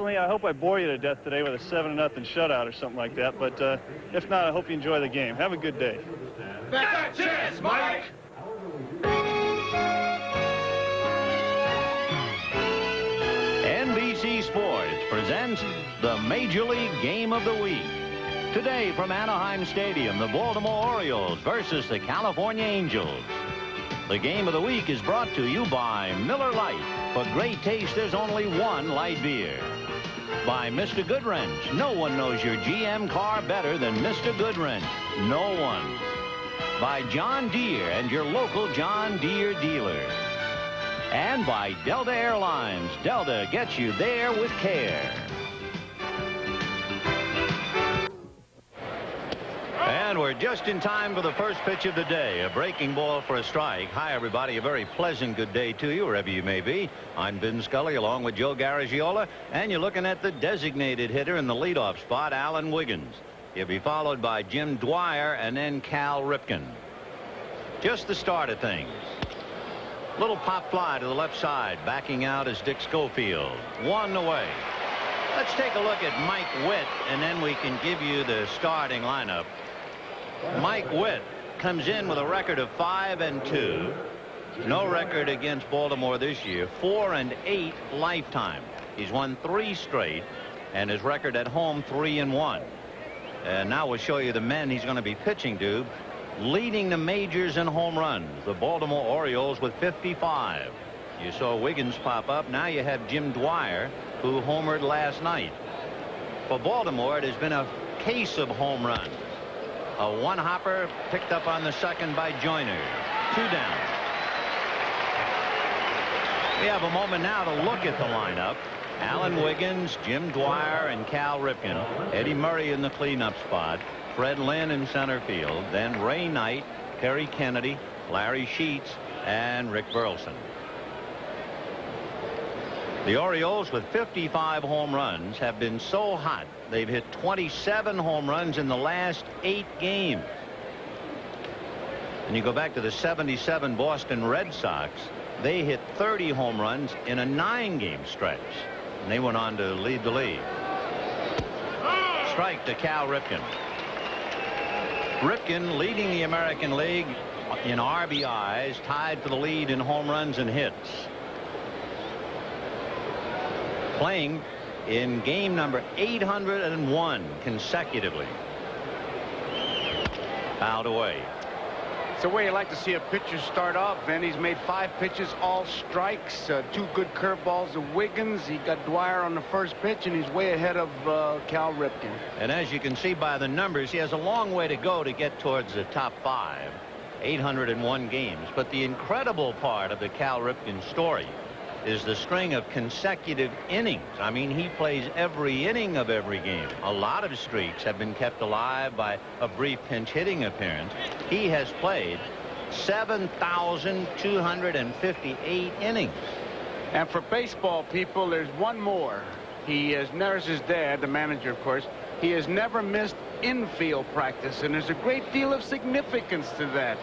personally, I hope I bore you to death today with a 7-0 shutout or something like that. But if not, I hope you enjoy the game. Have a good day. That's it, Mike! NBC Sports presents the Major League Game of the Week. Today from Anaheim Stadium, the Baltimore Orioles versus the California Angels. The Game of the Week is brought to you by Miller Lite. For great taste, there's only one light beer. By Mr. Goodwrench. No one knows your GM car better than Mr. Goodwrench. No one. By John Deere and your local John Deere dealer. And by Delta Airlines. Delta gets you there with care. And we're just in time for the first pitch of the day. A breaking ball for a strike. Hi, everybody. A very pleasant good day to you, wherever you may be. I'm Vin Scully, along with Joe Garagiola. And you're looking at the designated hitter in the leadoff spot, Alan Wiggins. He'll be followed by Jim Dwyer and then Cal Ripken. Just the start of things. Little pop fly to the left side. Backing out is Dick Schofield. One away. Let's take a look at Mike Witt, and then we can give you the starting lineup. Mike Witt comes in with a record of 5-2. No record against Baltimore this year. 4-8 lifetime. He's won 3 straight, and his record at home 3-1. And now we'll show you the men he's going to be pitching to. Leading the majors in home runs, the Baltimore Orioles with 55. You saw Wiggins pop up. Now you have Jim Dwyer, who homered last night. For Baltimore, it has been a case of home runs. A one-hopper picked up on the second by Joyner. 2 down. We have a moment now to look at the lineup. Alan Wiggins, Jim Dwyer, and Cal Ripken. Eddie Murray in the cleanup spot. Fred Lynn in center field. Then Ray Knight, Kerry Kennedy, Larry Sheets, and Rick Burleson. The Orioles, with 55 home runs, have been so hot they've hit 27 home runs in the last 8 games. And you go back to the 77 Boston Red Sox, they hit 30 home runs in a 9-game stretch. And they went on to lead the league. Strike to Cal Ripken. Ripken leading the American League in RBIs, tied for the lead in home runs and hits. Playing in game number 801 consecutively. Fouled away. It's the way you like to see a pitcher start off, and he's made 5 pitches, all strikes, 2 good curveballs to Wiggins. He got Dwyer on the first pitch, and he's way ahead of Cal Ripken. And as you can see by the numbers, he has a long way to go to get towards the top 5. 801 games. But the incredible part of the Cal Ripken story is the string of consecutive innings. I mean, he plays every inning of every game. A lot of streaks have been kept alive by a brief pinch hitting appearance. He has played 7,258 innings. And for baseball people, there's one more. He has never, his dad, the manager, of course, he has never missed infield practice, and there's a great deal of significance to that.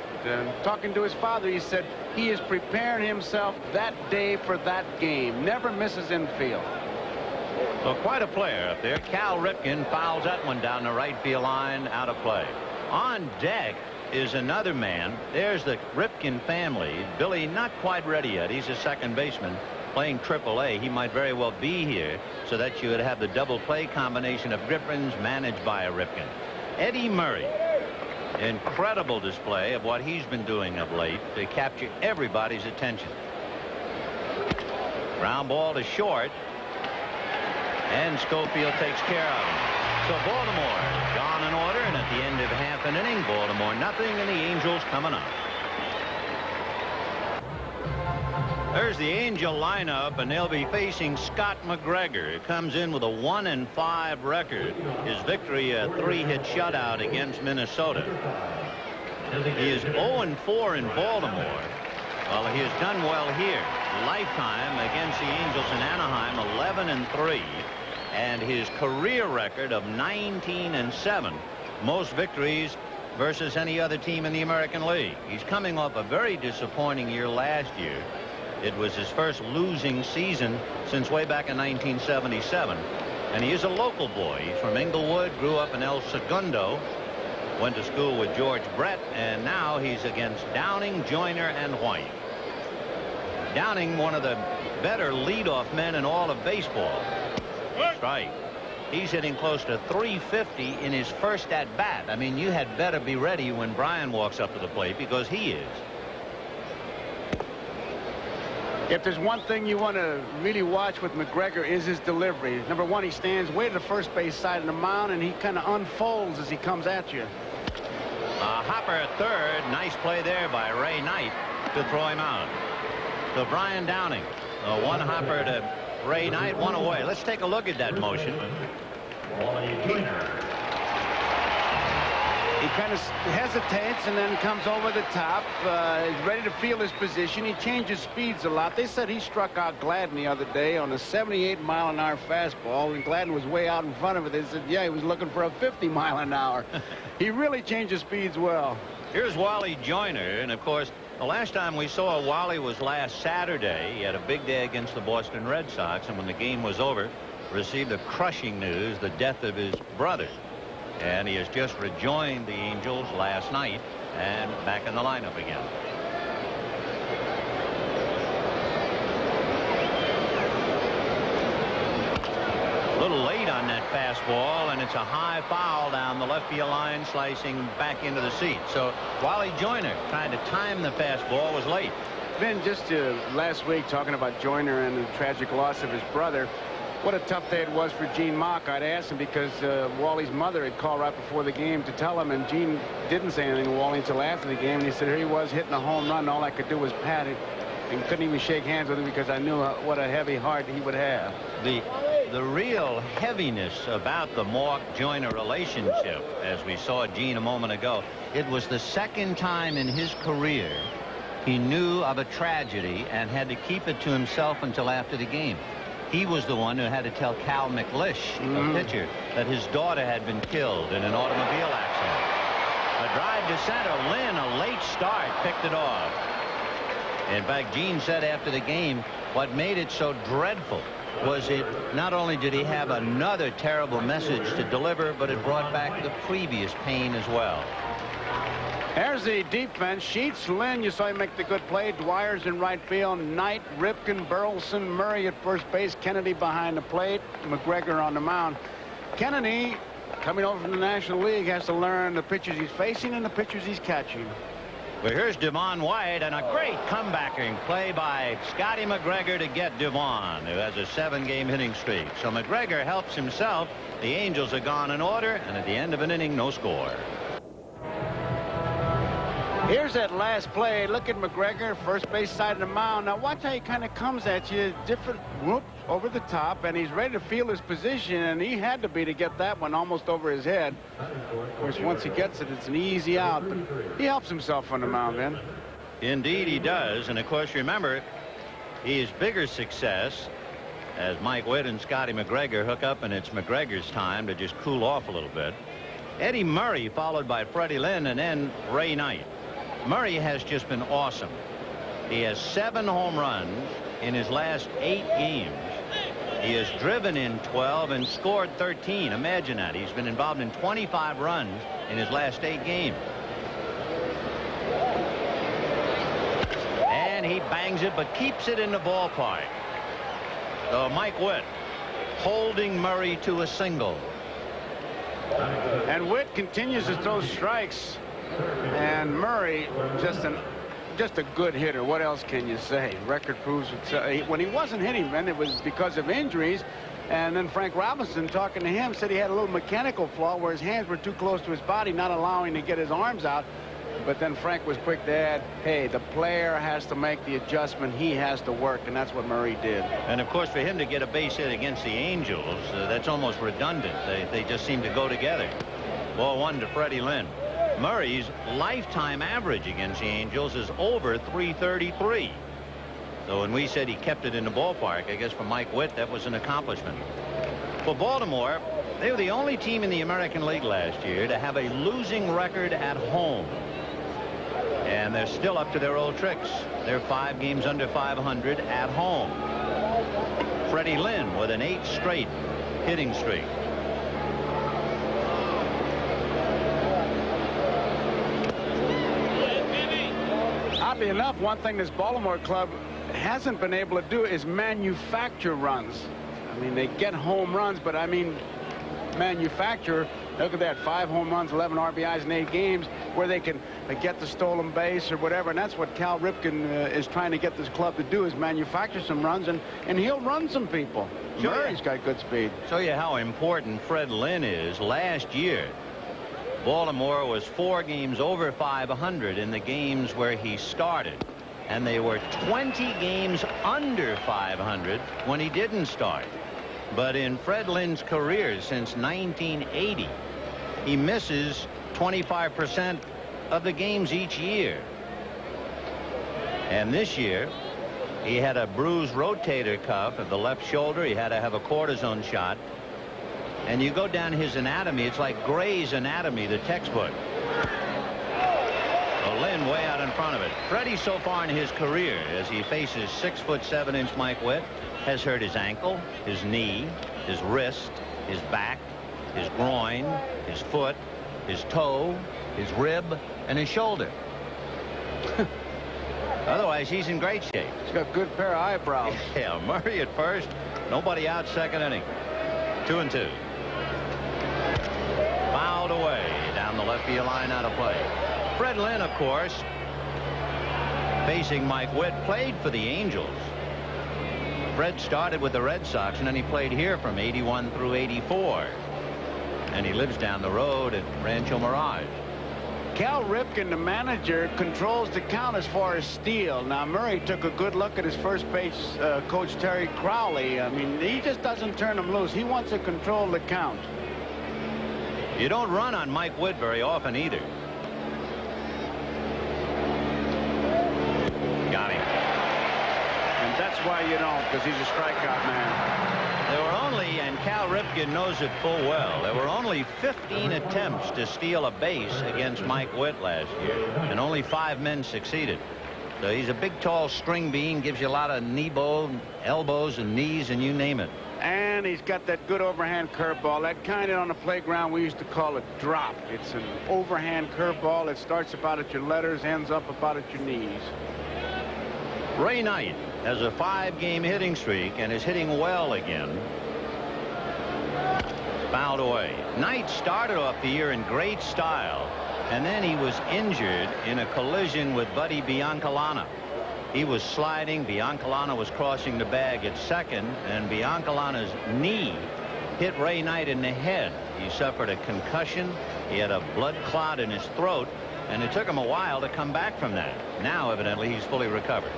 Talking to his father, he said he is preparing himself that day for that game. Never misses infield. So quite a player up there. Cal Ripken fouls that one down the right field line, out of play. On deck is another man. There's the Ripken family. Billy not quite ready yet. He's a second baseman playing AAA. He might very well be here so that you would have the double play combination of Griffins managed by a Ripken. Eddie Murray. Incredible display of what he's been doing of late to capture everybody's attention. Ground ball to short. And Schofield takes care of him. So Baltimore gone in order, and at the end of half an inning, Baltimore nothing, and the Angels coming up. There's the Angel lineup, and they'll be facing Scott McGregor, who comes in with a 1-5 record. His victory, a 3-hit shutout against Minnesota. He is 0-4 in Baltimore. Well, he has done well here. Lifetime against the Angels in Anaheim, 11-3. And his career record of 19-7. Most victories versus any other team in the American League. He's coming off a very disappointing year last year. It was his first losing season since way back in 1977. And he is a local boy. He's from Inglewood, grew up in El Segundo, went to school with George Brett, and now he's against Downing, Joyner, and White. Downing, one of the better leadoff men in all of baseball. Strike. He's hitting close to 350 in his first at bat. I mean, you had better be ready when Brian walks up to the plate, because he is. If there's one thing you want to really watch with McGregor is his delivery. Number one, he stands way to the first base side of the mound, and he kind of unfolds as he comes at you. Hopper at third. Nice play there by Ray Knight to throw him out. So Brian Downing, one hopper to Ray Knight, one away. Let's take a look at that motion. He kind of hesitates and then comes over the top. He's ready to feel his position. He changes speeds a lot. They said he struck out Gladden the other day on a 78-mile-an-hour fastball, and Gladden was way out in front of it. They said, yeah, he was looking for a 50-mile-an-hour. He really changes speeds well. Here's Wally Joyner, and of course, the last time we saw Wally was last Saturday. He had a big day against the Boston Red Sox, and when the game was over, received the crushing news, the death of his brother. And he has just rejoined the Angels last night and back in the lineup again. A little late on that fastball, and it's a high foul down the left field line, slicing back into the seat. So Wally Joyner trying to time the fastball was late. Ben, just last week talking about Joyner and the tragic loss of his brother. What a tough day it was for Gene Mock. I'd asked him because Wally's mother had called right before the game to tell him, and Gene didn't say anything to Wally until after the game. And he said here he was hitting a home run. All I could do was pat it and couldn't even shake hands with him because I knew what a heavy heart he would have. The real heaviness about the Mock-Joyner relationship, as we saw Gene a moment ago, it was the second time in his career he knew of a tragedy and had to keep it to himself until after the game. He was the one who had to tell Cal McLish, a pitcher, that his daughter had been killed in an automobile accident. A drive to center. Lynn, a late start, picked it off. In fact, Gene said after the game, what made it so dreadful was it not only did he have another terrible message to deliver, but it brought back the previous pain as well. There's the defense. Sheets, Lynn, you saw him make the good play. Dwyer's in right field. Knight, Ripken, Burleson, Murray at first base. Kennedy behind the plate. McGregor on the mound. Kennedy, coming over from the National League, has to learn the pitchers he's facing and the pitchers he's catching. Well, here's Devon White, and a great comebacking play by Scotty McGregor to get Devon, who has a 7-game hitting streak. So McGregor helps himself. The Angels are gone in order, and at the end of an inning, no score. Here's that last play. Look at McGregor, first base side of the mound. Now watch how he kind of comes at you, different whoop over the top, and he's ready to feel his position, and he had to be to get that one almost over his head. Of course, once he gets it, it's an easy out, but he helps himself on the mound, man. Indeed he does, and of course, remember, his bigger success as Mike Witt and Scotty McGregor hook up, and it's McGregor's time to just cool off a little bit. Eddie Murray followed by Freddie Lynn, and then Ray Knight. Murray has just been awesome. He has 7 home runs in his last 8 games. He has driven in 12 and scored 13. Imagine that. He's been involved in 25 runs in his last 8 games. And he bangs it, but keeps it in the ballpark. So Mike Witt holding Murray to a single. And Witt continues to throw strikes. And Murray, just a good hitter. What else can you say? Record proves it. When he wasn't hitting, man, it was because of injuries. And then Frank Robinson, talking to him, said he had a little mechanical flaw where his hands were too close to his body, not allowing to get his arms out. But then Frank was quick to add, hey, the player has to make the adjustment. He has to work, and that's what Murray did. And, of course, for him to get a base hit against the Angels, that's almost redundant. They just seem to go together. Ball 1 to Freddie Lynn. Murray's lifetime average against the Angels is over 333. So when we said he kept it in the ballpark, I guess for Mike Witt, that was an accomplishment. For Baltimore, they were the only team in the American League last year to have a losing record at home. And they're still up to their old tricks. They're 5 games under 500 at home. Freddie Lynn with an 8 straight hitting streak. Oddly enough, one thing this Baltimore club hasn't been able to do is manufacture runs. I mean, they get home runs, but I mean, manufacture. Look at that, 5 home runs, 11 RBIs in 8 games, where they can get the stolen base or whatever. And that's what Cal Ripken is trying to get this club to do, is manufacture some runs, and he'll run some people. Murray's got good speed. Show you how important Fred Lynn is. Last year, Baltimore was 4 games over 500 in the games where he started, and they were 20 games under 500 when he didn't start. But in Fred Lynn's career since 1980, he misses 25% of the games each year. And this year, he had a bruised rotator cuff of the left shoulder. He had to have a cortisone shot. And you go down his anatomy, it's like Gray's Anatomy, the textbook. Well, Lynn way out in front of it. Freddie so far in his career, as he faces 6'7" Mike Witt, has hurt his ankle, his knee, his wrist, his back, his groin, his foot, his toe, his rib, and his shoulder. Otherwise, he's in great shape. He's got a good pair of eyebrows. Yeah, Murray at first, nobody out, second inning. 2-2. Fouled away down the left field line, out of play. Fred Lynn, of course, facing Mike Witt, played for the Angels. Fred started with the Red Sox, and then he played here from 81 through 84. And he lives down the road at Rancho Mirage. Cal Ripken, the manager, controls the count as far as steal. Now, Murray took a good look at his first base coach, Terry Crowley. I mean, he just doesn't turn them loose. He wants to control the count. You don't run on Mike Witt very often either. Got him. And that's why you don't, because he's a strikeout man. There were only, and Cal Ripken knows it full well, there were only 15 attempts to steal a base against Mike Witt last year, and only 5 men succeeded. So he's a big, tall string bean, gives you a lot of knee bow, elbows and knees, and you name it. And he's got that good overhand curveball, that kind of on the playground we used to call it drop. It's an overhand curveball. It starts about at your letters, ends up about at your knees. Ray Knight has a 5-game hitting streak and is hitting well again. Fouled away. Knight started off the year in great style, and then he was injured in a collision with Buddy Biancalana. He was sliding. Biancalana was crossing the bag at second, and Biancalana's knee hit Ray Knight in the head. He suffered a concussion. He had a blood clot in his throat, and it took him a while to come back from that. Now, evidently, he's fully recovered.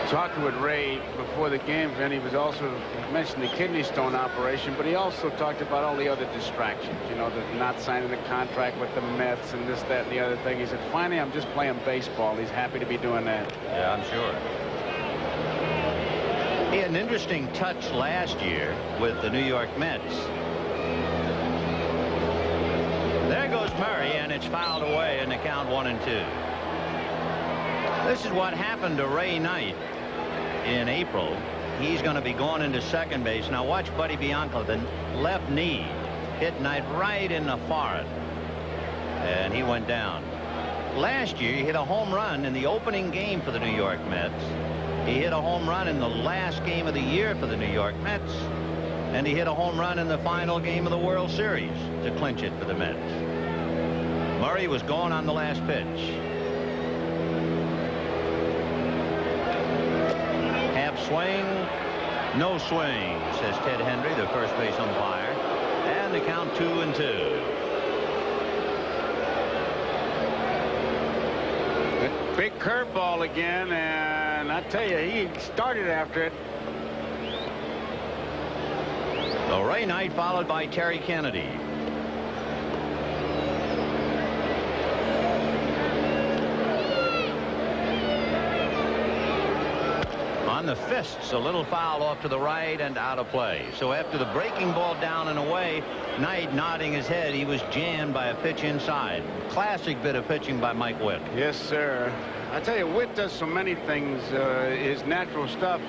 Talking with Ray before the game, and he was also mentioned the kidney stone operation, but he also talked about all the other distractions, you know, the not signing the contract with the Mets and this, that, and the other thing. He said, finally, I'm just playing baseball. He's happy to be doing that. Yeah, I'm sure. He had an interesting touch last year with the New York Mets. There goes Murray, and it's fouled away, and the count 1-2. This is what happened to Ray Knight in April. He's going to be going into second base. Now watch Buddy Bianco. The left knee hit Knight right in the forehead, and he went down. Last year, he hit a home run in the opening game for the New York Mets. He hit a home run in the last game of the year for the New York Mets, and he hit a home run in the final game of the World Series to clinch it for the Mets. Murray was going on the last pitch. Swing, no swing, says Ted Hendry, the first base umpire, and the count 2-2. Big curveball again, and I tell you, he started after it. So Ray Knight followed by Terry Kennedy. on the fists. A little foul off to the right and out of play. So after the breaking ball down and away, Knight nodding his head, he was jammed by a pitch inside. Classic bit of pitching by Mike Witt. Yes, sir. I tell you, Witt does so many things. His natural stuff,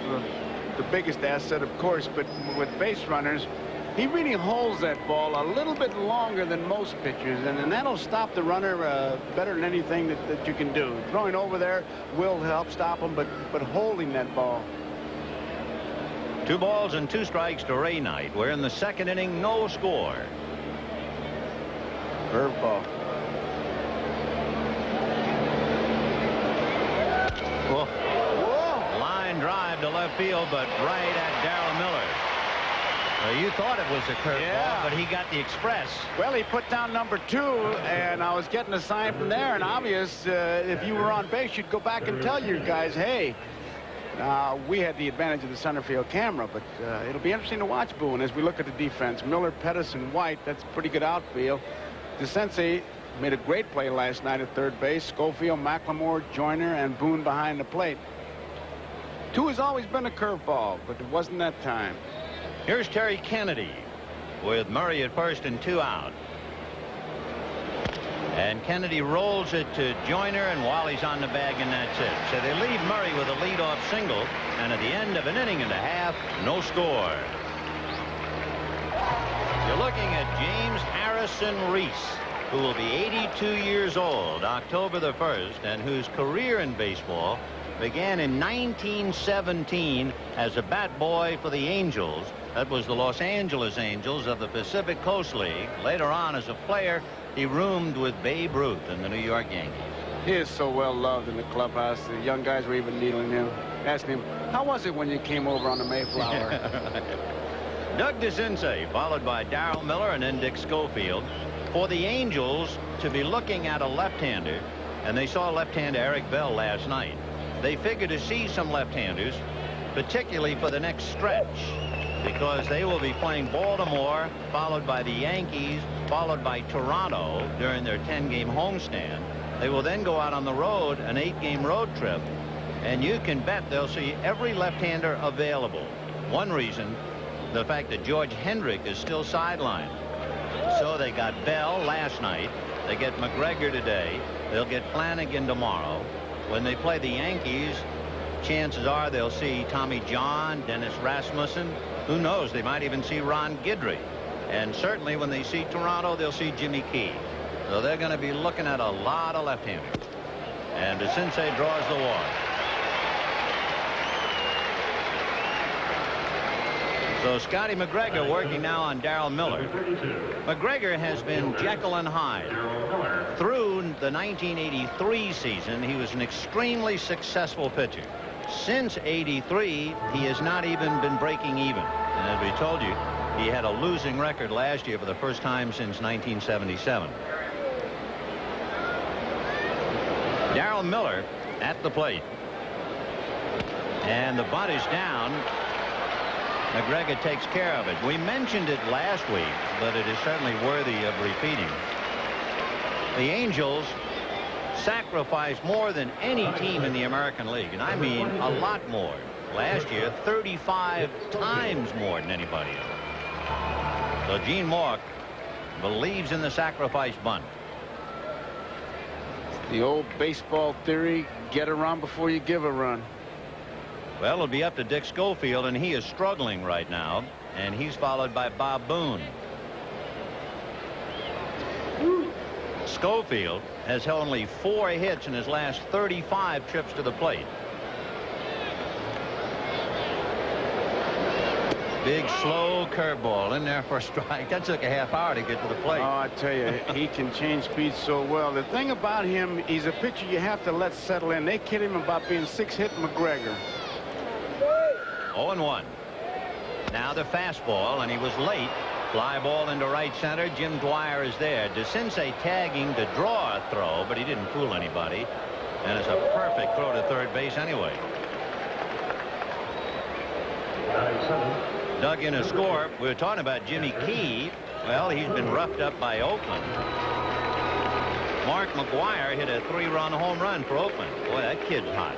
the biggest asset, of course, but with base runners, he really holds that ball a little bit longer than most pitchers, and that'll stop the runner better than anything that you can do. Throwing over there will help stop him, but holding that ball. 2 balls and 2 strikes to Ray Knight. We're in the second inning, no score. Curveball. Whoa. Line drive to left field, but right at Darrell Miller. You thought it was a curveball, but he got the express. Well, he put down number 2, and I was getting a sign from there, and obvious, if you were on base, you'd go back and tell your guys, hey, we had the advantage of the center field camera, but it'll be interesting to watch, Boone, as we look at the defense. Miller, Pettis, and White, that's pretty good outfield. DeCinces made a great play last night at third base. Schofield, McLemore, Joyner, and Boone behind the plate. 2 has always been a curveball, but it wasn't that time. Here's Terry Kennedy with Murray at first and 2 out. And Kennedy rolls it to Joyner, and Wally's on the bag, and that's it. So they leave Murray with a leadoff single, and at the end of an inning and a half, no score. You're looking at James Harrison Reese, who will be 82 years old October the 1st, and whose career in baseball began in 1917 as a bat boy for the Angels. That was the Los Angeles Angels of the Pacific Coast League. Later on, as a player, he roomed with Babe Ruth in the New York Yankees. He is so well loved in the clubhouse. The young guys were even needling him, asking him, how was it when you came over on the Mayflower? Doug DeCinces, followed by Darrell Miller and then Dick Schofield. For the Angels to be looking at a left-hander, and they saw left-hander Eric Bell last night. They figured to see some left-handers, particularly for the next stretch, because they will be playing Baltimore, followed by the Yankees, followed by Toronto during their 10-game homestand. They will then go out on the road, an 8-game road trip, and you can bet they'll see every left-hander available. One reason, the fact that George Hendrick is still sidelined. So they got Bell last night. They get McGregor today. They'll get Flanagan tomorrow. When they play the Yankees, chances are they'll see Tommy John, Dennis Rasmussen. Who knows? They might even see Ron Guidry. And certainly when they see Toronto, they'll see Jimmy Key. So they're going to be looking at a lot of left-handers. And DeCinces draws the walk. So Scotty McGregor working now on Darrell Miller. McGregor has been Jekyll and Hyde. Through the 1983 season, he was an extremely successful pitcher. Since '83, he has not even been breaking even. And as we told you, he had a losing record last year for the first time since 1977. Darrell Miller at the plate. And the bunt is down. McGregor takes care of it. We mentioned it last week, but it is certainly worthy of repeating. The Angels sacrificed more than any team in the American League, and I mean a lot more. Last year, 35 times more than anybody else. So Gene Mauch believes in the sacrifice bunt. The old baseball theory, get a run before you give a run. Well, it'll be up to Dick Schofield, and he is struggling right now, and he's followed by Bob Boone. Schofield has only 4 hits in his last 35 trips to the plate. Big, slow curveball in there for a strike. That took a half hour to get to the plate. Oh, I tell you, he can change speed so well. The thing about him, he's a pitcher you have to let settle in. They kid him about being 6-hit McGregor. 0-1. Now the fastball, and he was late. Fly ball into right center. Jim Dwyer is there. DeCinces tagging to draw a throw, but he didn't fool anybody. And it's a perfect throw to third base anyway. Dug in a score. We were talking about Jimmy Key. Well, he's been roughed up by Oakland. Mark McGwire hit a 3-run home run for Oakland. Boy, that kid's hot.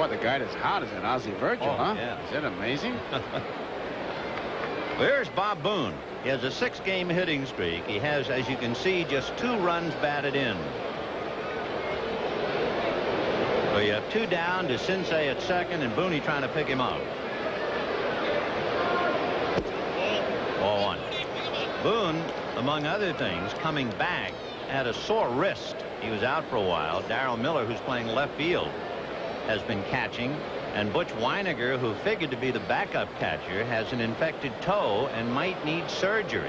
Boy, the guy that's hot is that Ozzie Virgil, huh? Yeah. Is that amazing? Here's Bob Boone. He has a 6-game hitting streak. He has, as you can see, just 2 runs batted in. So you have 2 down to Sensei at second, and Boone trying to pick him up. 0-1. Boone, among other things, coming back, had a sore wrist. He was out for a while. Darryl Miller, who's playing left field, has been catching. And Butch Weiniger, who figured to be the backup catcher, has an infected toe and might need surgery.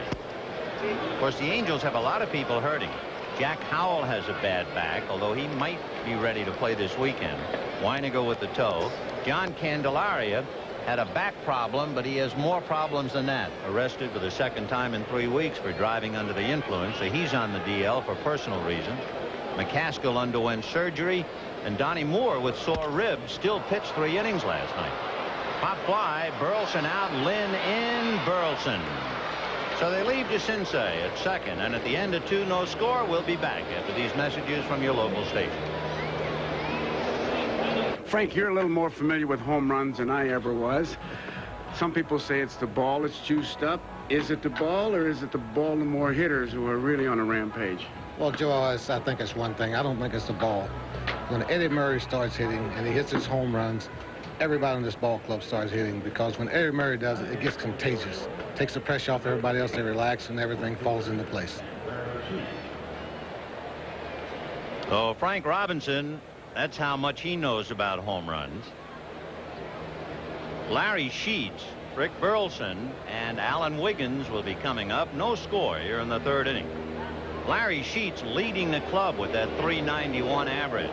Of course, the Angels have a lot of people hurting. Jack Howell has a bad back, although he might be ready to play this weekend. Weiniger with the toe. John Candelaria had a back problem, but he has more problems than that. Arrested for the 2nd time in 3 weeks for driving under the influence, so he's on the DL for personal reasons. McCaskill underwent surgery, and Donnie Moore with sore ribs still pitched 3 innings last night. Pop fly, Burleson out, Lynn in, Burleson. So they leave to Sensei at second, and at the end of 2, no score. We'll be back after these messages from your local station. Frank, you're a little more familiar with home runs than I ever was. Some people say it's the ball that's juiced up. Is it the ball, or is it the Baltimore hitters who are really on a rampage? Well, Joe, I think it's one thing. I don't think it's the ball. When Eddie Murray starts hitting and he hits his home runs, everybody in this ball club starts hitting, because when Eddie Murray does it, it gets contagious. Takes the pressure off everybody else. They relax, and everything falls into place. So Frank Robinson, that's how much he knows about home runs. Larry Sheets, Rick Burleson, and Alan Wiggins will be coming up. No score here in the 3rd inning. Larry Sheets leading the club with that .391 average.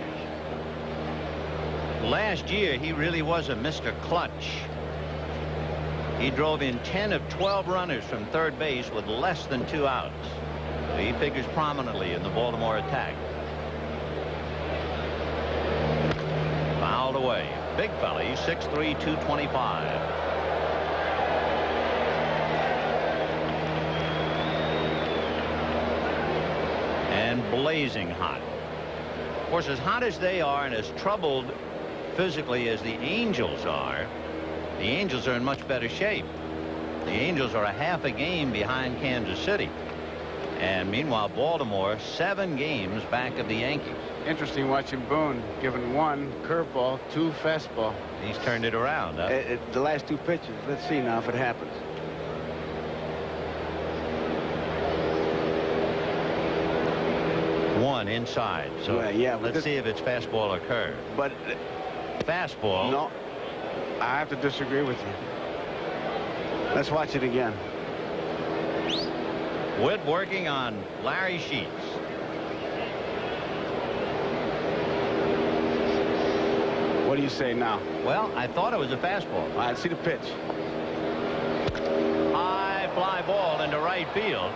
Last year, he really was a Mr. Clutch. He drove in 10 of 12 runners from third base with less than 2 outs. He figures prominently in the Baltimore attack. Fouled away. Big fella. He's 6'3", 225. And blazing hot. Of course, as hot as they are and as troubled physically as the Angels are, the Angels are in much better shape. The Angels are a half a game behind Kansas City. And meanwhile, Baltimore 7 games back of the Yankees. Interesting watching Boone giving 1 curveball, 2 fastball. He's turned it around. Huh? The last 2 pitches. Let's see now if it happens. One inside. So well, yeah, let's see if it's fastball or curve. But fastball. No, I have to disagree with you. Let's watch it again. Wood working on Larry Sheets. What do you say now? Well, I thought it was a fastball. All right, see the pitch. High fly ball into right field.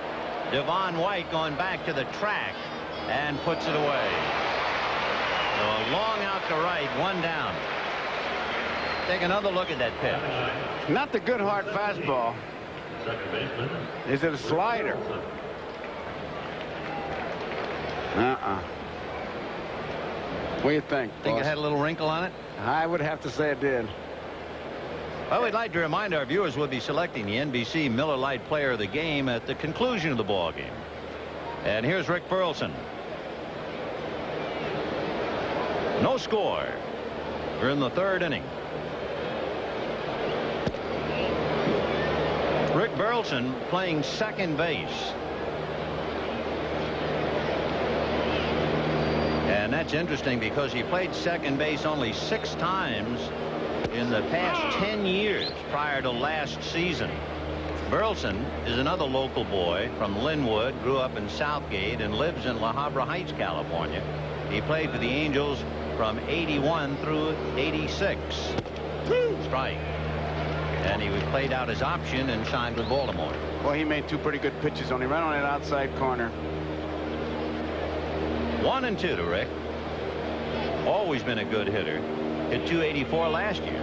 Devon White going back to the track and puts it away. So a long out to right, 1 down. Take another look at that pitch. Not the good hard fastball. Is it a slider? What do you think? Think it had a little wrinkle on it? I would have to say it did. Well, we'd like to remind our viewers we'll be selecting the NBC Miller Lite Player of the Game at the conclusion of the ball game. And here's Rick Burleson. No score. We're in the 3rd inning. Rick Burleson playing second base. And that's interesting because he played second base only 6 times in the past 10 years prior to last season. Burleson is another local boy from Linwood, grew up in Southgate, and lives in La Habra Heights, California. He played for the Angels from 81 through 86. Strike. And he was played out his option and signed with Baltimore. Well, he made 2 pretty good pitches on. He ran on that outside corner. 1-2 to Rick. Always been a good hitter. Hit .284 last year.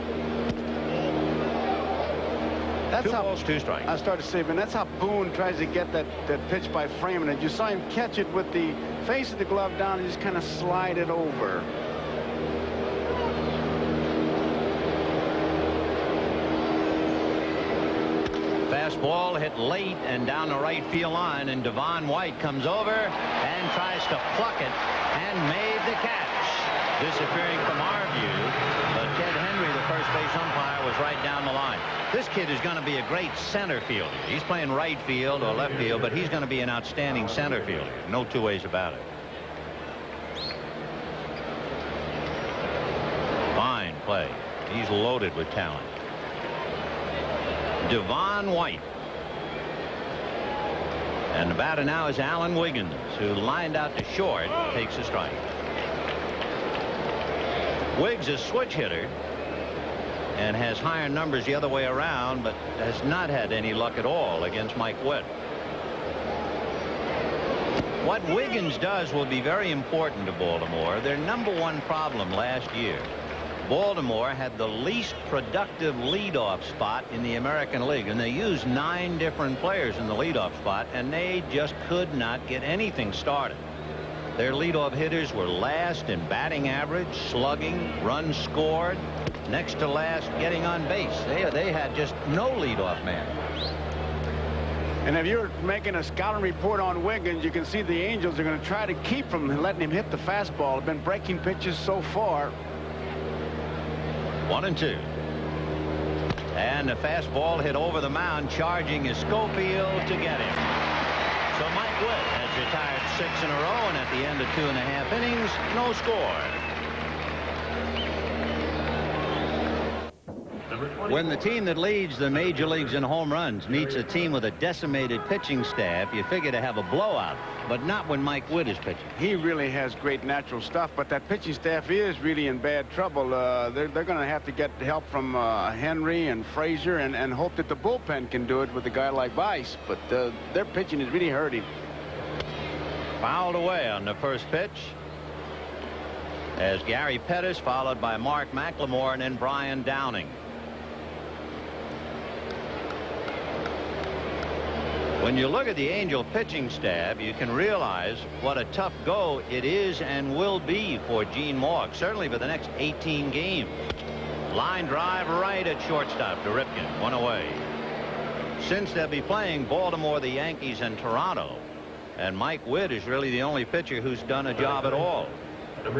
That's 2 how, balls, 2 strikes. I started saving. That's how Boone tries to get that pitch by framing it. You saw him catch it with the face of the glove down and just kind of slide it over. Fastball hit late and down the right field line, and Devon White comes over and tries to pluck it and made the catch. Disappearing from our view, but Ted Henry, the first base umpire, was right down the line. This kid is going to be a great center fielder. He's playing right field or left field, but he's going to be an outstanding center fielder. No two ways about it. Fine play. He's loaded with talent. Devon White. And the batter now is Alan Wiggins, who lined out to short, takes a strike. Wiggs is switch hitter and has higher numbers the other way around, but has not had any luck at all against Mike Witt. What Wiggins does will be very important to Baltimore. Their #1 problem last year. Baltimore had the least productive leadoff spot in the American League, and they used 9 different players in the leadoff spot, and they just could not get anything started. Their leadoff hitters were last in batting average, slugging, runs scored, next to last getting on base. They had just no leadoff man. And if you're making a scouting report on Wiggins, you can see the Angels are going to try to keep from letting him hit the fastball. They've been breaking pitches so far. 1-2. And the fastball hit over the mound, charging is Schofield to get him. So Mike Witt has retired 6 in a row, and at the end of 2.5 innings, no score. When the team that leads the major leagues in home runs meets a team with a decimated pitching staff, you figure to have a blowout, but not when Mike Witt is pitching. He really has great natural stuff, but that pitching staff is really in bad trouble. They're going to have to get help from Henry and Frazier and hope that the bullpen can do it with a guy like Weiss, but their pitching is really hurting. Fouled away on the first pitch as Gary Pettis, followed by Mark McLemore, and then Brian Downing. When you look at the Angel pitching staff, you can realize what a tough go it is and will be for Gene Mauch, certainly for the next 18 games. Line drive right at shortstop to Ripken, 1 away. Since they'll be playing Baltimore, the Yankees, and Toronto, and Mike Witt is really the only pitcher who's done a job at all.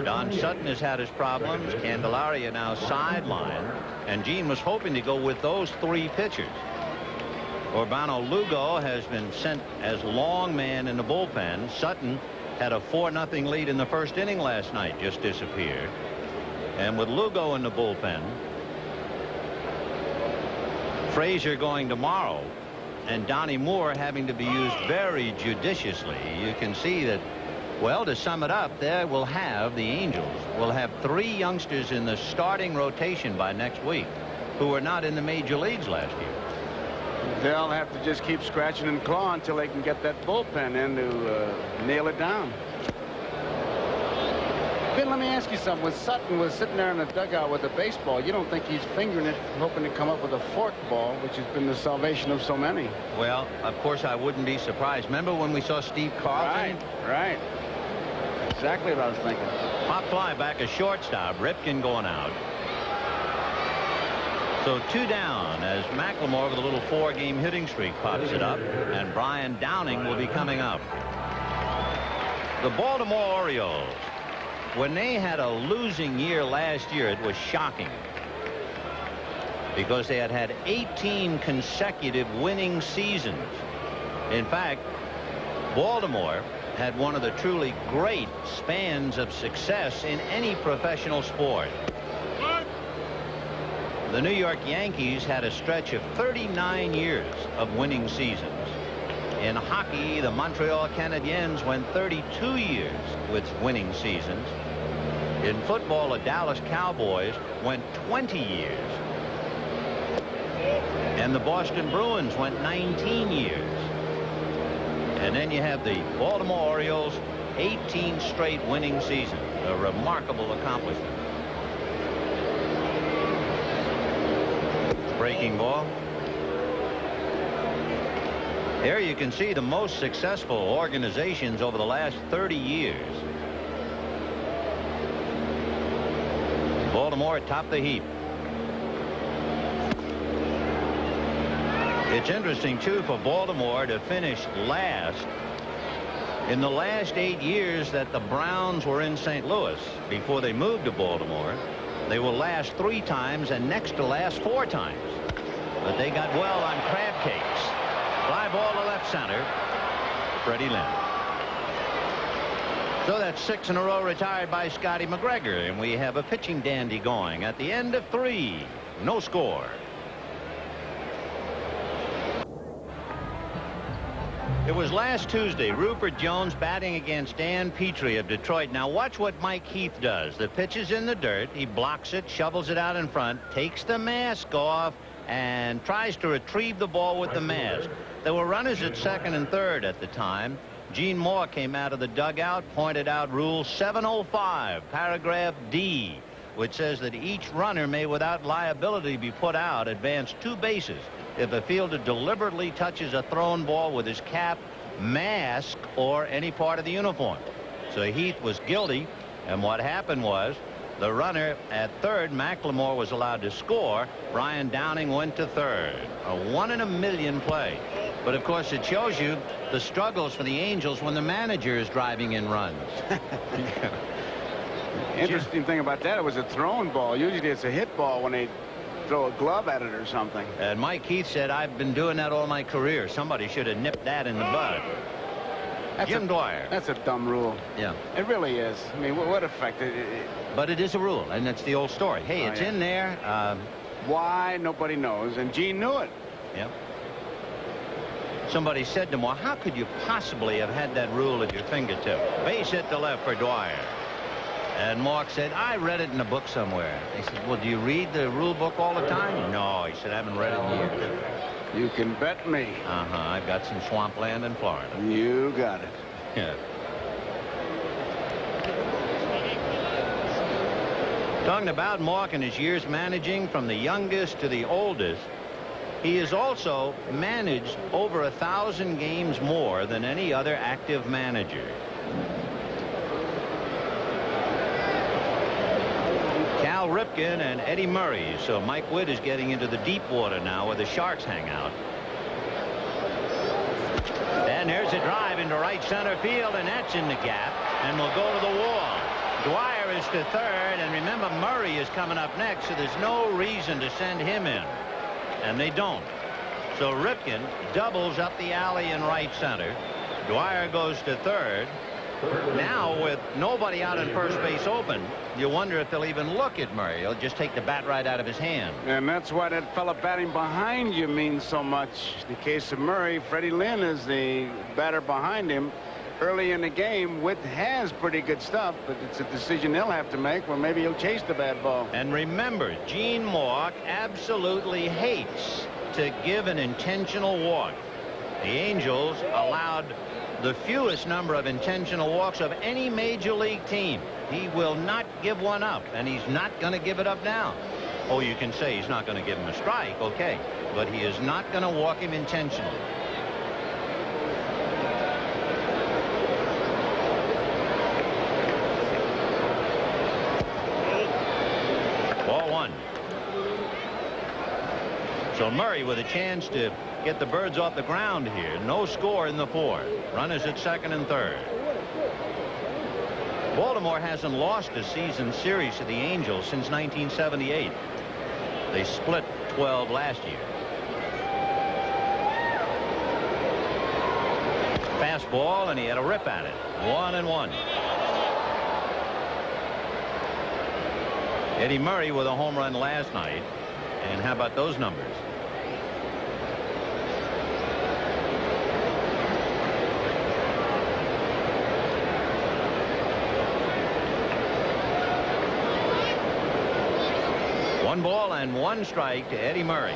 Don Sutton has had his problems. Candelaria now sidelined, and Gene was hoping to go with those 3 pitchers. Urbano Lugo has been sent as long man in the bullpen. Sutton had a 4-0 lead in the first inning last night, just disappeared. And with Lugo in the bullpen, Frazier going tomorrow, and Donnie Moore having to be used very judiciously, you can see that, well, to sum it up, the Angels will have 3 youngsters in the starting rotation by next week who were not in the major leagues last year. They'll have to just keep scratching and clawing until they can get that bullpen in to nail it down. Ben, let me ask you something. When Sutton was sitting there in the dugout with a baseball, you don't think he's fingering it, hoping to come up with a forked ball, which has been the salvation of so many? Well, of course, I wouldn't be surprised. Remember when we saw Steve Carlton? Right. Exactly what I was thinking. Pop fly back a shortstop. Ripken going out. So 2 down as McLemore with a little 4-game hitting streak pops it up, and Brian Downing will be coming up. The Baltimore Orioles, when they had a losing year last year, it was shocking because they had 18 consecutive winning seasons. In fact, Baltimore had one of the truly great spans of success in any professional sport. The New York Yankees had a stretch of 39 years of winning seasons. In hockey, the Montreal Canadiens went 32 years with winning seasons. In football, the Dallas Cowboys went 20 years. And the Boston Bruins went 19 years. And then you have the Baltimore Orioles, 18 straight winning seasons. A remarkable accomplishment. Breaking ball. There you can see the most successful organizations over the last 30 years. Baltimore atop the heap. It's interesting, too, for Baltimore to finish last. In the last 8 years that the Browns were in St. Louis before they moved to Baltimore, they were last 3 times and next to last 4 times. But they got well on crab cakes. Fly ball to left center. Freddie Lynn. So that's 6 in a row retired by Scotty McGregor, and we have a pitching dandy going at the end of 3. No score. It was last Tuesday. Rupert Jones batting against Dan Petrie of Detroit. Now watch what Mike Heath does. The pitch is in the dirt. He blocks it, shovels it out in front, takes the mask off, and tries to retrieve the ball with the mask. There were runners at second and third at the time. Gene Moore came out of the dugout, pointed out Rule 705, paragraph D, which says that each runner may, without liability, be put out, advance 2 bases if a fielder deliberately touches a thrown ball with his cap, mask, or any part of the uniform. So Heath was guilty, and what happened was the runner at third, McLemore, was allowed to score. Brian Downing went to third. A 1 in a million play. But of course it shows you the struggles for the Angels when the manager is driving in runs. Interesting thing about that, it was a thrown ball. Usually it's a hit ball when they throw a glove at it or something. And Mike Heath said, I've been doing that all my career. Somebody should have nipped that in the bud. Jim Dwyer. That's a dumb rule. Yeah. It really is. I mean, what effect? But it is a rule, and that's the old story. Hey, it's in there. Why? Nobody knows. And Gene knew it. Yeah. Somebody said to him, well, how could you possibly have had that rule at your fingertip? Base hit to left for Dwyer. And Mark said, I read it in a book somewhere. He said, well, do you read the rule book all the time? No, he said, I haven't read it in years. You can bet me. I've got some swampland in Florida. You got it. Yeah. Talking about Mark and his years managing from the youngest to the oldest, he has also managed over 1,000 games more than any other active manager. Cal Ripken and Eddie Murray. So Mike Witt is getting into the deep water now where the Sharks hang out. And there's a drive into right center field, and that's in the gap and will go to the wall. Dwyer is to third, and remember Murray is coming up next, so there's no reason to send him in. And they don't. So Ripken doubles up the alley in right center. Dwyer goes to third. Now with nobody out in first base open, you wonder if they'll even look at Murray. He'll just take the bat right out of his hand. And that's why that fella batting behind you means so much. In the case of Murray, Freddie Lynn is the batter behind him. Early in the game, Witt has pretty good stuff, but it's a decision they'll have to make. Well, maybe he'll chase the bad ball. And remember, Gene Moore absolutely hates to give an intentional walk. The Angels allowed the fewest number of intentional walks of any major league team. He will not give one up, and he's not going to give it up now. Oh, you can say he's not going to give him a strike, okay, but he is not going to walk him intentionally. Ball 1. So Murray with a chance to get the Birds off the ground here. No score in the 4th. Runners at second and third. Baltimore hasn't lost a season series to the Angels since 1978. They split 12 last year. Fastball, and he had a rip at it. 1-1. Eddie Murray with a home run last night. And how about those numbers? One ball and one strike to Eddie Murray.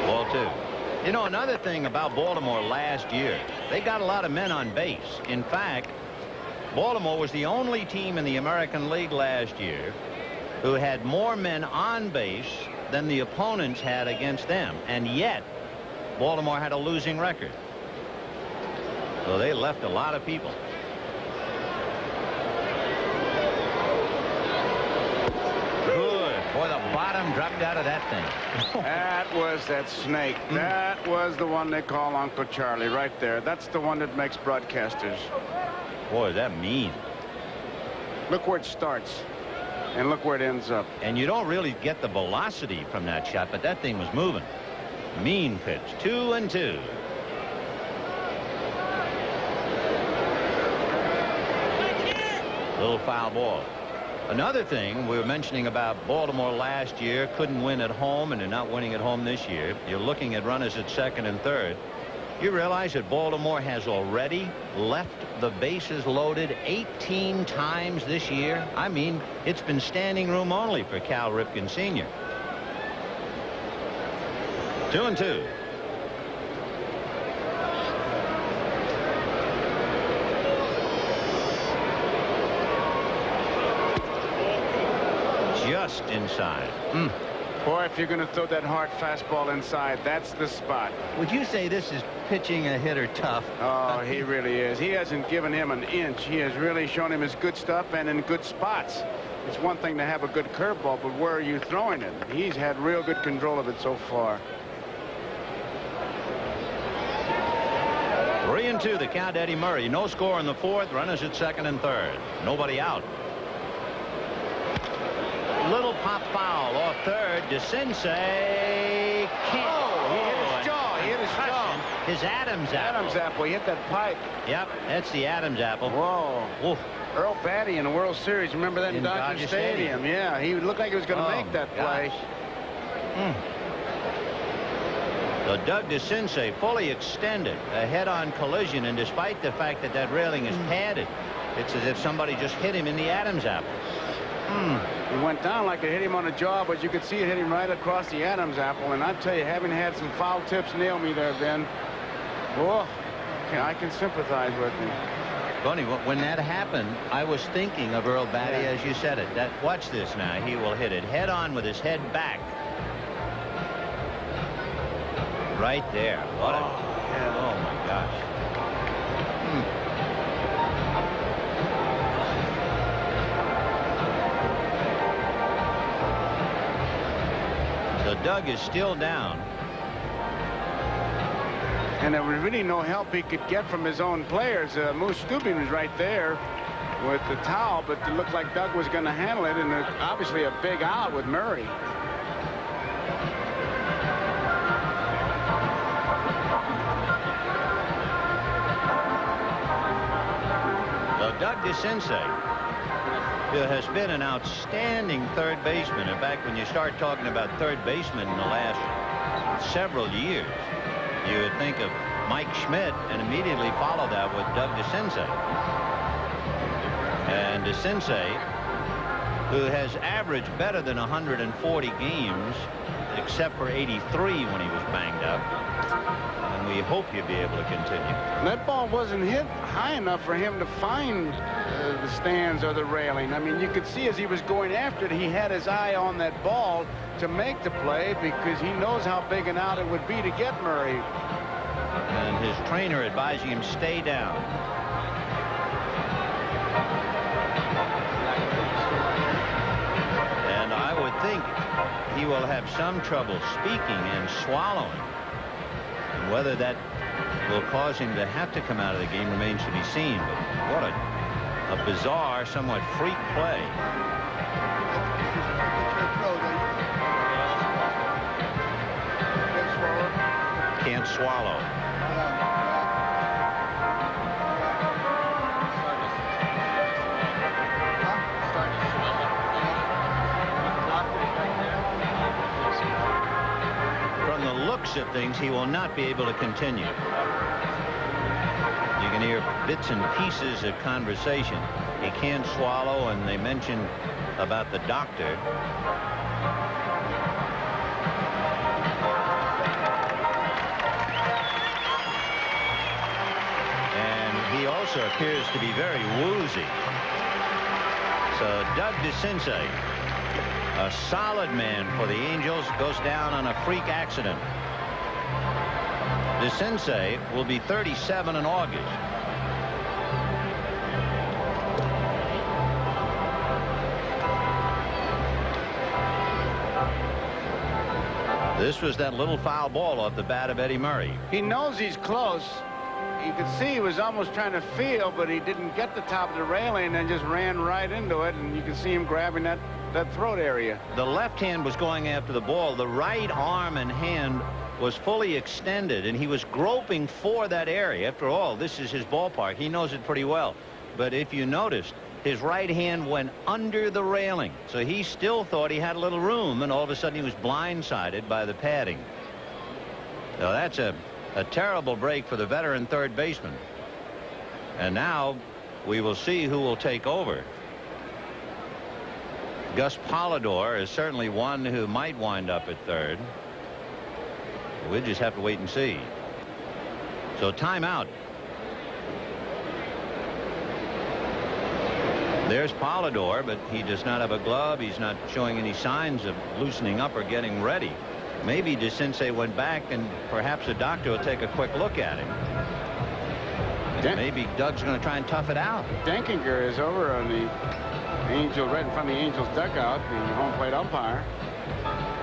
Ball 2. You know, another thing about Baltimore last year, they got a lot of men on base. In fact, Baltimore was the only team in the American League last year who had more men on base than the opponents had against them. And yet, Baltimore had a losing record. So they left a lot of people. Good. Boy, the body bottom dropped out of that thing. That was that snake. That was the one they call Uncle Charlie right there. That's the one that makes broadcasters. Boy, is that mean. Look where it starts. And look where it ends up. And you don't really get the velocity from that shot, but that thing was moving. Mean pitch. 2-2. Little foul ball. Another thing we were mentioning about Baltimore last year, couldn't win at home, and they're not winning at home this year. You're looking at runners at second and third. You realize that Baltimore has already left the bases loaded 18 times this year? I mean, it's been standing room only for Cal Ripken Sr. 2-2. Just inside. Boy, if you're going to throw that hard fastball inside, that's the spot. Would you say this is pitching a hitter tough? Oh, he really is. He hasn't given him an inch. He has really shown him his good stuff and in good spots. It's one thing to have a good curveball, but where are you throwing it? He's had real good control of it so far. 3-2 the count. Eddie Murray. No score in the fourth. Runners at second and third. Nobody out. Little pop foul off third. DeCinces can't. Oh, he hit his jaw. He hit his jaw. His Adam's apple. Adam's apple. He hit that pipe. Yep, that's the Adam's apple. Whoa. Oof. Earl Batty in the World Series. Remember that in Dodger Stadium? Yeah, he looked like he was going to make that play. So Doug DeCinces fully extended, a head-on collision, and despite the fact that that railing is padded, it's as if somebody just hit him in the Adam's apple. He went down like it hit him on the jaw, but you could see it hit him right across the Adam's apple. And I tell you, having had some foul tips nail me there, Ben. Oh, I can sympathize with him. Funny, when that happened, I was thinking of Earl Batty as you said it. Watch this now. He will hit it head on with his head back. Right there. What oh my gosh. So Doug is still down. And there was really no help he could get from his own players. Moose Stubing was right there with the towel, but it looked like Doug was going to handle it, and obviously a big out with Murray. So Doug DeCinces has been an outstanding third baseman. In fact, when you start talking about third baseman in the last several years, you would think of Mike Schmidt and immediately follow that with Doug DeCinces. And DeCinces, who has averaged better than 140 games, except for 83 when he was banged up. And we hope he'll be able to continue. That ball wasn't hit high enough for him to find the stands or the railing. I mean, you could see as he was going after it, he had his eye on that ball to make the play because he knows how big an out it would be to get Murray. And his trainer advising him stay down. And I would think he will have some trouble speaking and swallowing. And whether that will cause him to have to come out of the game remains to be seen. But what a bizarre, somewhat freak play. Can't swallow. From the looks of things, he will not be able to continue. You can hear bits and pieces of conversation. He can't swallow, and they mentioned about the doctor. And he also appears to be very woozy. So Doug DeCinces, a solid man for the Angels, goes down on a freak accident. DeCinces will be 37 in August. This was that little foul ball off the bat of Eddie Murray. He knows he's close. You could see he was almost trying to feel, but he didn't get the top of the railing and just ran right into it. And you can see him grabbing that throat area. The left hand was going after the ball. The right arm and hand was fully extended, and he was groping for that area. After all, this is his ballpark. He knows it pretty well. But if you noticed, his right hand went under the railing. So he still thought he had a little room, and all of a sudden he was blindsided by the padding. So that's a terrible break for the veteran third baseman. And now we will see who will take over. Gus Polidor is certainly one who might wind up at third. We'll just have to wait and see. So timeout. There's Polidor, but he does not have a glove. He's not showing any signs of loosening up or getting ready. Maybe DeCinces went back, and perhaps a doctor will take a quick look at him. Maybe Doug's going to try and tough it out. Denkinger is over on the Angel, right in front of the Angels dugout, the home plate umpire.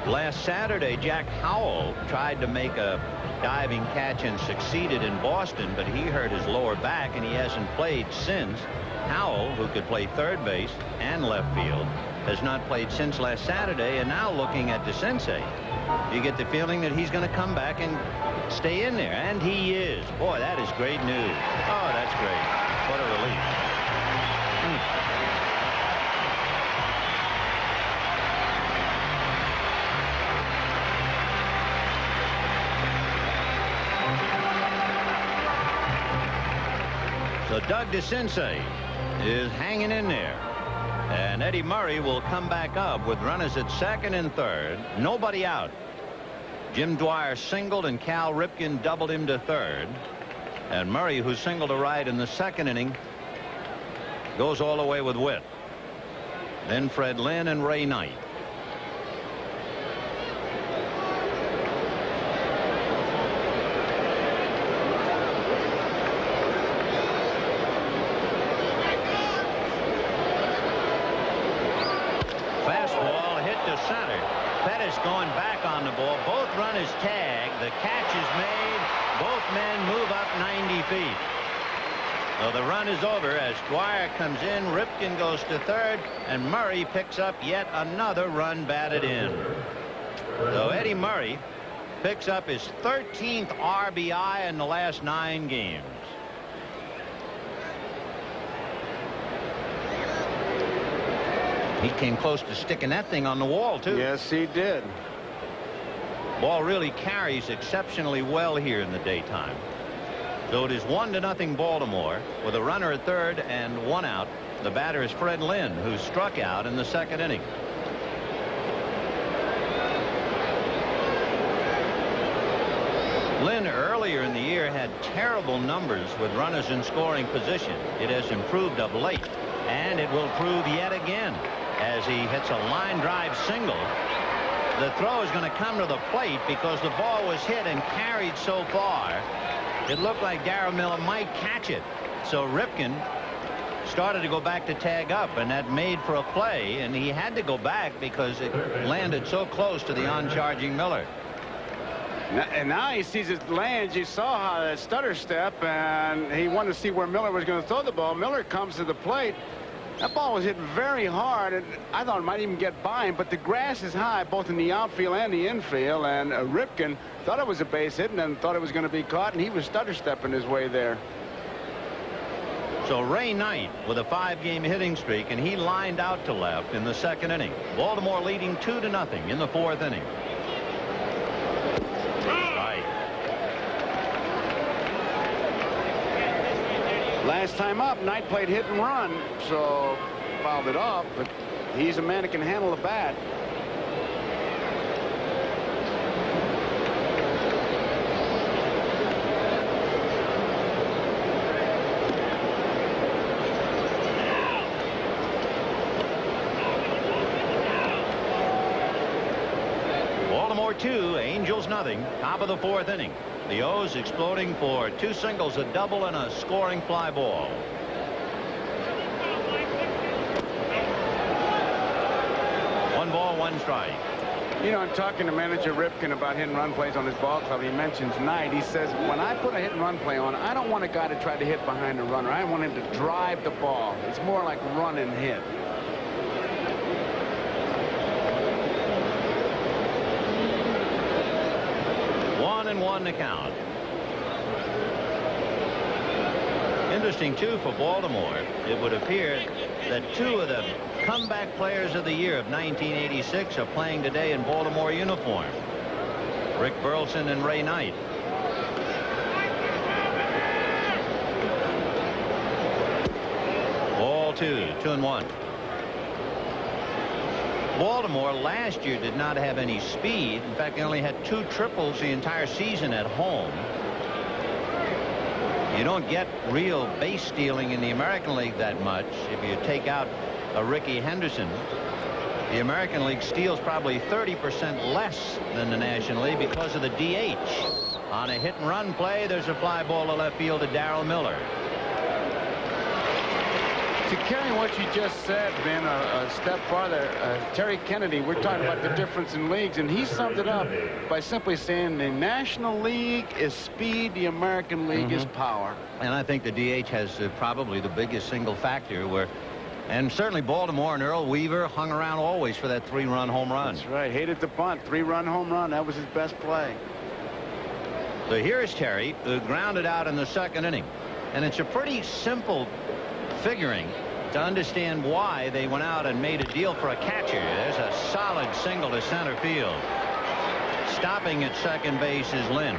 Last Saturday, Jack Howell tried to make a diving catch and succeeded in Boston, but he hurt his lower back, and he hasn't played since. Howell, who could play third base and left field, has not played since last Saturday, and now looking at DeCinces, you get the feeling that he's going to come back and stay in there, and he is. Boy, that is great news. Oh, that's great. What a relief. So Doug DeCinces is hanging in there. And Eddie Murray will come back up with runners at second and third. Nobody out. Jim Dwyer singled and Cal Ripken doubled him to third. And Murray, who singled to right in the second inning, goes all the way with Witt. Then Fred Lynn and Ray Knight. Going back on the ball. Both runners tag. The catch is made. Both men move up 90 feet. So the run is over as Dwyer comes in. Ripken goes to third, and Murray picks up yet another run batted in. So Eddie Murray picks up his 13th RBI in the last 9 games. He came close to sticking that thing on the wall, too. Yes, he did. Ball really carries exceptionally well here in the daytime. So it is 1-0 Baltimore with a runner at third and 1 out. The batter is Fred Lynn, who struck out in the second inning. Lynn earlier in the year had terrible numbers with runners in scoring position. It has improved of late, and it will prove yet again as he hits a line drive single. The throw is going to come to the plate because the ball was hit and carried so far. It looked like Darryl Miller might catch it. So Ripken started to go back to tag up, and that made for a play, and he had to go back because it landed so close to the on-charging Miller. And now he sees it lands. You saw how that stutter step, and he wanted to see where Miller was going to throw the ball. Miller comes to the plate. That ball was hit very hard, and I thought it might even get by him, but the grass is high both in the outfield and the infield, and Ripken thought it was a base hit and then thought it was going to be caught, and he was stutter stepping his way there. So Ray Knight with a 5-game hitting streak, and he lined out to left in the second inning. Baltimore leading 2-0 in the 4th inning. Last time up, Knight played hit and run, so fouled it off, but he's a man that can handle the bat. Baltimore 2, Angels 0, top of the 4th inning. The O's exploding for 2 singles, a double, and a scoring fly ball. One ball, 1 strike. You know, I'm talking to manager Ripken about hit and run plays on his ball club. He mentions Knight. He says, when I put a hit and run play on, I don't want a guy to try to hit behind the runner. I want him to drive the ball. It's more like run and hit. One and one to count. Interesting, too, for Baltimore. It would appear that two of the comeback players of the year of 1986 are playing today in Baltimore uniform. Rick Burleson and Ray Knight. Ball 2-1. Baltimore last year did not have any speed. In fact, they only had 2 triples the entire season at home. You don't get real base stealing in the American League that much. If you take out a Rickey Henderson, the American League steals probably 30% less than the National League because of the DH. On a hit and run play, there's a fly ball to left field to Darrell Miller. To carry what you just said, Ben, a step farther, Terry Kennedy, we're talking about the difference in leagues, and he summed it up by simply saying the National League is speed, the American League is power. And I think the DH has probably the biggest single factor where, and certainly Baltimore and Earl Weaver hung around always for that 3-run home run. That's right. Hated the bunt. 3-run home run. That was his best play. So here's Terry, who grounded out in the second inning. And it's a pretty simple figuring to understand why they went out and made a deal for a catcher. There's a solid single to center field. Stopping at second base is Lynn.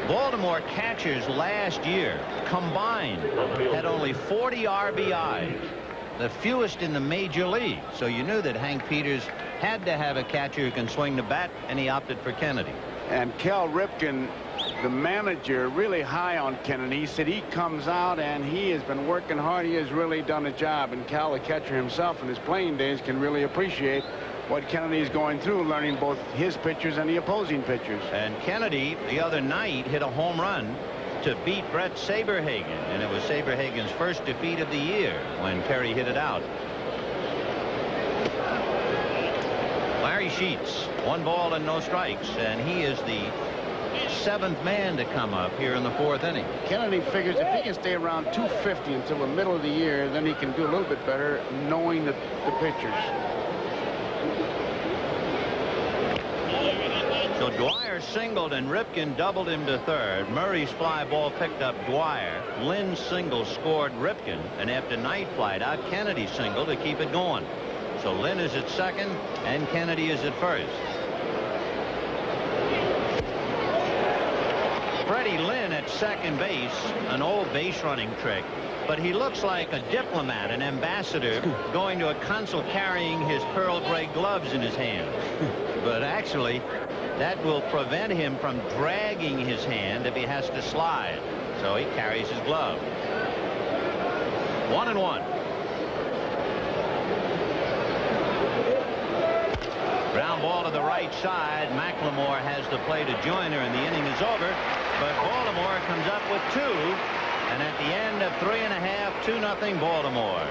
Baltimore catchers last year combined had only 40 RBIs, the fewest in the major league. So you knew that Hank Peters had to have a catcher who can swing the bat, and he opted for Kennedy. And Cal Ripken, the manager, really high on Kennedy. He said he comes out and he has been working hard. He has really done a job. And Cal, the catcher himself in his playing days, can really appreciate what Kennedy is going through, learning both his pitchers and the opposing pitchers. And Kennedy the other night hit a home run to beat Brett Saberhagen, and it was Saberhagen's first defeat of the year when Terry hit it out. Larry Sheets, 1 ball and no strikes, and he is the 7th man to come up here in the 4th inning. Kennedy figures if he can stay around 250 until the middle of the year, then he can do a little bit better knowing the pitchers. So Dwyer singled and Ripken doubled him to third. Murray's fly ball picked up Dwyer. Lynn's single scored Ripken, and after Knight flied out, Kennedy singled to keep it going. So Lynn is at second and Kennedy is at first. Freddie Lynn at second base, an old base running trick, but he looks like a diplomat, an ambassador going to a consul carrying his pearl gray gloves in his hand. But actually, that will prevent him from dragging his hand if he has to slide. So he carries his glove. 1-1. Ground ball to the right side. McLemore has the play to Joyner, and the inning is over. But Baltimore comes up with 2. And at the end of 3½, 2-0 Baltimore.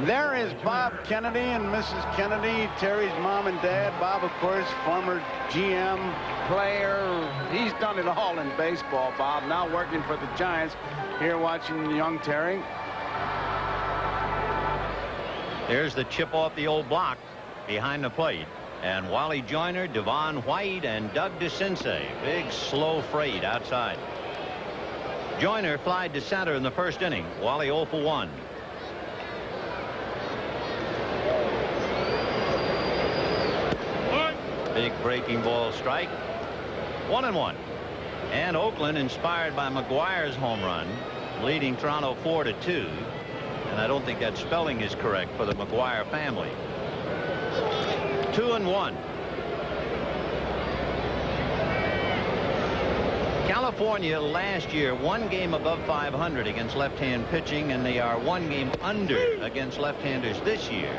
There is Bob Kennedy and Mrs. Kennedy, Terry's mom and dad. Bob, of course, former GM, player. He's done it all in baseball, Bob. Now working for the Giants. Here watching young Terry. There's the chip off the old block behind the plate. And Wally Joyner, Devon White, and Doug DeCinces. Big, slow freight outside. Joyner flied to center in the first inning. Wally 0 for 1. Big breaking ball strike. 1-1. And Oakland, inspired by McGuire's home run, leading Toronto 4-2. And I don't think that spelling is correct for the McGuire family. 2-1. California last year 1 game above 500 against left-hand pitching, and they are 1 game under against left-handers this year.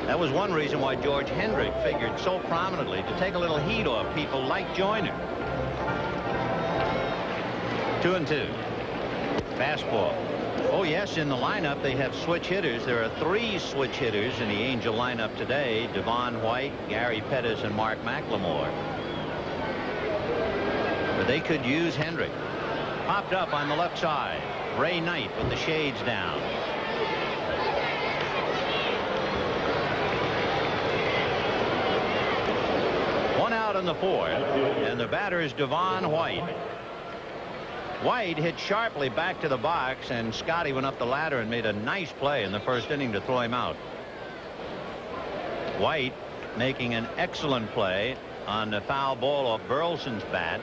That was one reason why George Hendrick figured so prominently to take a little heat off people like Joyner. 2-2. Fastball. Oh, yes, in the lineup they have switch hitters. There are 3 switch hitters in the Angel lineup today: Devon White, Gary Pettis, and Mark McLemore. But they could use Hendrick. Popped up on the left side. Ray Knight with the shades down. One out in the 4th, and the batter is Devon White. White hit sharply back to the box, and Scotty went up the ladder and made a nice play in the first inning to throw him out. White making an excellent play on the foul ball off Burleson's bat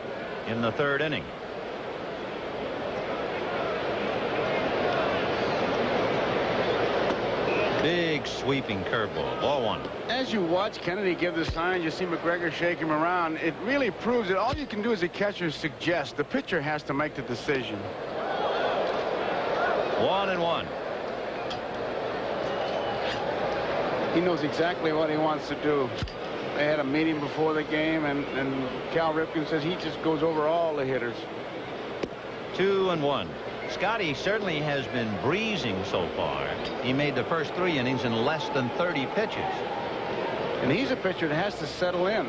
in the 3rd inning. Big sweeping curveball. Ball 1. As you watch Kennedy give the sign, you see McGregor shake him around. It really proves that all you can do as a catcher is suggest. The pitcher has to make the decision. 1-1. He knows exactly what he wants to do. They had a meeting before the game, and Cal Ripken says he just goes over all the hitters. 2-1. Scotty certainly has been breezing so far. He made the first 3 innings in less than 30 pitches. And he's a pitcher that has to settle in.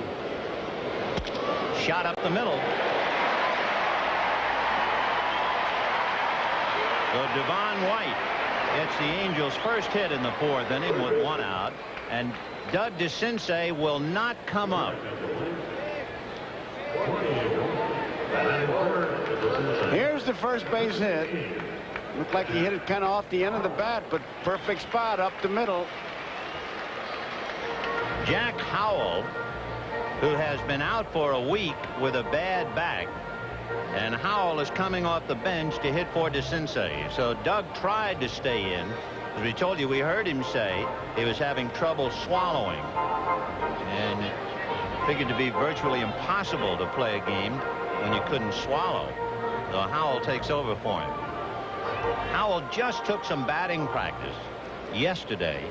Shot up the middle. So Devon White gets the Angels' first hit in the 4th inning with 1 out. And Doug DeCinces will not come up. Here's the first base hit. Looked like he hit it kind of off the end of the bat, but perfect spot up the middle. Jack Howell, who has been out for a week with a bad back, and Howell is coming off the bench to hit for DeCinces. So Doug tried to stay in. As we told you, we heard him say he was having trouble swallowing, and figured to be virtually impossible to play a game when you couldn't swallow. So Howell takes over for him. Howell just took some batting practice yesterday.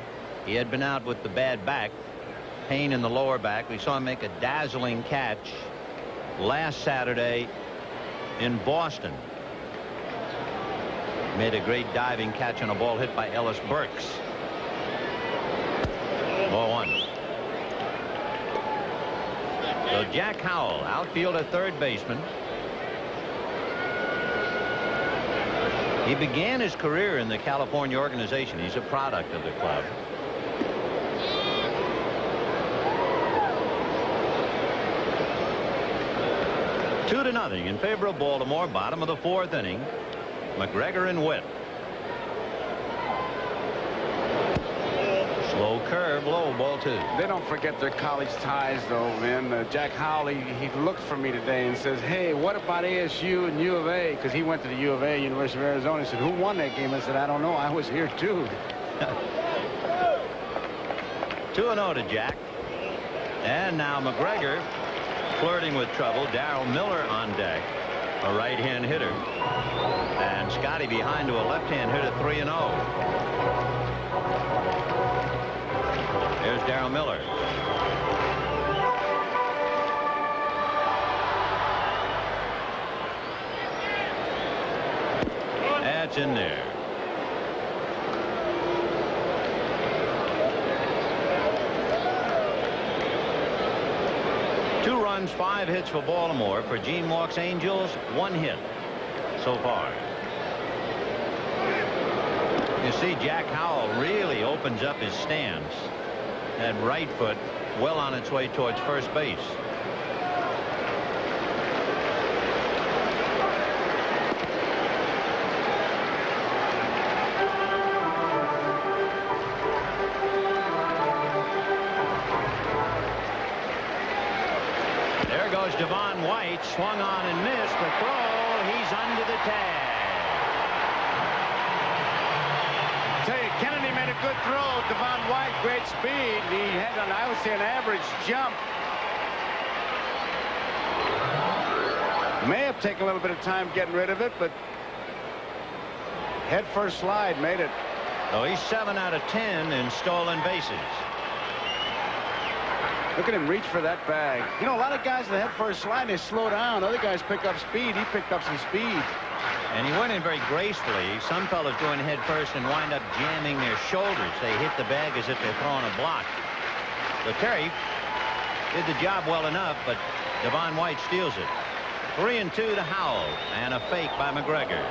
He had been out with the bad back, pain in the lower back. We saw him make a dazzling catch last Saturday in Boston. Made a great diving catch on a ball hit by Ellis Burks. Ball 1. So Jack Howell, outfielder, third baseman. He began his career in the California organization. He's a product of the club. Two to nothing in favor of Baltimore. Bottom of the 4th inning. McGregor and Witt. Slow curve, low, ball 2. They don't forget their college ties, though, man. Jack Howell, he looked for me today and says, hey, what about ASU and U of A? Because he went to the U of A, University of Arizona. He said, who won that game? I said, I don't know. I was here, too. 2-0 to Jack. And now McGregor flirting with trouble. Darryl Miller on deck, a right-hand hitter. And Scotty behind to a left-hand hitter, 3-0. There's Darryl Miller. That's in there. Two runs, 5 hits for Baltimore. For Gene Mauch's Angels, 1 hit so far. You see, Jack Howell really opens up his stance. That right foot well on its way towards first base. There goes Devon White. Swung on and missed the throw. He's under the tag. Tell you, Kennedy made a good throw. Devon White, great speed. He had, I would say, an average jump. May have taken a little bit of time getting rid of it, but head first slide made it. So he's 7 out of 10 in stolen bases. Look at him reach for that bag. You know, a lot of guys that head first slide, they slow down. Other guys pick up speed. He picked up some speed. And he went in very gracefully. Some fellas go in head first and wind up jamming their shoulders. They hit the bag as if they're throwing a block. So Terry did the job well enough, but Devon White steals it. 3-2 to Howell, and a fake by McGregor.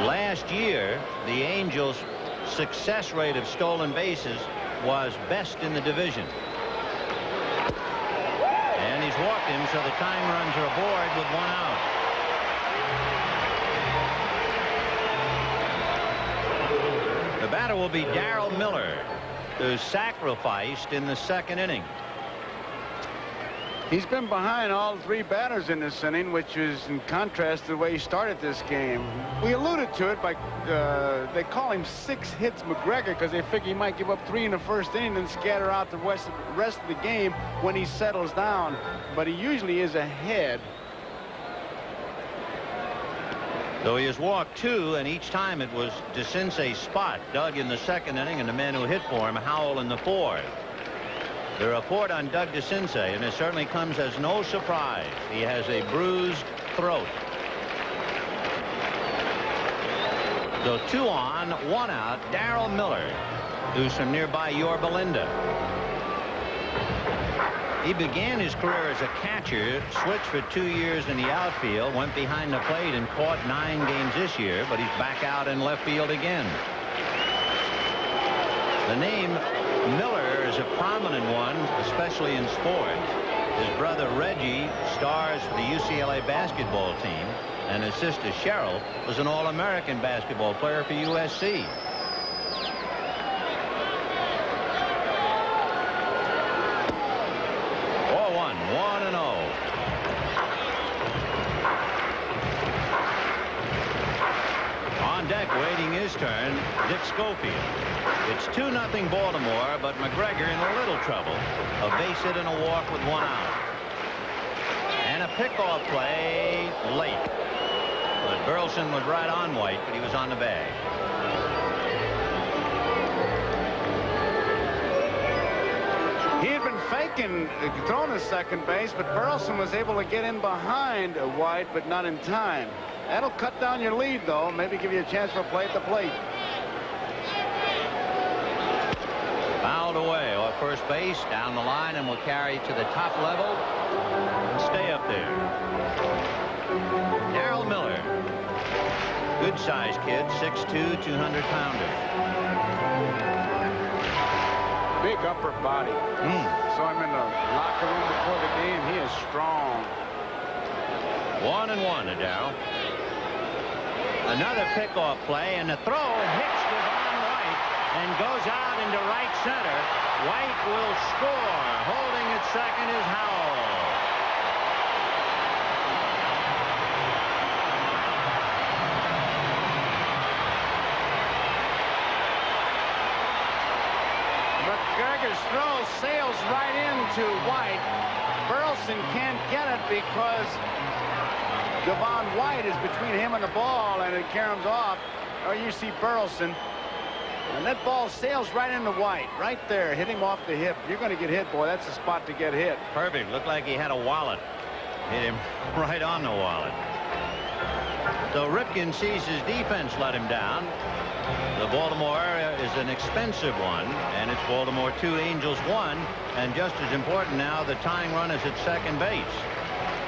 Last year, the Angels' success rate of stolen bases was best in the division. And he's walked him, so the tying runs are aboard with 1 out. The batter will be Darrell Miller, who sacrificed in the 2nd inning. He's been behind all 3 batters in this inning, which is in contrast to the way he started this game. We alluded to it by they call him 6 hits McGregor because they figure he might give up 3 in the 1st inning and scatter out the rest of the game when he settles down. But he usually is ahead. Though he has walked 2, and each time it was DeCince's spot. Doug in the 2nd inning, and the man who hit for him, Howell, in the 4th. The report on Doug DeCince, and it certainly comes as no surprise. He has a bruised throat. So 2 on, 1 out, Darrell Miller, who's from nearby Yorba Linda. He began his career as a catcher, switched for 2 years in the outfield, went behind the plate and caught 9 games this year, but he's back out in left field again. The name Miller is a prominent one, especially in sports. His brother Reggie stars for the UCLA basketball team, and his sister Cheryl was an All-American basketball player for USC. Waiting his turn, Dick Schofield. It's 2-0 Baltimore, but McGregor in a little trouble. A base hit and a walk with 1 out. And a pickoff play late. But Burleson was right on White, but he was on the bag. He had been faking throwing to second base, but Burleson was able to get in behind White, but not in time. That'll cut down your lead, though. Maybe give you a chance for a play at the plate. Fouled away off first base, down the line, and will carry to the top level and stay up there. Darrell Miller, good-sized kid, 6'2", 200-pounder. Big upper body. Saw him in the locker room before the game. He is strong. 1-1 to Darrell. Another pickoff play, and the throw hits Devon White and goes out into right center. White will score. Holding at second is Howell. McGregor's throw sails right into White. Burleson can't get it because Devon White is between him and the ball, and it caroms off. Or you see Burleson, and that ball sails right into White, right there, hit him off the hip. You're going to get hit, boy. That's the spot to get hit. Perfect. Looked like he had a wallet. Hit him right on the wallet. So Ripken sees his defense let him down. The Baltimore is an expensive one, and it's Baltimore 2, Angels 1. And just as important now, the tying run is at second base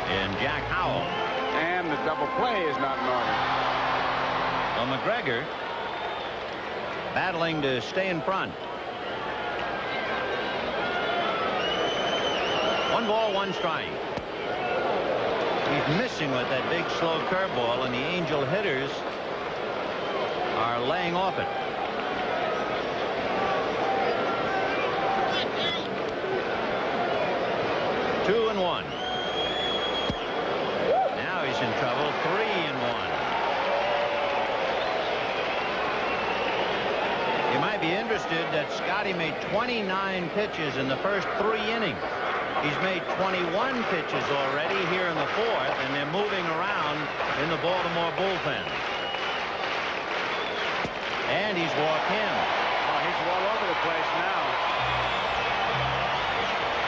in Jack Howell. And the double play is not in order. Well, McGregor battling to stay in front. 1 ball, 1 strike. He's missing with that big slow curveball, and the Angel hitters are laying off it. Two and 1. Now he's in trouble. 3-1. You might be interested that Scotty made 29 pitches in the first 3 innings. He's made 21 pitches already here in the 4th, and they're moving around in the Baltimore bullpen. And he's walked him. Oh, he's all over the place now.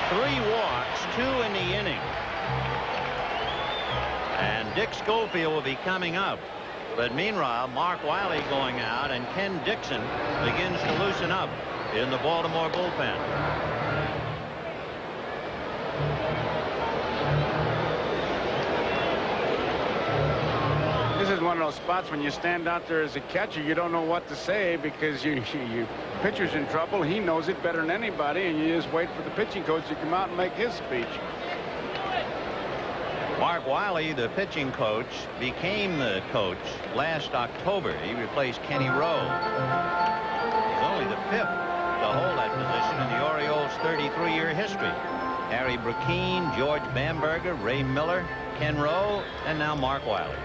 3 walks, 2 in the inning. And Dick Schofield will be coming up. But meanwhile, Mark Wiley going out, and Ken Dixon begins to loosen up in the Baltimore bullpen. This is one of those spots when you stand out there as a catcher, you don't know what to say because your pitcher's in trouble. He knows it better than anybody, and you just wait for the pitching coach to come out and make his speech. Mark Wiley, the pitching coach, became the coach last October. He replaced Kenny Rowe. He's only the 5th to hold that position in the Orioles' 33-year history. Harry Brackeen, George Bamberger, Ray Miller, Ken Rowe, and now Mark Wiley.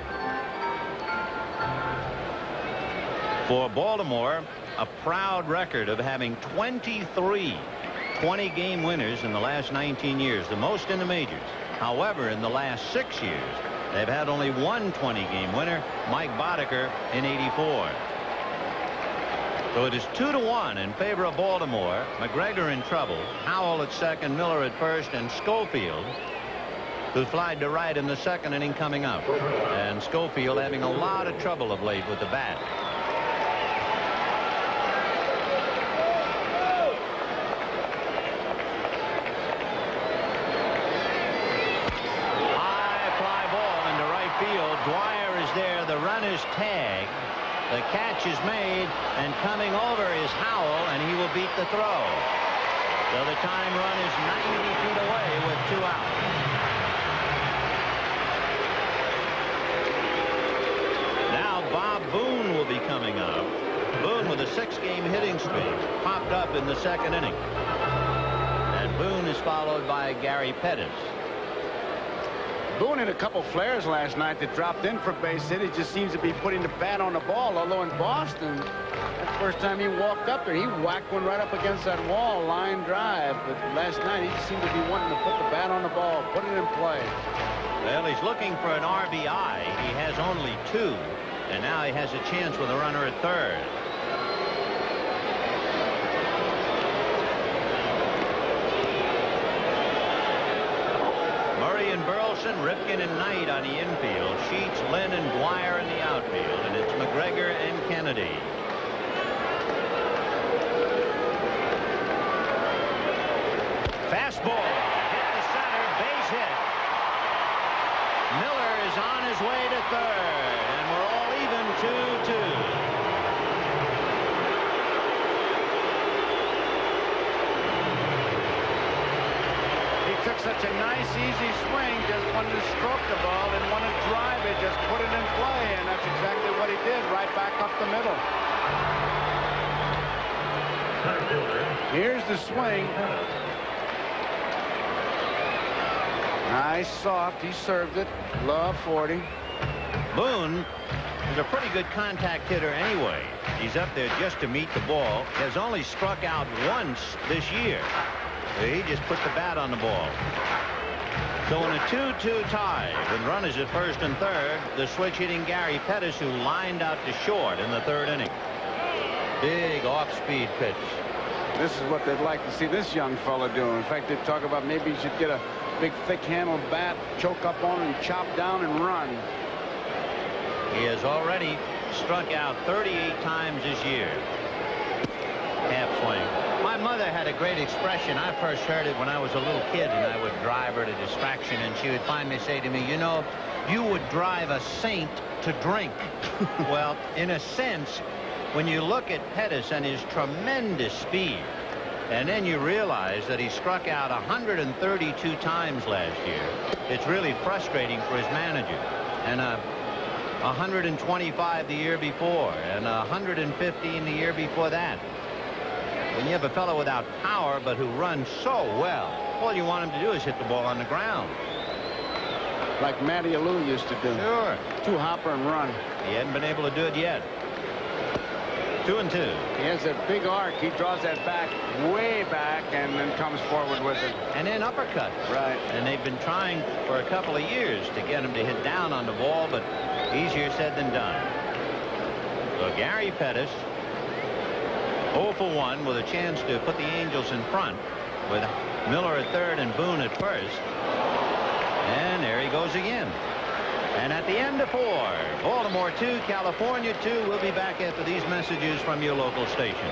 For Baltimore, a proud record of having 23 20-game winners in the last 19 years, the most in the majors. However, in the last 6 years, they've had only one 20-game winner, Mike Boddicker, in '84. So it is 2-1 in favor of Baltimore. McGregor in trouble, Howell at second, Miller at first, and Schofield, who flied to right in the second inning, coming up. And Schofield having a lot of trouble of late with the bat. Dwyer is there. The run is tagged. The catch is made, and coming over is Howell, and he will beat the throw. So the time run is 90 feet away with 2 outs. Now Bob Boone will be coming up. Boone with a 6-game hitting streak popped up in the second inning. And Boone is followed by Gary Pettis. Boone had a couple flares last night that dropped in for base hit. He just seems to be putting the bat on the ball, although in Boston, that's the first time he walked up there. He whacked one right up against that wall, line drive. But last night, he just seemed to be wanting to put the bat on the ball, put it in play. Well, he's looking for an RBI. He has only 2, and now he has a chance with a runner at third. And Burleson, Ripken, and Knight on the infield. Sheets, Lynn, and Dwyer in the outfield. And it's McGregor and Kennedy. Fastball hit the center, base hit. Miller is on his way to third, and we're all even 2-2. Took such a nice, easy swing, just wanted to stroke the ball, didn't want to drive it, just put it in play, and that's exactly what he did, right back up the middle. Here's the swing. Nice, soft, he served it, love 40. Boone is a pretty good contact hitter anyway. He's up there just to meet the ball. Has only struck out once this year. He just put the bat on the ball. So in a 2-2 tie, with runners at first and third, the switch hitting Gary Pettis, who lined out to short in the third inning. Big off-speed pitch. This is what they'd like to see this young fella do. In fact, they talk about maybe he should get a big, thick-handled bat, choke up on it, and chop down and run. He has already struck out 38 times this year. Half swing. My mother had a great expression. I first heard it when I was a little kid, and I would drive her to distraction, and she would finally say to me, you know, you would drive a saint to drink. Well, in a sense, when you look at Pettis and his tremendous speed, and then you realize that he struck out 132 times last year, it's really frustrating for his manager. And 125 the year before, and 150 in the year before that. When you have a fellow without power but who runs so well, all you want him to do is hit the ball on the ground. Like Matty Alou used to do. Sure. 2-hopper and run. He hadn't been able to do it yet. 2-2. He has a big arc. He draws that back, way back, and then comes forward with it. And then uppercut. Right. And they've been trying for a couple of years to get him to hit down on the ball, but easier said than done. So Gary Pettis 0 for 1 with a chance to put the Angels in front with Miller at third and Boone at first. And there he goes again. And at the end of 4, Baltimore 2, California 2. We'll be back after these messages from your local station.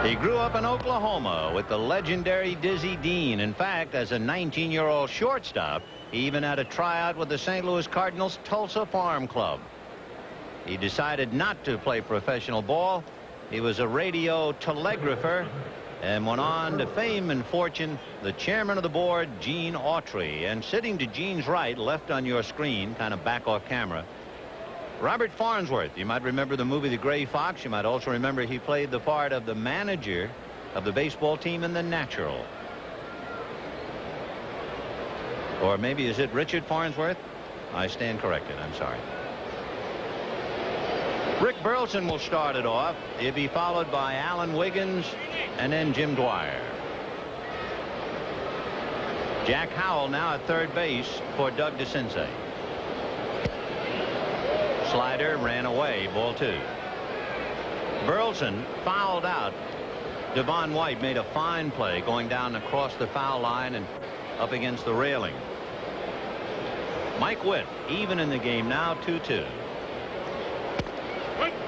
He grew up in Oklahoma with the legendary Dizzy Dean. In fact, as a 19-year-old shortstop, he even had a tryout with the St. Louis Cardinals Tulsa Farm Club. He decided not to play professional ball. He was a radio telegrapher and went on to fame and fortune. The chairman of the board, Gene Autry. And sitting to Gene's right, left on your screen, kind of back off camera, Robert Farnsworth. You might remember the movie The Gray Fox. You might also remember he played the part of the manager of the baseball team in The Natural. Or maybe is it Richard Farnsworth? I stand corrected. I'm sorry. Rick Burleson will start it off. He'll be followed by Alan Wiggins and then Jim Dwyer. Jack Howell now at third base for Doug DeCinces. Slider ran away, ball 2. Burleson fouled out. Devon White made a fine play going down across the foul line and up against the railing. Mike Witt even in the game now, 2-2.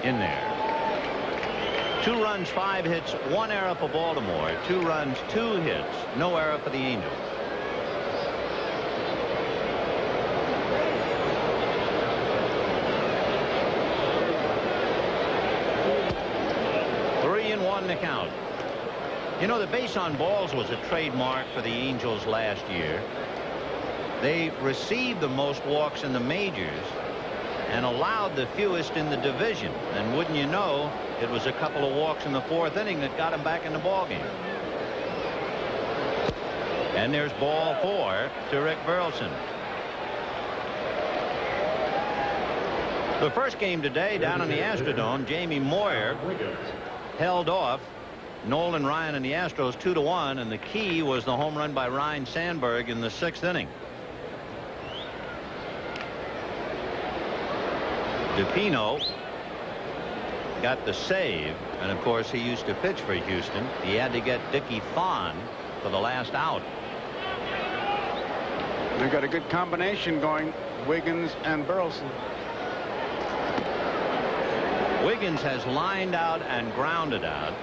In there. 2 runs, 5 hits, 1 error for Baltimore. 2 runs, 2 hits, no error for the Angels. The count. You know, the base on balls was a trademark for the Angels last year. They received the most walks in the majors and allowed the fewest in the division. And wouldn't you know, it was a couple of walks in the 4th inning that got him back in the ballgame. And there's ball 4 to Rick Burleson. The first game today down in the Astrodome, Jamie Moyer held off Nolan Ryan and the Astros 2-1, and the key was the home run by Ryne Sandberg in the 6th inning. DePino got the save, and of course he used to pitch for Houston. He had to get Dickie Thon for the last out. They've got a good combination going, Wiggins and Burleson. Wiggins has lined out and grounded out.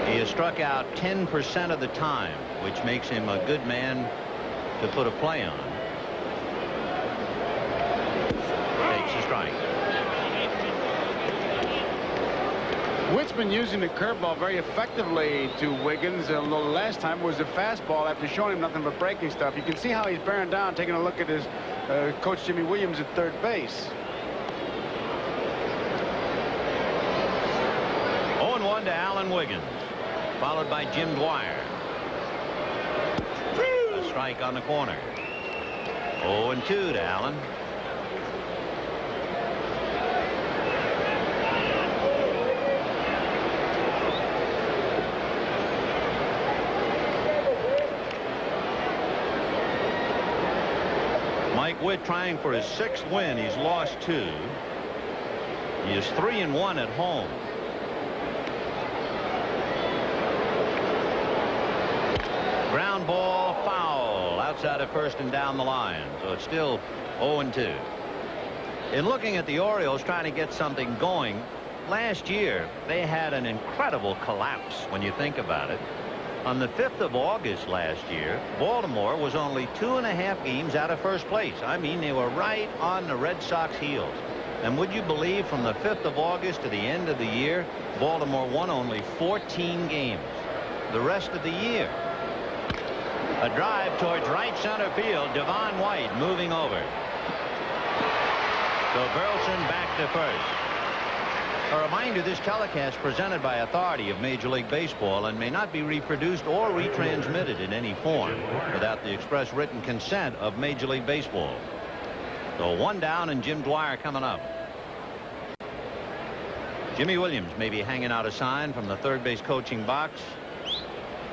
He has struck out 10% of the time, which makes him a good man to put a play on. Takes a strike. Witt's been using the curveball very effectively to Wiggins. The last time was the fastball after showing him nothing but breaking stuff. You can see how he's bearing down, taking a look at his coach Jimmy Williams at third base. 0-1 to Alan Wiggins, followed by Jim Dwyer. A strike on the corner. 0-2 to Allen. Mike Witt trying for his 6th win. He's lost 2. He is 3-1 at home. Ground ball, foul outside of first and down the line. So it's still 0-2. In looking at the Orioles trying to get something going, last year they had an incredible collapse when you think about it. On the 5th of August last year, Baltimore was only 2.5 games out of first place. I mean, they were right on the Red Sox heels. And would you believe, from the 5th of August to the end of the year, Baltimore won only 14 games. The rest of the year, a drive towards right center field. Devon White moving over. So Burleson back to first. A reminder, this telecast presented by authority of Major League Baseball and may not be reproduced or retransmitted in any form without the express written consent of Major League Baseball. So 1 down and Jim Dwyer coming up. Jimmy Williams may be hanging out a sign from the third base coaching box.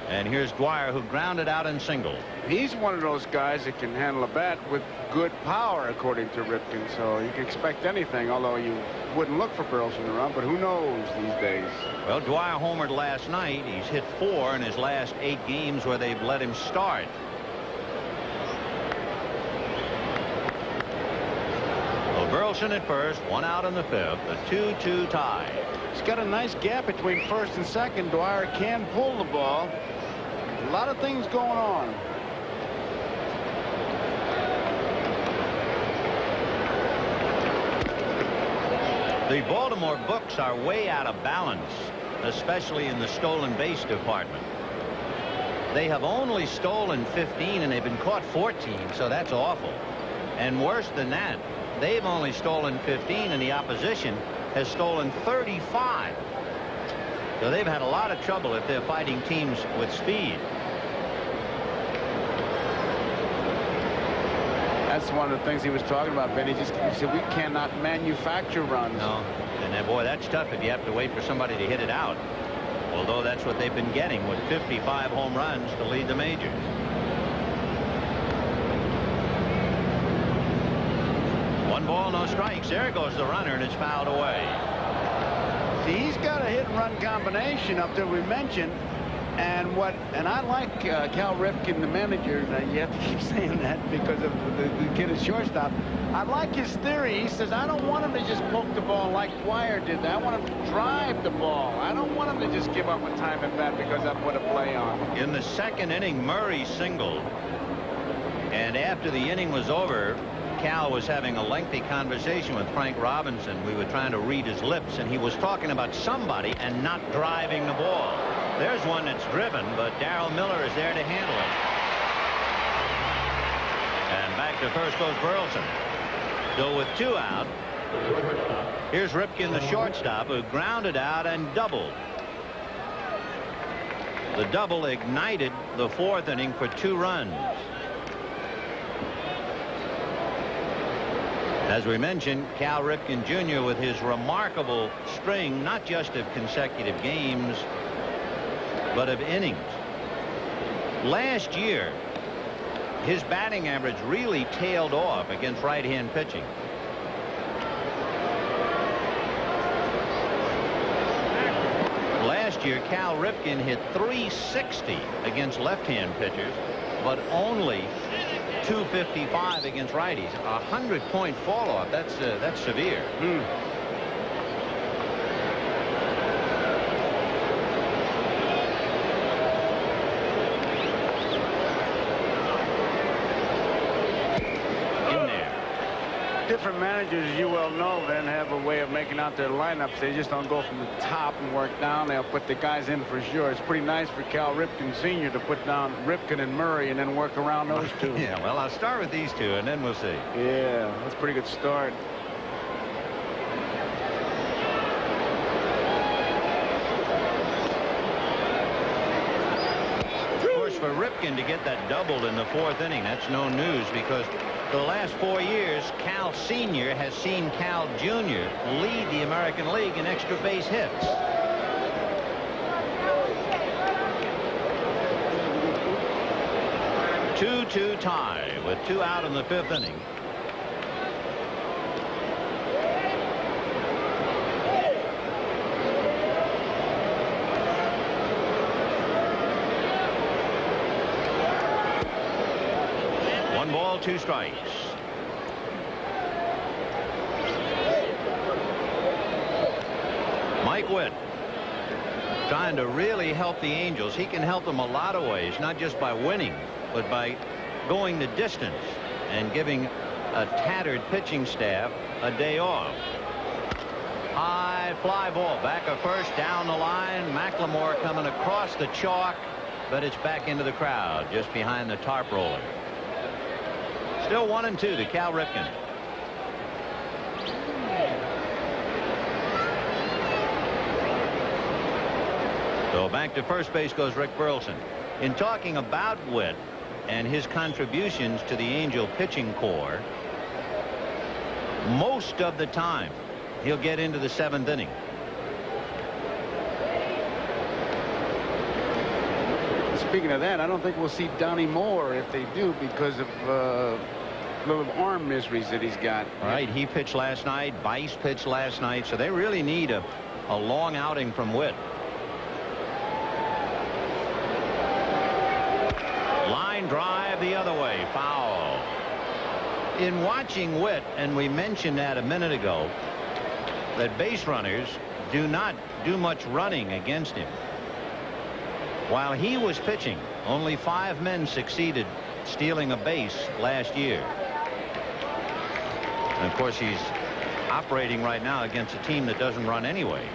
And here's Dwyer, who grounded out and singled. He's one of those guys that can handle a bat with good power, according to Ripken. So you can expect anything, although you wouldn't look for Burleson around. But who knows these days? Well, Dwyer homered last night. He's hit 4 in his last 8 games where they've let him start. Well, Burleson at first, 1 out in the 5th, a 2-2 tie. He's got a nice gap between first and second. Dwyer can pull the ball. A lot of things going on. The Baltimore books are way out of balance, especially in the stolen base department. They have only stolen 15 and they've been caught 14, so that's awful. And worse than that, they've only stolen 15 and the opposition has stolen 35. So they've had a lot of trouble if they're fighting teams with speed. That's one of the things he was talking about, Benny. He said we cannot manufacture runs. No, and then, boy, that's tough if you have to wait for somebody to hit it out. Although that's what they've been getting with 55 home runs to lead the majors. One ball, no strikes. There goes the runner, and it's fouled away. See, he's got a hit and run combination up there we mentioned. And I like Cal Ripken, the manager. You have to keep saying that because of the kid at shortstop. I like his theory. He says, I don't want him to just poke the ball like Dwyer did. I want him to drive the ball. I don't want him to just give up a time at bat because I put a play on. In the 2nd inning, Murray singled. And after the inning was over, Cal was having a lengthy conversation with Frank Robinson. We were trying to read his lips, and he was talking about somebody and not driving the ball. There's one that's driven, but Darryl Miller is there to handle it. And back to first goes Burleson. So with 2 out, here's Ripken, the shortstop, who grounded out and doubled. The double ignited the 4th inning for 2 runs. As we mentioned, Cal Ripken Jr. with his remarkable string, not just of consecutive games, but of innings. Last year, his batting average really tailed off against right-hand pitching. Last year, Cal Ripken hit .360 against left-hand pitchers, but only .255 against righties. A 100-point fall off. That's severe. Different managers, as you well know, then have a way of making out their lineups. They just don't go from the top and work down. They'll put the guys in for sure. It's pretty nice for Cal Ripken Sr. to put down Ripken and Murray and then work around those two. Yeah, well, I'll start with these 2 and then we'll see. Yeah, that's a pretty good start. Of course, for Ripken to get that doubled in the 4th inning, that's no news because for the last 4 years, Cal Sr. has seen Cal Jr. lead the American League in extra base hits. Two-two tie with 2 out in the 5th inning. One ball, 2 strikes. Mike Witt trying to really help the Angels. He can help them a lot of ways, not just by winning, but by going the distance and giving a tattered pitching staff a day off. High fly ball back of first, down the line. McLemore coming across the chalk, but it's back into the crowd just behind the tarp roller. Still 1-2 to Cal Ripken. So back to first base goes Rick Burleson. In talking about Witt and his contributions to the Angel pitching corps, most of the time he'll get into the 7th inning. It's Speaking of that, I don't think we'll see Donnie Moore if they do, because of little arm miseries that he's got. Right, he pitched last night. Bice pitched last night, so they really need a long outing from Witt. Line drive the other way, foul. In watching Witt, and we mentioned that a minute ago, that base runners do not do much running against him. While he was pitching, only 5 men succeeded stealing a base last year. And of course, he's operating right now against a team that doesn't run anyway.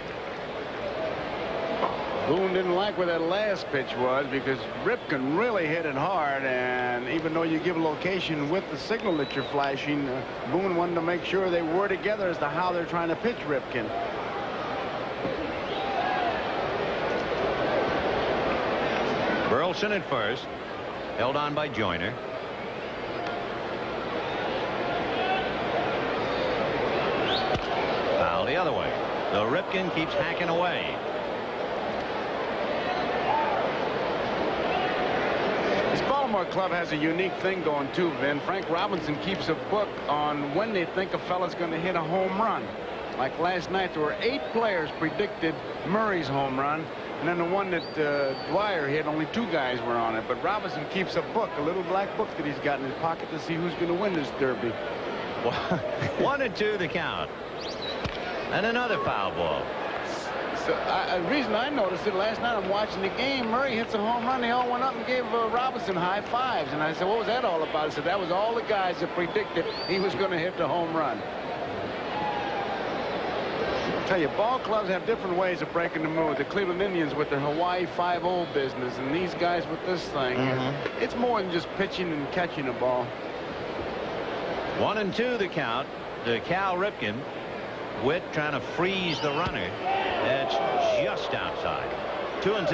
Boone didn't like where that last pitch was, because Ripken really hit it hard, and even though you give a location with the signal that you're flashing, Boone wanted to make sure they were together as to how they're trying to pitch Ripken. Burleson at first, held on by Joyner. Foul the other way. So Ripken keeps hacking away. This Baltimore club has a unique thing going too, Vin. Frank Robinson keeps a book on when they think a fella's going to hit a home run. Like last night, there were 8 players predicted Murray's home run, and then the one that Dwyer hit, only 2 guys were on it. But Robinson keeps a book, a little black book that he's got in his pocket to see who's going to win this derby. 1-2 the count. And another foul ball. So the reason I noticed it last night, I'm watching the game. Murray hits a home run. They all went up and gave Robinson high fives. And I said, what was that all about? I said, that was all the guys that predicted he was going to hit the home run. I'll tell you, ball clubs have different ways of breaking the mood. The Cleveland Indians with their Hawaii 5-0 business, and these guys with this thing. It's more than just pitching and catching a ball. 1-2 the count to Cal Ripken. Witt trying to freeze the runner. That's just outside. 2-2.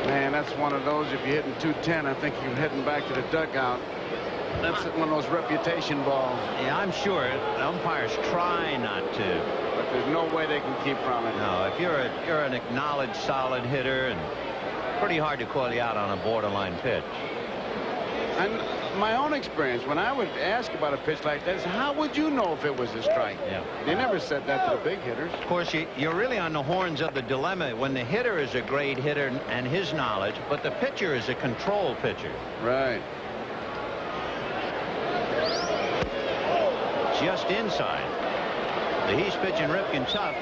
Man, that's one of those. If you're hitting 210, I think you're heading back to the dugout. That's one of those reputation balls. Yeah, I'm sure umpires try not to. But there's no way they can keep from it. No, if you're an acknowledged solid hitter, and pretty hard to call you out on a borderline pitch. And my own experience, when I would ask about a pitch like that, is how would you know if it was a strike? Yeah. They never said that to the big hitters. Of course, you're really on the horns of the dilemma when the hitter is a great hitter and his knowledge, but the pitcher is a control pitcher. Right. Just inside. He's pitching Ripken tough.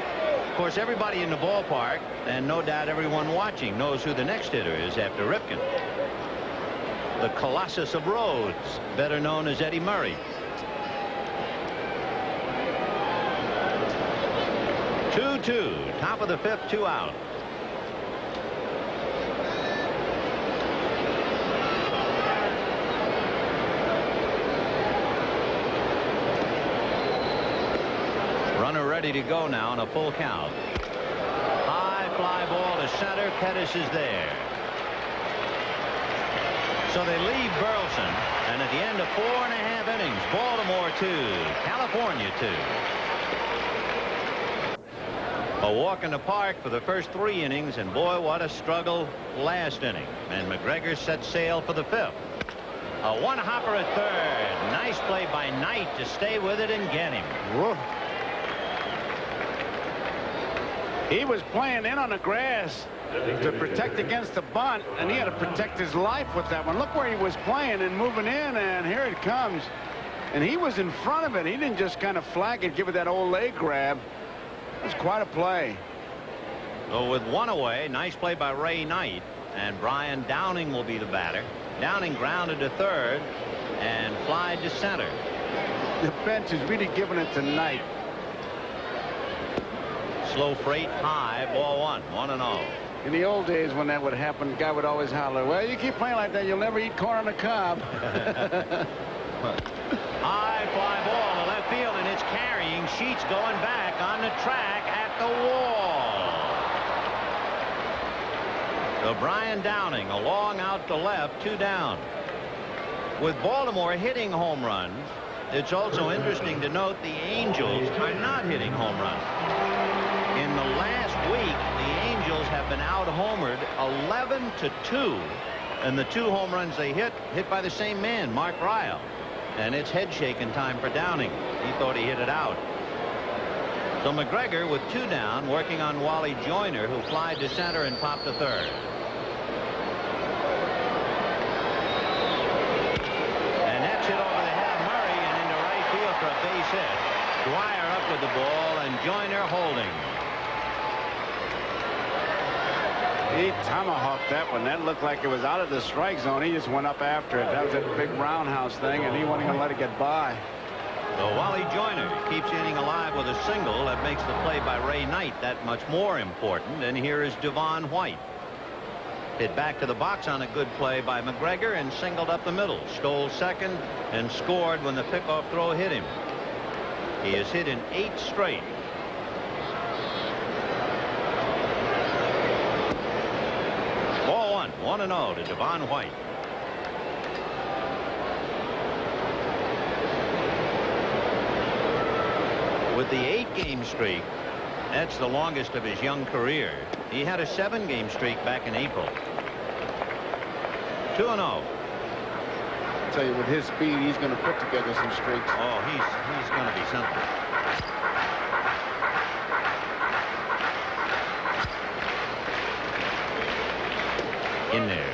Of course, everybody in the ballpark, and no doubt everyone watching, knows who the next hitter is after Ripken. The Colossus of Rhodes, better known as Eddie Murray. 2-2, top of the 5th, 2 out. Runner ready to go now on a full count. High fly ball to center. Pettis is there. So they leave Burleson, and at the end of 4.5 innings, Baltimore 2, California 2. A walk in the park for the first 3 innings, and boy, what a struggle last inning. And McGregor set sail for the 5th. A one-hopper at 3rd. Nice play by Knight to stay with it and get him. Whoa. He was playing in on the grass to protect against the bunt, and he had to protect his life with that one. Look where he was playing and moving in, and here it comes. And he was in front of it. He didn't just kind of flag it, give it that old leg grab. It was quite a play. So with 1 away, nice play by Ray Knight, and Brian Downing will be the batter. Downing grounded to 3rd and flied to center. The bench is really giving it to Knight. Slow freight high, ball 1, 1-0. In the old days when that would happen, the guy would always holler, well, you keep playing like that, you'll never eat corn on the cob. High fly ball to left field, and it's carrying. Sheets going back on the track at the wall. So Brian Downing along out to left, 2 down. With Baltimore hitting home runs, it's also interesting to note the Angels are not hitting home runs. In the last week, the Angels have have been out-homered 11-2. And the 2 home runs they hit by the same man, Mark Ryle. And it's head-shaking time for Downing. He thought he hit it out. So McGregor with 2 down, working on Wally Joyner, who flied to center and popped to third. And that's hit over the head of Murray and into right field for a base hit. Dwyer up with the ball and Joyner holding. He tomahawked that one. That looked like it was out of the strike zone. He just went up after it. That was a big roundhouse thing, and he wasn't going to let it get by. So Wally Joyner keeps the inning alive with a single. That makes the play by Ray Knight that much more important. And here is Devon White. Hit back to the box on a good play by McGregor and singled up the middle. Stole second and scored when the pickoff throw hit him. He has hit in 8 straight. Ball 1-0 to Devon White. With the 8-game streak, that's the longest of his young career. He had a 7-game streak back in April. 2-0. I'll tell you, with his speed, he's going to put together some streaks. Oh, he's going to be something. In there.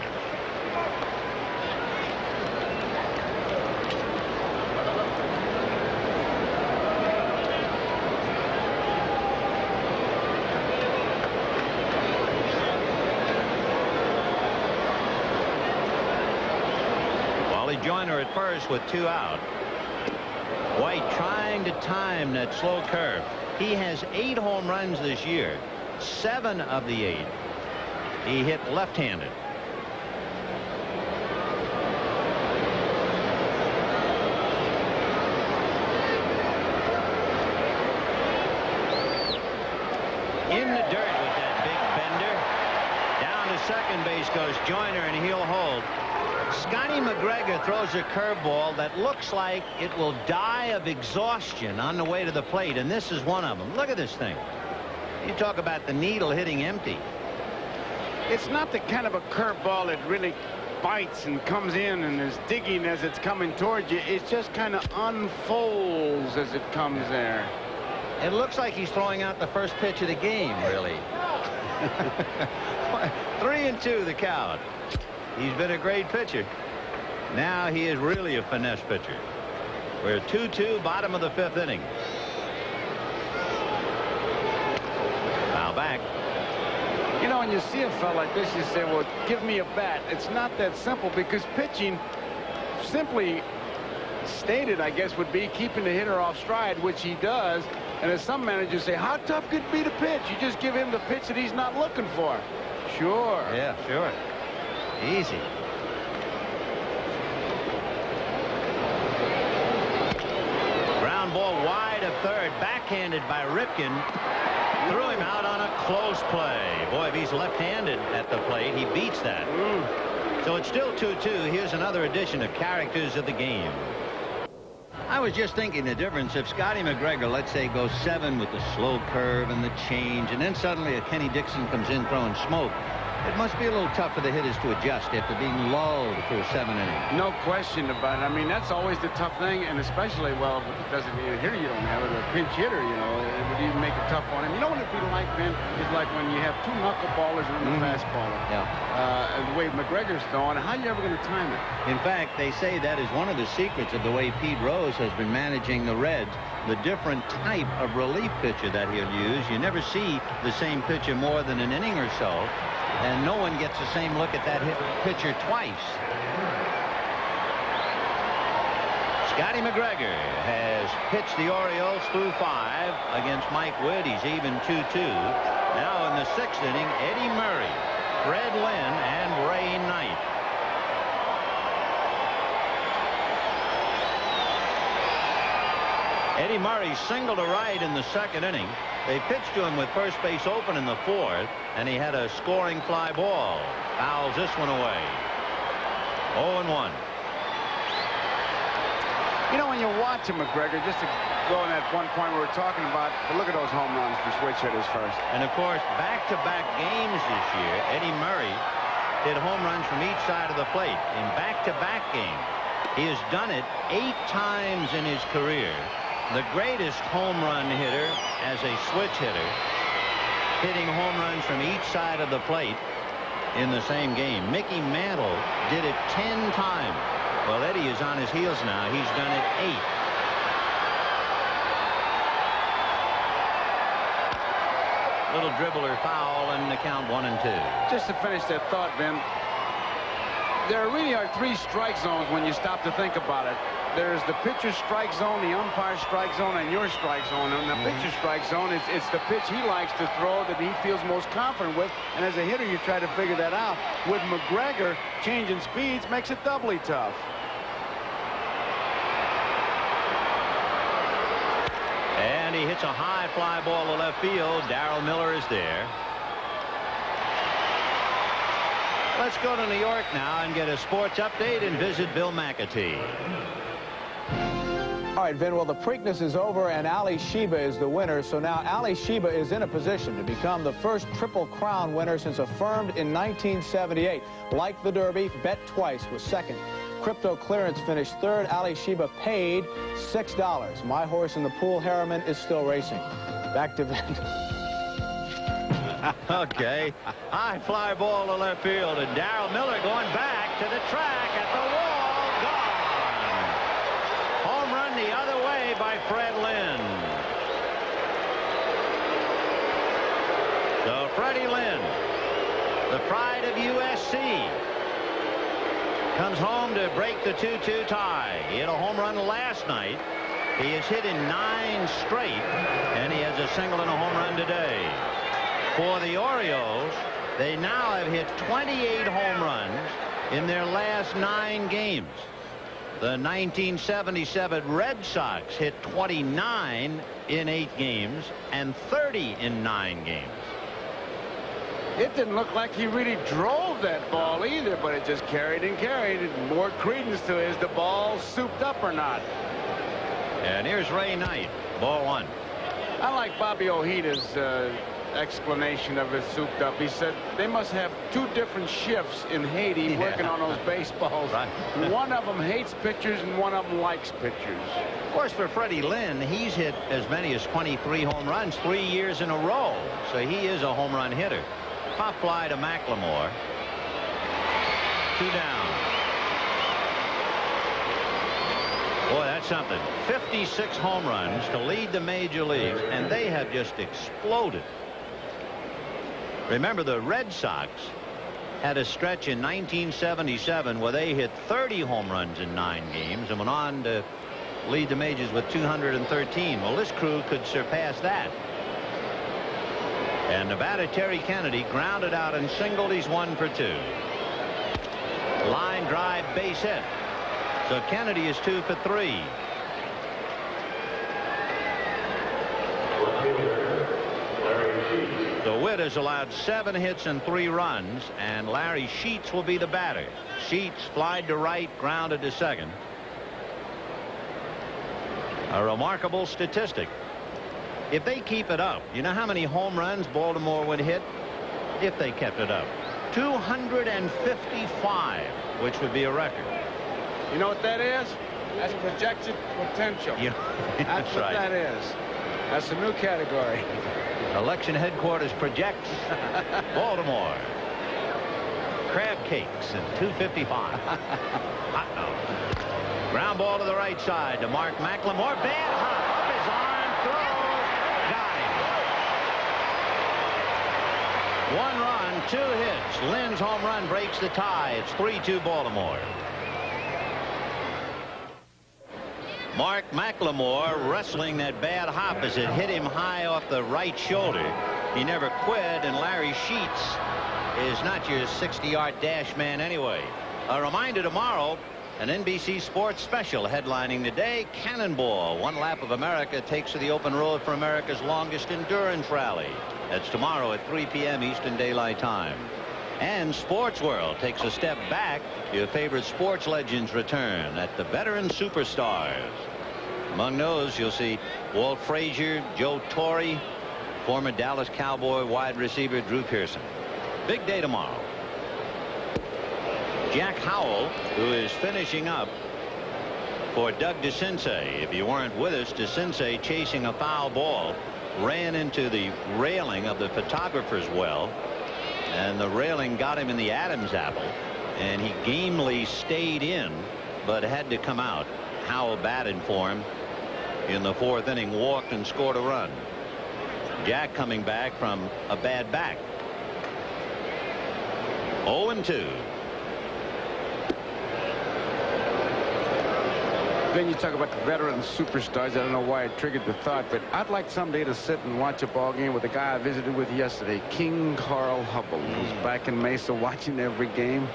Joyner at first with 2 out. White trying to time that slow curve. He has 8 home runs this year. 7 of the 8 he hit left-handed. In the dirt with that big bender. Down to second base goes Joyner, and he'll hold. Scotty McGregor throws a curveball that looks like it will die of exhaustion on the way to the plate, and this is one of them. Look at this thing. You talk about the needle hitting empty. It's not the kind of a curveball that really bites and comes in and is digging as it's coming towards you. It just kind of unfolds as it comes there. It looks like he's throwing out the first pitch of the game, really. 3-2 the count. He's been a great pitcher. Now he is really a finesse pitcher. We're 2-2, bottom of the 5th inning. Foul back. You know, when you see a fellow like this, you say, well, give me a bat. It's not that simple, because pitching, simply stated, I guess, would be keeping the hitter off stride, which he does. And as some managers say, how tough could it be to pitch? You just give him the pitch that he's not looking for. Sure. Yeah, sure. Easy. Ground ball wide of third, backhanded by Ripken. Threw him out on a close play. Boy, if he's left-handed at the plate, he beats that. So it's still 2-2. Here's another edition of Characters of the Game. I was just thinking the difference if Scotty McGregor, let's say, goes 7 with the slow curve and the change, and then suddenly a Kenny Dixon comes in throwing smoke. It must be a little tough for the hitters to adjust after being lulled through 7 innings. No question about it. I mean, that's always the tough thing, and especially, well, it doesn't here you don't have it. A pinch hitter, you know, it would even make it tough on him. You know what it'd be like, Ben? It's like when you have 2 knuckleballers and a fastballer. Yeah. The way McGregor's throwing, how are you ever going to time it? In fact, they say that is one of the secrets of the way Pete Rose has been managing the Reds. The different type of relief pitcher that he'll use. You never see the same pitcher more than an inning or so. And no one gets the same look at that pitcher twice. Scotty McGregor has pitched the Orioles through 5 against Mike Witt. He's even 2-2. Now in the 6th inning, Eddie Murray, Fred Lynn, and Ray Knight. Eddie Murray singled to right in the 2nd inning. They pitched to him with first base open in the 4th, and he had a scoring fly ball. Fouls this one away. 0-1. You know, when you watch him, McGregor, just a going at one point we were talking about, but look at those home runs for switch hitters first. And, of course, back-to-back games this year, Eddie Murray hit home runs from each side of the plate in back-to-back games. He has done it 8 times in his career. The greatest home run hitter as a switch hitter, hitting home runs from each side of the plate in the same game. Mickey Mantle did it 10 times. Well, Eddie is on his heels now. He's done it 8. Little dribbler foul, and the count 1-2. Just to finish that thought, Vin, there really are 3 strike zones when you stop to think about it. There's the pitcher's strike zone, the umpire strike zone, and your strike zone. And the pitcher's strike zone, it's the pitch he likes to throw that he feels most confident with. And as a hitter, you try to figure that out. With McGregor, changing speeds makes it doubly tough. And he hits a high fly ball to left field. Darrell Miller is there. Let's go to New York now and get a sports update and visit Bill McAtee. All right, Vin, well, the Preakness is over, and Ali Sheba is the winner. So now Ali Sheba is in a position to become the first Triple Crown winner since affirmed in 1978. Like the Derby, bet twice, was second. Crypto Clearance finished third. Ali Sheba paid $6. My Horse in the Pool, Harriman, is still racing. Back to Vin. Okay. High fly ball to left field, and Darrell Miller going back to the track at the wall. Gone. Home run the other way by Fred Lynn. So Freddie Lynn, the pride of USC, comes home to break the 2-2 tie. He hit a home run last night. He has hit in 9 straight, and he has a single and a home run today. For the Orioles, they now have hit 28 home runs in their last 9 games. The 1977 Red Sox hit 29 in 8 games and 30 in 9 games. It didn't look like he really drove that ball either, but it just carried and carried. More credence to it. Is the ball souped up or not? And here's Ray Knight, ball 1. I like Bobby Ojita's explanation of it souped up. He said they must have 2 different shifts in Haiti working on those baseballs. Right. One of them hates pitchers and one of them likes pitchers. Of course, for Freddie Lynn, he's hit as many as 23 home runs 3 years in a row. So he is a home run hitter. Pop fly to McLemore. 2 down. Boy, that's something. 56 home runs to lead the major leagues, and they have just exploded. Remember, the Red Sox had a stretch in 1977 where they hit 30 home runs in 9 games and went on to lead the majors with 213. Well, this crew could surpass that. And Nevada Terry Kennedy grounded out and singled. He's 1 for 2. Line drive, base hit. So Kennedy is 2 for 3. The Witt has allowed 7 hits and 3 runs, and Larry Sheets will be the batter. Sheets flied to right, grounded to second. A remarkable statistic. If they keep it up, you know how many home runs Baltimore would hit if they kept it up? 255, which would be a record. You know what that is? That's projected potential. Yeah, That's what right. that is. That's a new category. Election headquarters projects Baltimore. Crab cakes and 255. Uh-oh. Ground ball to the right side to Mark McLemore. Bad hop. His arm throw. Got him. 1 run, 2 hits. Lynn's home run breaks the tie. It's 3-2 Baltimore. Mark McLemore wrestling that bad hop as it hit him high off the right shoulder. He never quit, and Larry Sheets is not your 60-yard dash man anyway. A reminder tomorrow, an NBC Sports special headlining the day. Cannonball, 1 lap of America, takes to the open road for America's longest endurance rally. That's tomorrow at 3 p.m. Eastern Daylight Time. And Sports World takes a step back. Your favorite sports legends return at the Veteran Superstars. Among those, you'll see Walt Frazier, Joe Torre, former Dallas Cowboy wide receiver Drew Pearson. Big day tomorrow. Jack Howell, who is finishing up for Doug DeCinces. If you weren't with us, DeCinces, chasing a foul ball, ran into the railing of the photographer's well, and the railing got him in the Adam's apple, and he gamely stayed in but had to come out. Howell batted for him in the 4th inning, walked and scored a run. Jack coming back from a bad back. 0-2. Then you talk about the veteran superstars. I don't know why it triggered the thought, but I'd like someday to sit and watch a ball game with the guy I visited with yesterday, King Carl Hubbell, who's back in Mesa watching every game.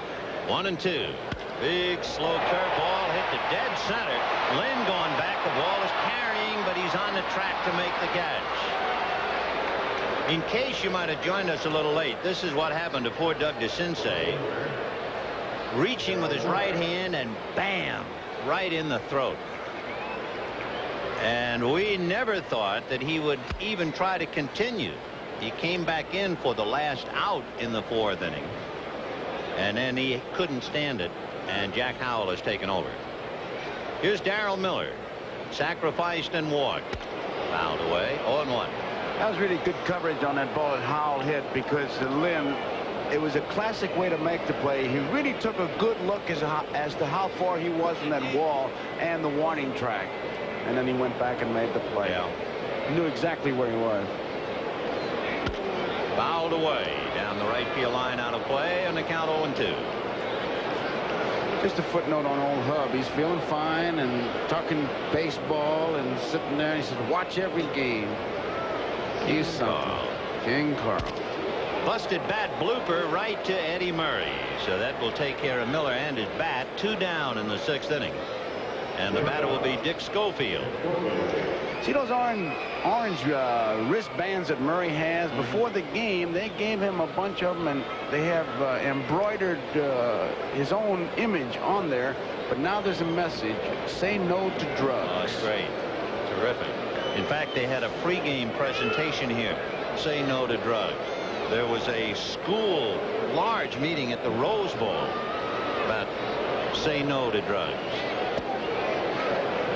1-2. Big slow curveball hit to dead center. Lynn going back. The ball is carrying, but he's on the track to make the catch. In case you might have joined us a little late, this is what happened to poor Doug DeCinces. Reaching with his right hand, and bam, right in the throat. And we never thought that he would even try to continue. He came back in for the last out in the 4th inning, and then he couldn't stand it, and Jack Howell has taken over. Here's Darrell Miller, sacrificed and walked, fouled away. 0-1. That was really good coverage on that ball that Howell hit, because Lynn, it was a classic way to make the play. He really took a good look as to how far he was from that wall and the warning track, and then he went back and made the play. Yeah. He knew exactly where he was. Fouled away down the right field line, out of play, and the count 0-2. Just a footnote on old Hub. He's feeling fine and talking baseball and sitting there. He says, watch every game. He's something. King Carl. Busted bat blooper right to Eddie Murray. So that will take care of Miller and his bat. 2 down in the 6th inning. And the batter will be Dick Schofield. See those orange wristbands that Murray has? Before the game, they gave him a bunch of them, and they have embroidered his own image on there. But now there's a message: say no to drugs. Oh, that's great. Terrific. In fact, they had a pregame presentation here. Say no to drugs. There was a school large meeting at the Rose Bowl about say no to drugs.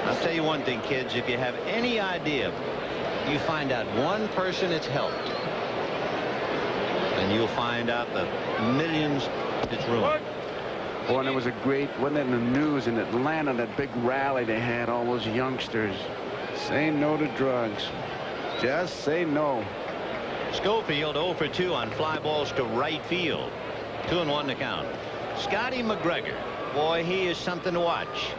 I'll tell you one thing, kids, if you have any idea, you find out one person it's helped, and you'll find out the millions it's ruined. Boy, and it was a great, wasn't it in the news in Atlanta, that big rally they had, all those youngsters. Say no to drugs. Just say no. Schofield 0 for 2 on fly balls to right field. 2-1 to count. Scotty McGregor, boy, he is something to watch.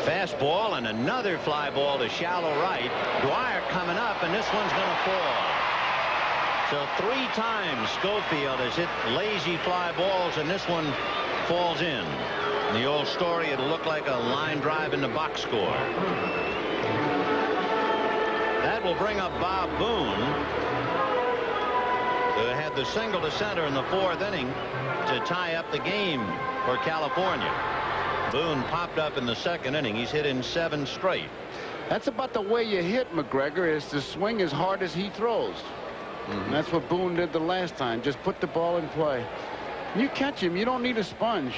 Fastball and another fly ball to shallow right. Dwyer coming up, and this one's going to fall. So 3 times Schofield has hit lazy fly balls, and this one falls in. In the old story, it'll look like a line drive in the box score. That will bring up Bob Boone, who had the single to center in the 4th inning to tie up the game for California. Boone popped up in the 2nd inning. He's hit in 7 straight. That's about the way you hit McGregor, is to swing as hard as he throws. And that's what Boone did the last time. Just put the ball in play. You catch him, you don't need a sponge.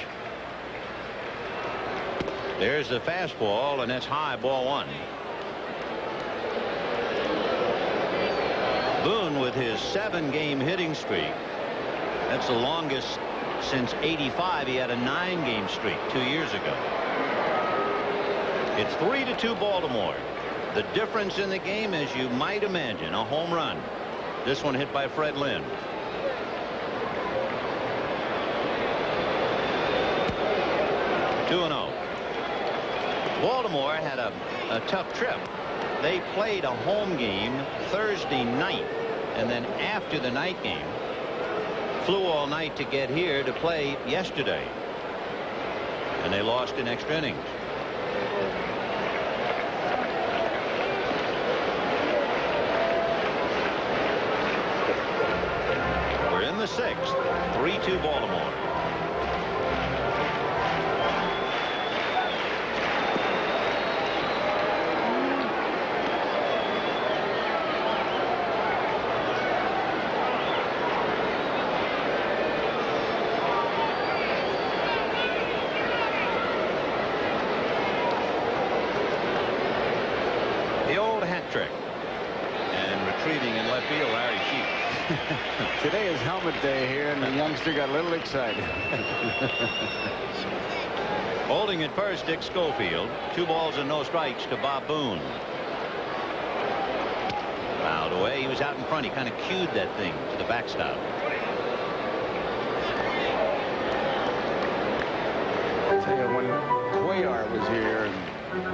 There's the fastball, and that's high, ball 1. Boone with his 7-game hitting streak. That's the longest since '85. He had a 9-game streak 2 years ago. It's 3-2 Baltimore. The difference in the game, as you might imagine, a home run. This one hit by Fred Lynn. Baltimore had a tough trip. They played a home game Thursday night, and then after the night game flew all night to get here to play yesterday, and they lost in extra innings. We're in the 6th. 3-2 3-2 Baltimore. The old hat trick. And retrieving in left field, Larry Sheep. Today is helmet day here, and the youngster got a little excited. Holding at first, Dick Schofield. 2 balls and no strikes to Bob Boone. Fouled away. He was out in front. He kind of cued that thing to the backstop. I tell you, when Cuellar was here, and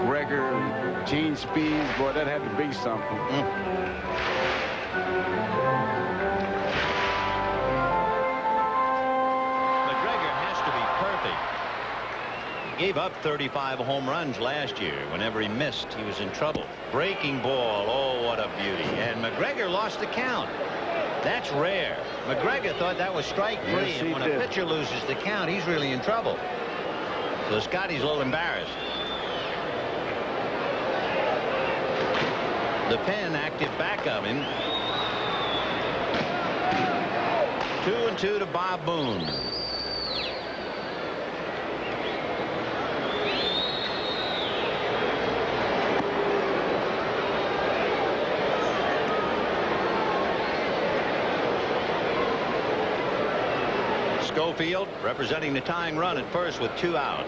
Gregor, and Gene Speeds, boy, that had to be something. McGregor has to be perfect. He gave up 35 home runs last year. Whenever he missed, he was in trouble. Breaking ball. Oh, what a beauty. And McGregor lost the count. That's rare. McGregor thought that was strike 3. Yes, and when did. a pitcher loses the count, he's really in trouble. So Scotty's a little embarrassed. The pen active back of him. 2-2 to Bob Boone. Schofield representing the tying run at first with 2 out.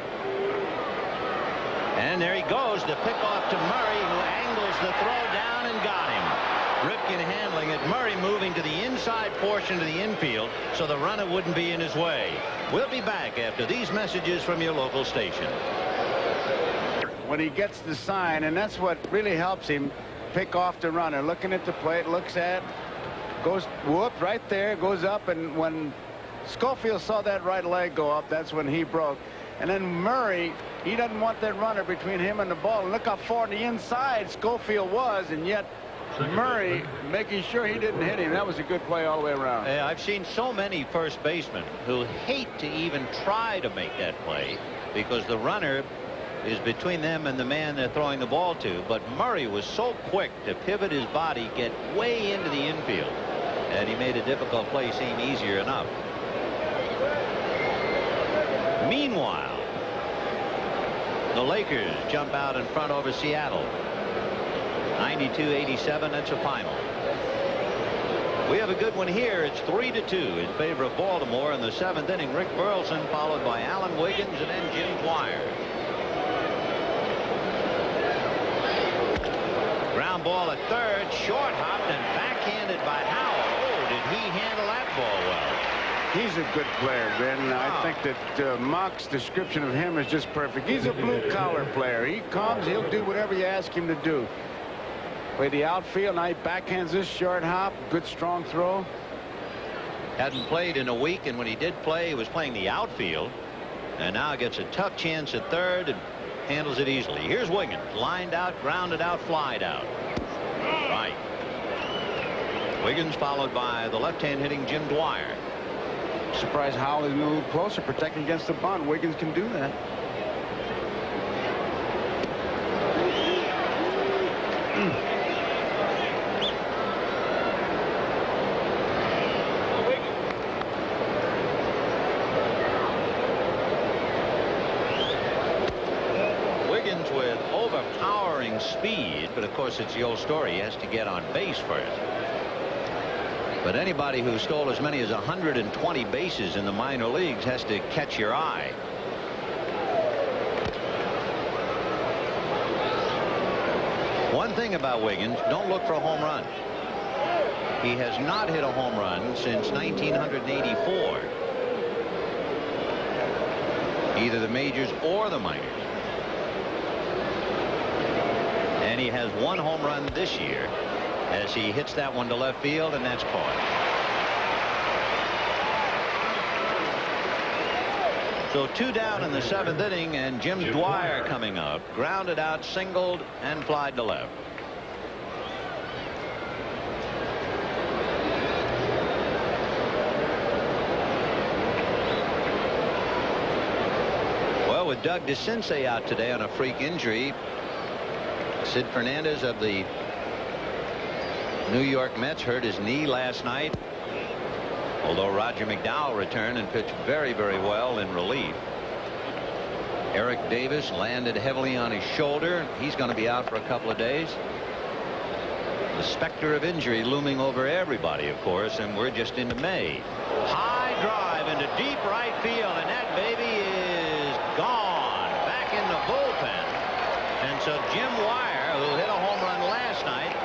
And there he goes. The pickoff to Murray, who angles the throw down and got him. Ripken handling it. Murray moving to the inside portion of the infield so the runner wouldn't be in his way. We'll be back after these messages from your local station. When he gets the sign, and that's what really helps him pick off the runner. Looking at the plate, looks at, goes whoop right there, goes up, and when Schofield saw that right leg go up, that's when he broke. And then Murray, he doesn't want that runner between him and the ball. And look how far on the inside Schofield was, and yet Murray making sure he didn't hit him. That was a good play all the way around. I've seen so many first basemen who hate to even try to make that play because the runner is between them and the man they're throwing the ball to. But Murray was so quick to pivot his body, get way into the infield, and he made a difficult play seem easier enough. Meanwhile, the Lakers jump out in front over Seattle. 92-87, that's a final. We have a good one here. It's 3-2 in favor of Baltimore in the 7th inning. Rick Burleson followed by Alan Wiggins and then Jim Dwyer. Ground ball at third, short hopped and backhanded by Howell. Oh, did he handle that ball well? He's a good player, Ben. I think that Mock's description of him is just perfect. He's a blue-collar player. He comes, he'll do whatever you ask him to do. Play the outfield, now he backhands this short hop. Good, strong throw. Hadn't played in a week, and when he did play, he was playing the outfield. And now gets a tough chance at third and handles it easily. Here's Wiggins. Lined out, grounded out, flied out. Right. Wiggins followed by the left-hand hitting Jim Dwyer. Surprised Howell is a little closer, protecting against the bunt. Wiggins can do that. Wiggins with overpowering speed, but of course it's the old story. He has to get on base first. But anybody who stole as many as 120 bases in the minor leagues has to catch your eye. One thing about Wiggins, don't look for a home run. He has not hit a home run since 1984. Either the majors or the minors. And he has 1 home run this year as he hits that one to left field, and that's caught. So 2 down in the 7th inning, and Jim Dwyer coming up. Grounded out, singled, and flied to left. Doug DeCinces out today on a freak injury. Sid Fernandez of the New York Mets hurt his knee last night, although Roger McDowell returned and pitched very, very well in relief. Eric Davis landed heavily on his shoulder. He's going to be out for a couple of days. The specter of injury looming over everybody, of course, and we're just into May. High drive into deep right field, and that baby is gone. Back in the bullpen. And so Jim Dwyer, who hit a home run last night,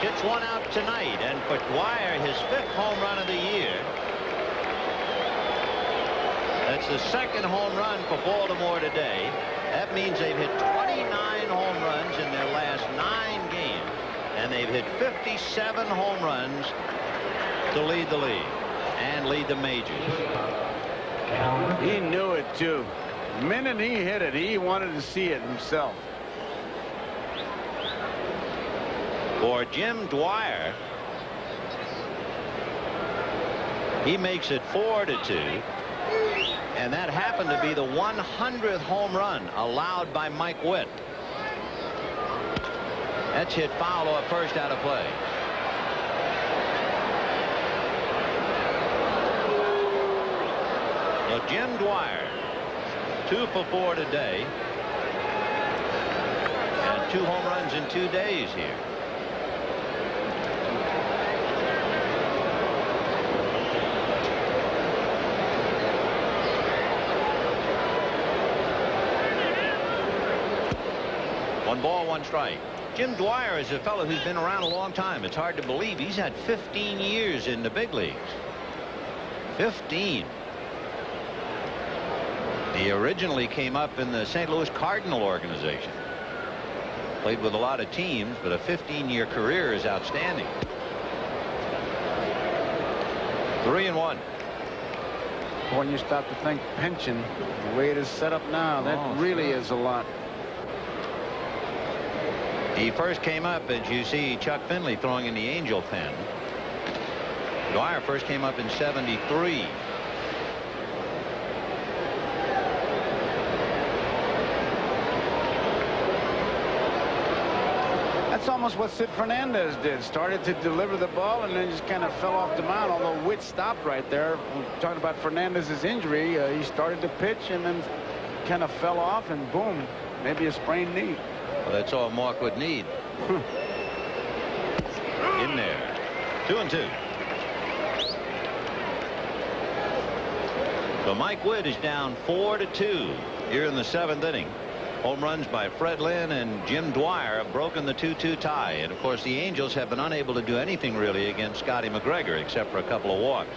hits one out tonight. And for Dwyer, his 5th home run of the year. That's the 2nd home run for Baltimore today. That means they've hit 29 home runs in their last 9 games. And they've hit 57 home runs to lead the league and lead the majors. He knew it, too. The minute he hit it, he wanted to see it himself. For Jim Dwyer, he makes it 4-2. And that happened to be the 100th home run allowed by Mike Witt. That's hit foul off first, out of play. So Jim Dwyer, 2 for 4 today. And 2 home runs in 2 days here. One ball, 1 strike. Jim Dwyer is a fellow who's been around a long time. It's hard to believe he's had 15 years in the big leagues. 15. He originally came up in the St. Louis Cardinal organization. Played with a lot of teams, but a 15-year career is outstanding. 3-1. When you start to think pension, the way it is set up now, that really is a lot. He first came up, as you see Chuck Finley throwing in the Angel pen. Dwyer first came up in 73. That's almost what Sid Fernandez did. Started to deliver the ball and then just kind of fell off the mound, although Witt stopped right there. We're talking about Fernandez's injury. He started to pitch and then kind of fell off, and boom, maybe a sprained knee. Well, that's all Mark would need. In there. 2-2. So Mike Witt is down 4-2 here in the 7th inning. Home runs by Fred Lynn and Jim Dwyer have broken the 2-2 tie. And of course the Angels have been unable to do anything really against Scotty McGregor except for a couple of walks.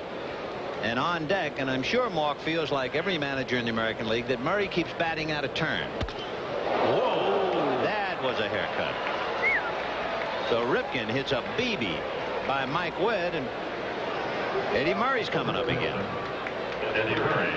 And on deck, and I'm sure Mark feels like every manager in the American League, that Murray keeps batting out of turn. Whoa! Was a haircut. So Ripken hits a BB by Mike Witt, and Eddie Murray's coming up again. Eddie Murray.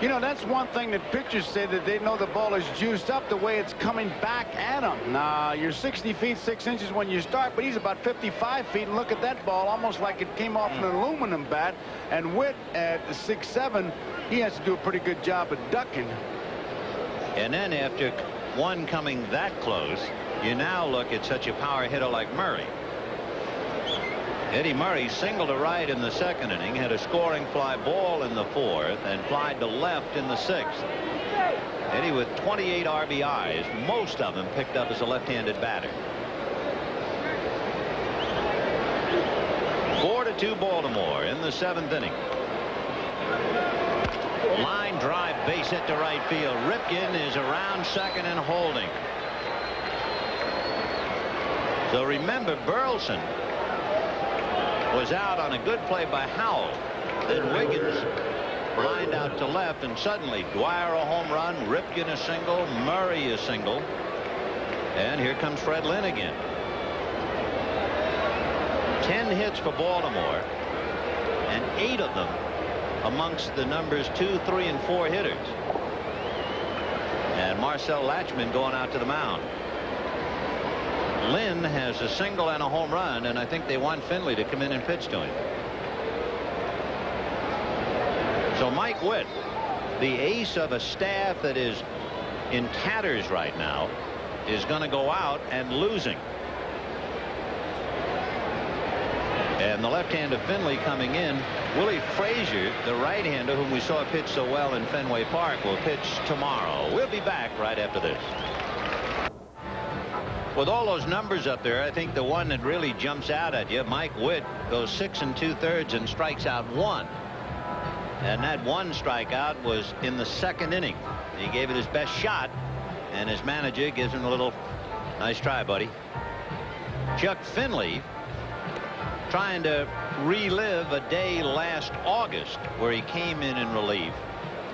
You know, that's one thing that pitchers say, that they know the ball is juiced up the way it's coming back at them. Now, you're 60 feet 6 inches when you start, but he's about 55 feet, and look at that ball, almost like it came off an aluminum bat. And Witt at 6'7", he has to do a pretty good job of ducking. And then after one coming that close, you now look at such a power hitter like Murray. Eddie Murray singled to right in the 2nd inning, had a scoring fly ball in the 4th, and flied to left in the 6th. Eddie with 28 RBIs, most of them picked up as a left-handed batter. 4-2 Baltimore in the 7th inning. Line drive, base hit to right field. Ripken is around second and holding. So remember, Burleson was out on a good play by Howell. Then Wiggins lined out to left, and suddenly Dwyer a home run, Ripken a single, Murray a single. And here comes Fred Lynn again. 10 hits for Baltimore, and 8 of them amongst the numbers 2, 3, and 4 hitters. And Marcel Latchman going out to the mound. Lynn has a single and a home run, and I think they want Finley to come in and pitch to him. So Mike Witt, the ace of a staff that is in tatters right now, is going to go out and losing. And the left-hander Finley coming in. Willie Frazier, the right-hander whom we saw pitch so well in Fenway Park, will pitch tomorrow. We'll be back right after this. With all those numbers up there, I think the one that really jumps out at you, Mike Witt goes 6 2/3 and strikes out 1. And that one strikeout was in the 2nd inning. He gave it his best shot, and his manager gives him a little nice try, buddy. Chuck Finley trying to relive a day last August where he came in relief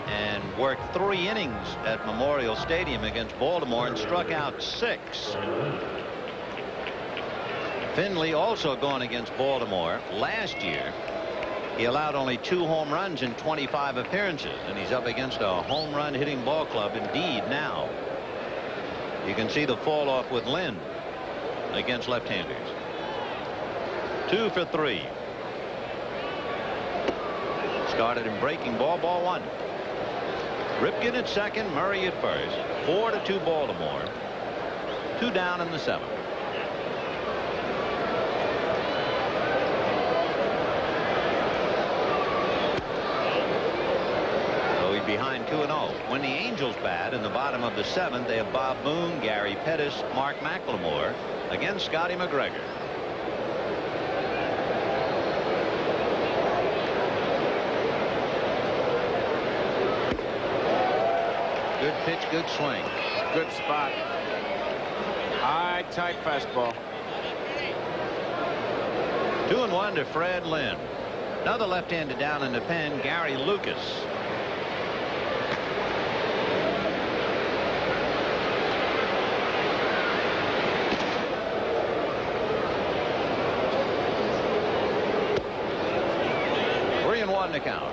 and worked 3 innings at Memorial Stadium against Baltimore and struck out 6. Finley also going against Baltimore last year. He allowed only 2 home runs in 25 appearances, and he's up against a home run hitting ball club indeed now. You can see the fall off with Lynn against left-handers. 2 for 3. Started in breaking ball, ball 1. Ripken at second, Murray at first. 4-2 Baltimore. 2 down in the 7th. So he's behind 2-0. When the Angels bat in the bottom of the 7th, they have Bob Boone, Gary Pettis, Mark McLemore against Scotty McGregor. Good pitch, good swing. Good spot. High, tight fastball. 2-1 to Fred Lynn. Another left-hander down in the pen, Gary Lucas. Three and 1 to count.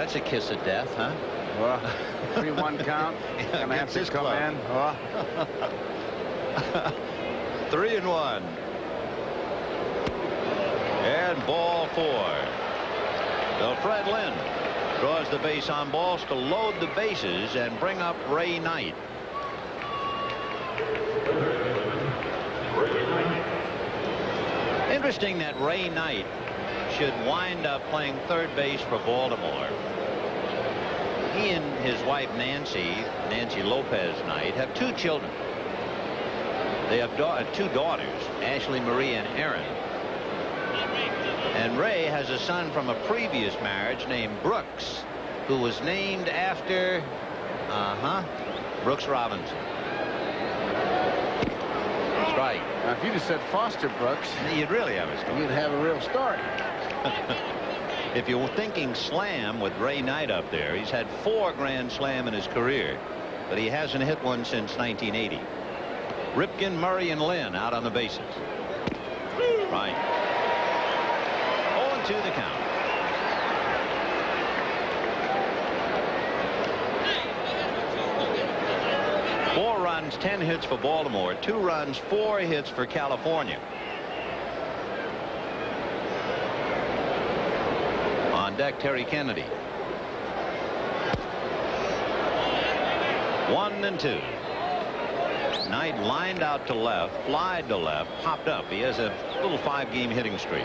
That's a kiss of death, huh? Well, 3-1 count. Gonna have to come in. Oh. 3-1. And ball 4. So Fred Lynn draws the base on balls to load the bases and bring up Ray Knight. Interesting that Ray Knight should wind up playing third base for Baltimore. He and his wife Nancy Lopez Knight, have 2 children. They have 2 daughters, Ashley Marie and Erin. And Ray has a son from a previous marriage named Brooks, who was named after Brooks Robinson. Strike. Now, if you'd have said Foster Brooks, you'd really have a story. You'd have a real story. If you're thinking slam with Ray Knight up there, he's had 4 grand slam in his career, but he hasn't hit one since 1980. Ripken, Murray, and Lynn out on the bases. Right. 0-2 the count. Four runs, 10 hits for Baltimore. 2 runs, 4 hits for California. On deck, Terry Kennedy. 1-2. Knight lined out to left, flied to left, popped up. He has a little 5-game hitting streak.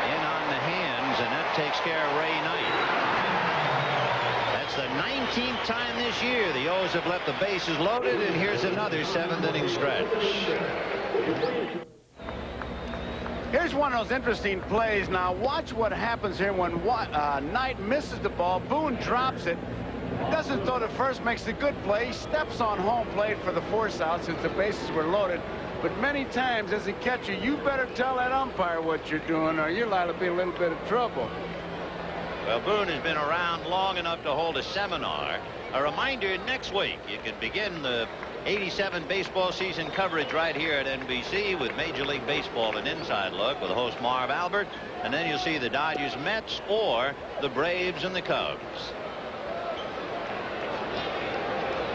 In on the hands, and that takes care of Ray Knight. That's the 19th time this year the O's have left the bases loaded, and here's another 7th-inning stretch. Here's one of those interesting plays. Now watch what happens here when Knight misses the ball. Boone drops it. Doesn't throw to first, makes a good play. He steps on home plate for the force out since the bases were loaded. But many times as a catcher, you better tell that umpire what you're doing, or you're liable to be in a little bit of trouble. Well, Boone has been around long enough to hold a seminar. A reminder, next week you can begin the '87 baseball season coverage right here at NBC with Major League Baseball, an inside look with host Marv Albert, and then you'll see the Dodgers, Mets, or the Braves and the Cubs.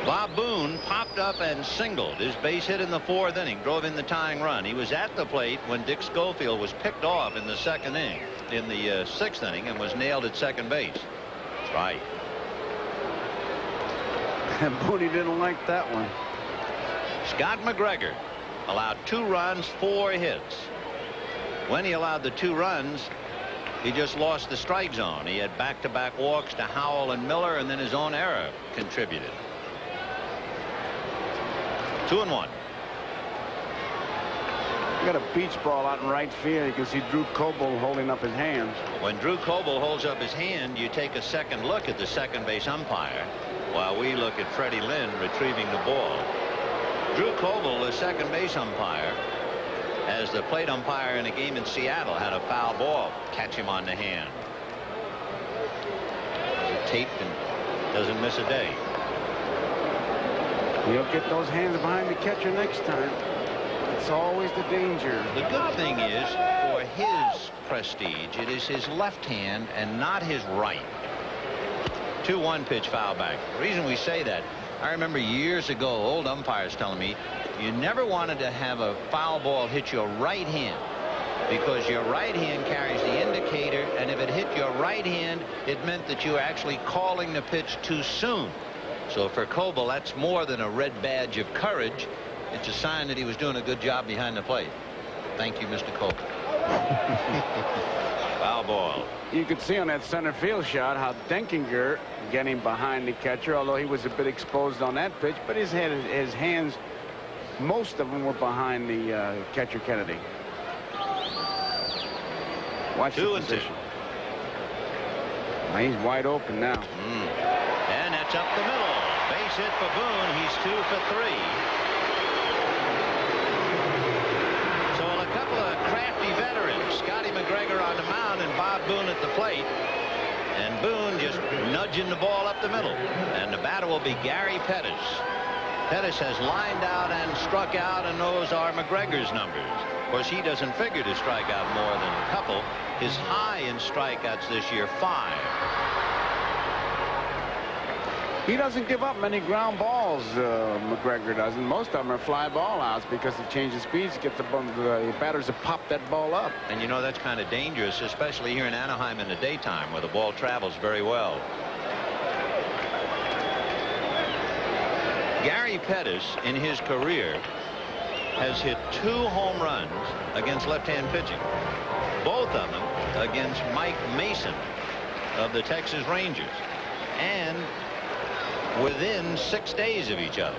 Bob Boone popped up and singled. His base hit in the 4th inning drove in the tying run. He was at the plate when Dick Schofield was picked off in the 2nd inning, in the 6th inning, and was nailed at second base. Strike. And Boone didn't like that one. Scott McGregor allowed 2 runs, 4 hits. When he allowed the 2 runs, he just lost the strike zone. He had back-to-back walks to Howell and Miller, and then his own error contributed. 2-1. You got a beach ball out in right field. You can see Drew Coble holding up his hands. When Drew Coble holds up his hand, you take a second look at the second base umpire while we look at Freddie Lynn retrieving the ball. Drew Coble, the second base umpire, as the plate umpire in a game in Seattle, had a foul ball catch him on the hand. Taped and doesn't miss a day. He'll get those hands behind the catcher next time. It's always the danger. The good thing is, for his prestige, it is his left hand and not his right. 2-1 pitch, foul back. The reason we say that, I remember years ago old umpires telling me you never wanted to have a foul ball hit your right hand, because your right hand carries the indicator, and if it hit your right hand, it meant that you were actually calling the pitch too soon. So for Coble, that's more than a red badge of courage. It's a sign that he was doing a good job behind the plate. Thank you, Mr. Coble. Foul ball. You could see on that center field shot how Denkinger getting behind the catcher, although he was a bit exposed on that pitch, but his hands, most of them were behind the catcher Kennedy. Watch the position. Now he's wide open now. And that's up the middle. Base hit for Boone. He's 2 for 3. So a couple of crafty veterans, Scotty McGregor on the mound and Bob Boone at the plate. And Boone just nudging the ball up the middle. And the batter will be Gary Pettis. Pettis has lined out and struck out, and those are McGregor's numbers. Of course, he doesn't figure to strike out more than a couple. His high in strikeouts this year, 5. He doesn't give up many ground balls, McGregor doesn't. Most of them are fly ball outs because he changes speeds, gets the batters to pop that ball up. And you know that's kind of dangerous, especially here in Anaheim in the daytime where the ball travels very well. Gary Pettis in his career has hit 2 home runs against left-hand pitching. Both of them against Mike Mason of the Texas Rangers. And within 6 days of each other.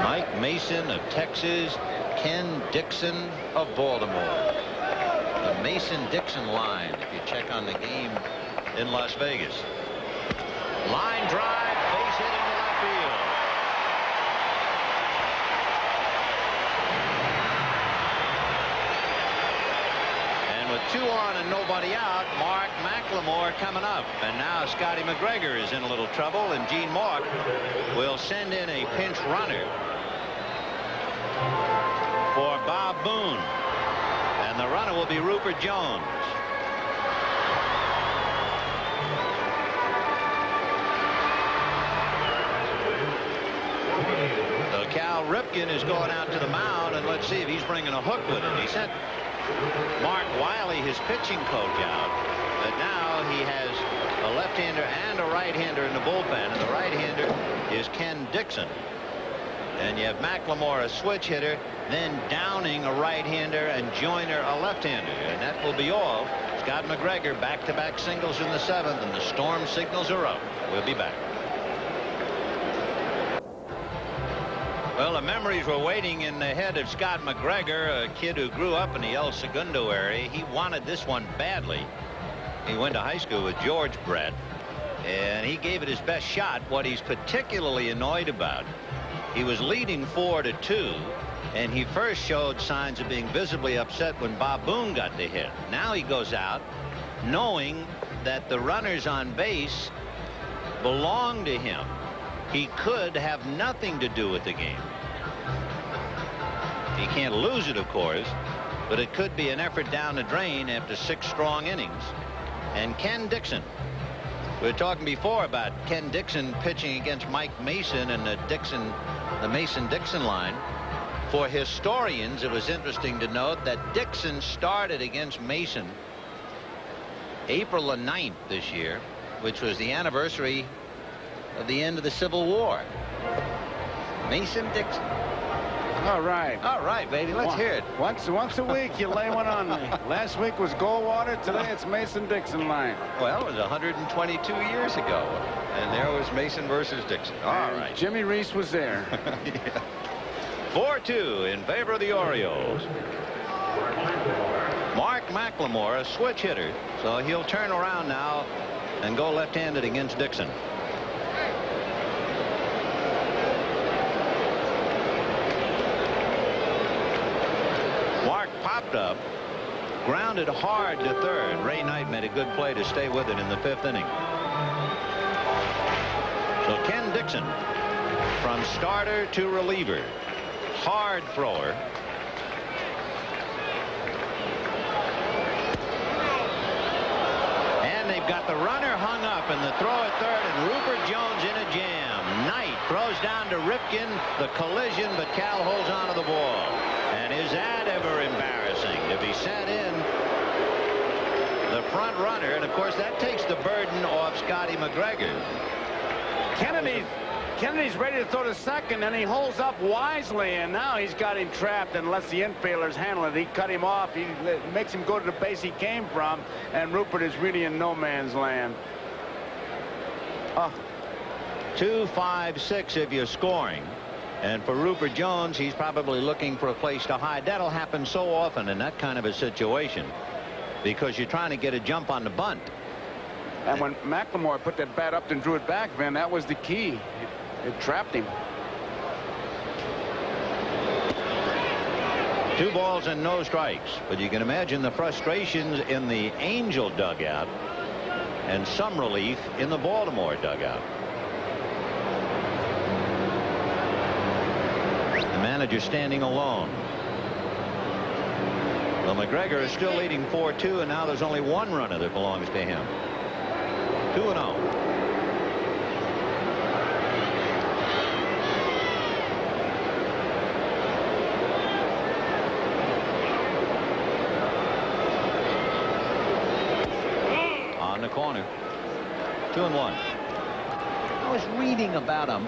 Mike Mason of Texas, Ken Dixon of Baltimore. The Mason-Dixon line, if you check on the game in Las Vegas. Line drive, base hit into left field. And with 2 on and nobody out, Mark McLemore coming up. And now Scotty McGregor is in a little trouble, and Gene Mauch will send in a pinch runner for Bob Boone. And the runner will be Rupert Jones. So Cal Ripken is going out to the mound, and let's see if he's bringing a hook with him. He sent Mark Wiley, his pitching coach, out, but now he has a left-hander and a right-hander in the bullpen, and the right-hander is Ken Dixon. And you have McLemore, a switch hitter, then Downing, a right-hander, and Joyner, a left-hander. And that will be all. Scott McGregor back-to-back singles in the 7th, and the storm signals are up. We'll be back. Well, the memories were waiting in the head of Scott McGregor, a kid who grew up in the El Segundo area. He wanted this one badly. He went to high school with George Brett, and he gave it his best shot. What he's particularly annoyed about, he was leading 4-2, and he first showed signs of being visibly upset when Bob Boone got the hit. Now he goes out knowing that the runners on base belong to him. He could have nothing to do with the game. He can't lose it, of course, but it could be an effort down the drain after 6 strong innings. and Ken Dixon. We were talking before about Ken Dixon pitching against Mike Mason and the Mason-Dixon line. For historians, it was interesting to note that Dixon started against Mason April the 9th this year, which was the anniversary of the end of the Civil War. Mason-Dixon. All right, baby, let's hear it. Once a week you lay one on me. Last week was Goldwater. Today it's Mason-Dixon line. Well, it was 122 years ago, and there was Mason versus Dixon. All right. Jimmy Reese was there. Yeah. 4-2 in favor of the Orioles. Mark McLemore, a switch hitter, so he'll turn around now and go left-handed against Dixon. Mark popped up, grounded hard to third. Ray Knight made a good play to stay with it in the 5th inning. So Ken Dixon, from starter to reliever, hard thrower. And they've got the runner hung up and the throw at third, and Rupert Jones in a jam. Knight throws down to Ripken, the collision, but Cal holds on to the ball. And is that ever embarrassing to be sent in the front runner? And of course that takes the burden off Scotty McGregor. Kennedy's ready to throw to second, and he holds up wisely, and now he's got him trapped and lets the infielders handle it. He cut him off. He makes him go to the base he came from, and Rupert is really in no man's land. 2-5-6 if you're scoring. And for Rupert Jones, he's probably looking for a place to hide. That'll happen so often in that kind of a situation because you're trying to get a jump on the bunt. And when McLemore put that bat up and drew it back, Vin, that was the key. It trapped him. 2 balls and no strikes. But you can imagine the frustrations in the Angel dugout and some relief in the Baltimore dugout. The manager standing alone. Well, McGregor is still leading 4-2, and now there's only 1 runner that belongs to him. 2-0. On the corner. 2-1. I was reading about a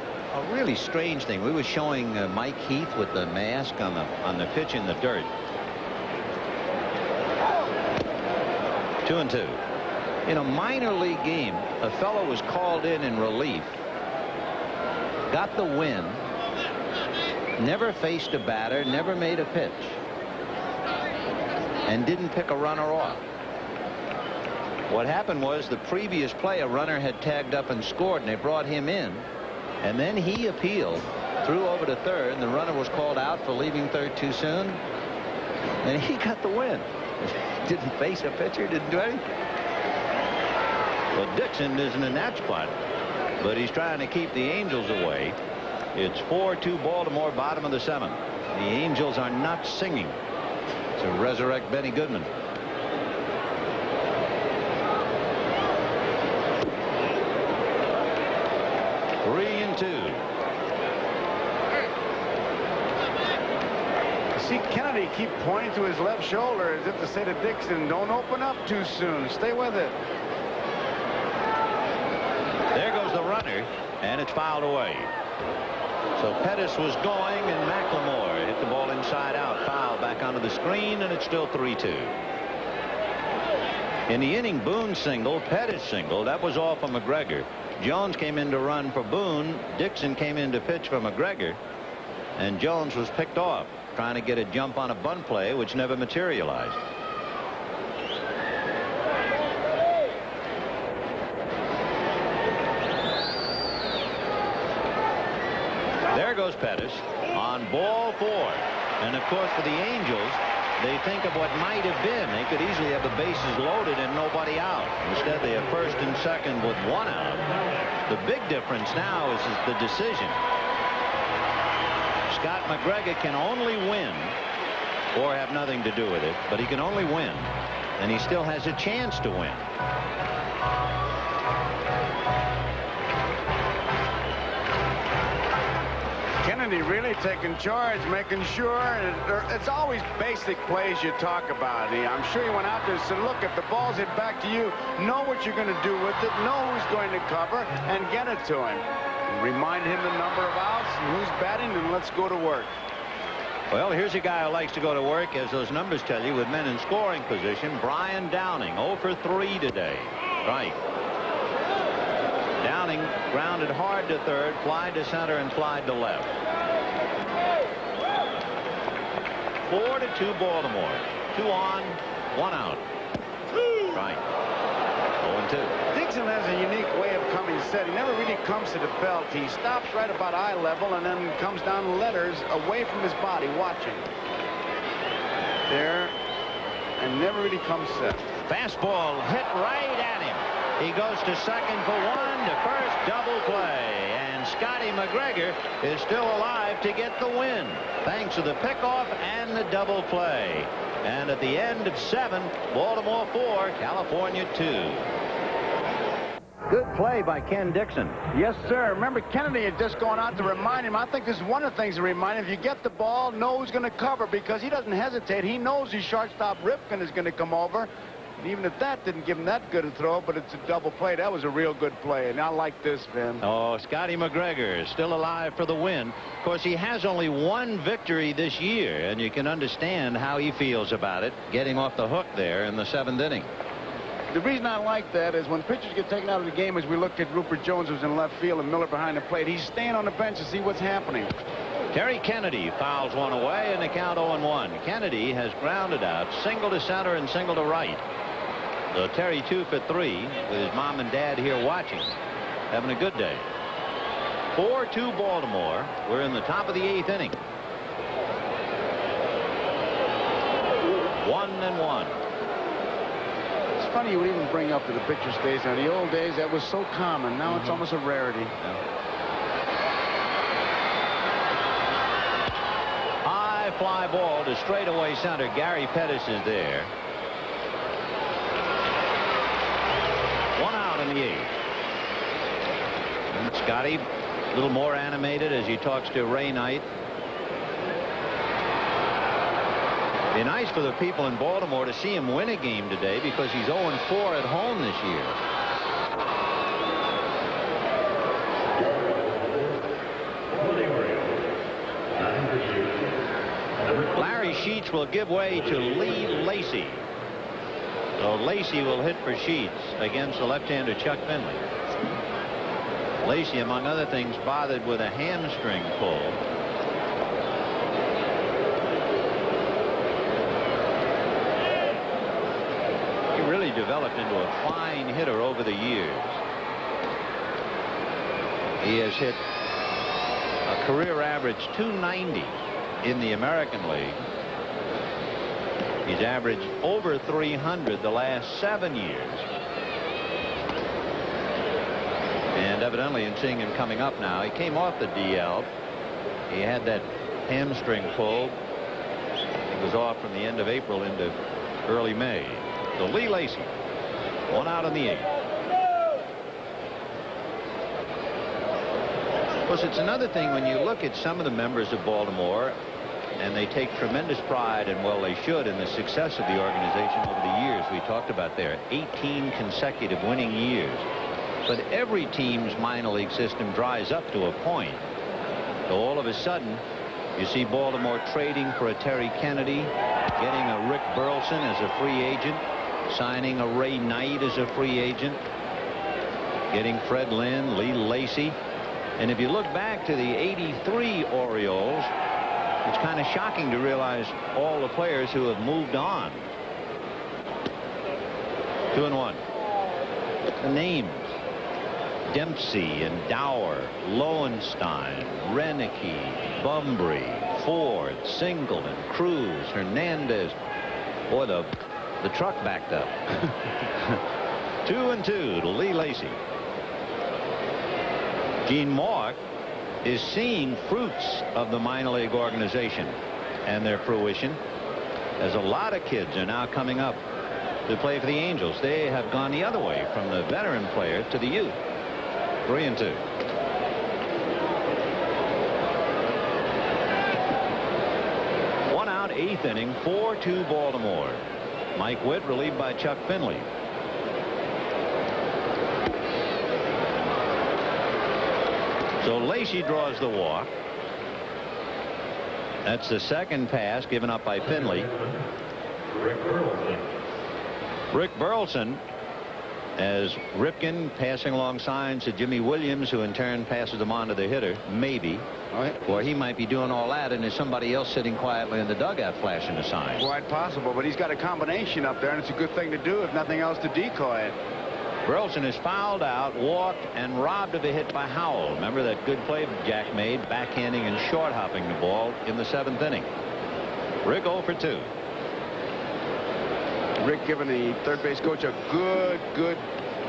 really strange thing. We were showing Mike Heath with the mask on the pitch in the dirt. 2-2. In a minor league game, a fellow was called in relief, got the win, never faced a batter, never made a pitch, and didn't pick a runner off. What happened was the previous play, a runner had tagged up and scored, and they brought him in, and then he appealed, threw over to third, and the runner was called out for leaving third too soon, and he got the win. Didn't face a pitcher, didn't do anything. Well, Dixon isn't in that spot, but he's trying to keep the Angels away. It's 4-2 Baltimore, bottom of the 7th. The Angels are not singing to resurrect Benny Goodman. See Kennedy keep pointing to his left shoulder as if to say to Dixon, don't open up too soon. Stay with it. There goes the runner, and it's fouled away. So Pettis was going, and McLemore hit the ball inside out. Foul back onto the screen, and it's still 3-2. In the inning, Boone singled, Pettis singled. That was all for McGregor. Jones came in to run for Boone. Dixon came in to pitch for McGregor, and Jones was picked off, trying to get a jump on a bunt play, which never materialized. There goes Pettis on ball 4. And of course, for the Angels, they think of what might have been. They could easily have the bases loaded and nobody out. Instead, they have first and second with 1 out. The big difference now is the decision. Scott McGregor can only win or have nothing to do with it, but he can only win and he still has a chance to win. Kennedy really taking charge, making sure. It's always basic plays you talk about. I'm sure he went out there and said, look, if the ball's hit back to you, know what you're going to do with it, know who's going to cover, and get it to him. Remind him the number of outs and who's batting, and let's go to work. Well, here's a guy who likes to go to work, as those numbers tell you, with men in scoring position. Brian Downing, 0 for 3 today. Right. Downing grounded hard to third, fly to center, and fly to left. 4-2 Baltimore. 2 on, 1 out. Right. 0-2. Dixon has a unique way of coming set. He never really comes to the belt. He stops right about eye level and then comes down letters away from his body, watching. There, and never really comes set. Fastball hit right at him. He goes to second for 1, to first, double play. And Scotty McGregor is still alive to get the win, thanks to the pickoff and the double play. And at the end of 7, Baltimore 4, California 2. Good play by Ken Dixon. Yes, sir. Remember, Kennedy had just gone out to remind him. I think this is one of the things to remind him. If you get the ball, know who's going to cover, because he doesn't hesitate. He knows his shortstop Ripken is going to come over. And even if that didn't give him that good a throw, but it's a double play, that was a real good play. And I like this, Vin. Oh, Scotty McGregor is still alive for the win. Of course, he has only 1 victory this year, and you can understand how he feels about it, getting off the hook there in the 7th inning. The reason I like that is when pitchers get taken out of the game, as we look at Rupert Jones, who's in left field, and Miller behind the plate, he's staying on the bench to see what's happening. Terry Kennedy fouls one away, and the count 0-1. Kennedy has grounded out, single to center and single to right. So Terry 2 for 3 with his mom and dad here watching, having a good day. 4-2 Baltimore. We're in the top of the 8th inning. 1-1. It's funny you would even bring up that the pitcher stays. Now, the old days, that was so common. Now it's almost a rarity. High fly ball to straightaway center. Gary Pettis is there. 1 out in the 8th. And Scotty a little more animated as he talks to Ray Knight. Be nice for the people in Baltimore to see him win a game today, because he's 0-4 at home this year. Larry Sheets will give way to Lee Lacy. So Lacy will hit for Sheets against the left-hander Chuck Finley. Lacy, among other things, bothered with a hamstring pull. Really developed into a fine hitter over the years. He has hit a career average .290 in the American League. He's averaged over .300 the last 7 years. And evidently, in seeing him coming up now, he came off the DL. He had that hamstring pull. He was off from the end of April into early May. So Lee Lacy, 1 out in the 8th. Of course, it's another thing when you look at some of the members of Baltimore, and they take tremendous pride, and well, they should, in the success of the organization over the years. We talked about there 18 consecutive winning years. But every team's minor league system dries up to a point. So all of a sudden, you see Baltimore trading for a Terry Kennedy, getting a Rick Burleson as a free agent, signing a Ray Knight as a free agent, getting Fred Lynn, Lee Lacy. And if you look back to the '83 Orioles, it's kind of shocking to realize all the players who have moved on. 2-1. The names: Dempsey and Dower, Lowenstein, Renicky, Bumbry, Ford, Singleton, Cruz, Hernandez. Boy, the truck backed up. 2-2 to Lee Lacy. Gene Mauch is seeing fruits of the minor league organization and their fruition, as a lot of kids are now coming up to play for the Angels. They have gone the other way from the veteran player to the youth. 3-2. One out, 8th inning, 4-2 Baltimore. Mike Witt relieved by Chuck Finley. So Lacey draws the walk. That's the second pass given up by Finley. Rick Burleson, as Ripken passing along signs to Jimmy Williams, who in turn passes them on to the hitter, maybe. Or he might be doing all that, and there's somebody else sitting quietly in the dugout flashing a sign. Quite possible, but he's got a combination up there, and it's a good thing to do, if nothing else, to decoy it. Burleson is fouled out, walked, and robbed of a hit by Howell. Remember that good play Jack made, backhanding and short hopping the ball in the 7th inning. Rick 0 for 2. Rick giving the third base coach a good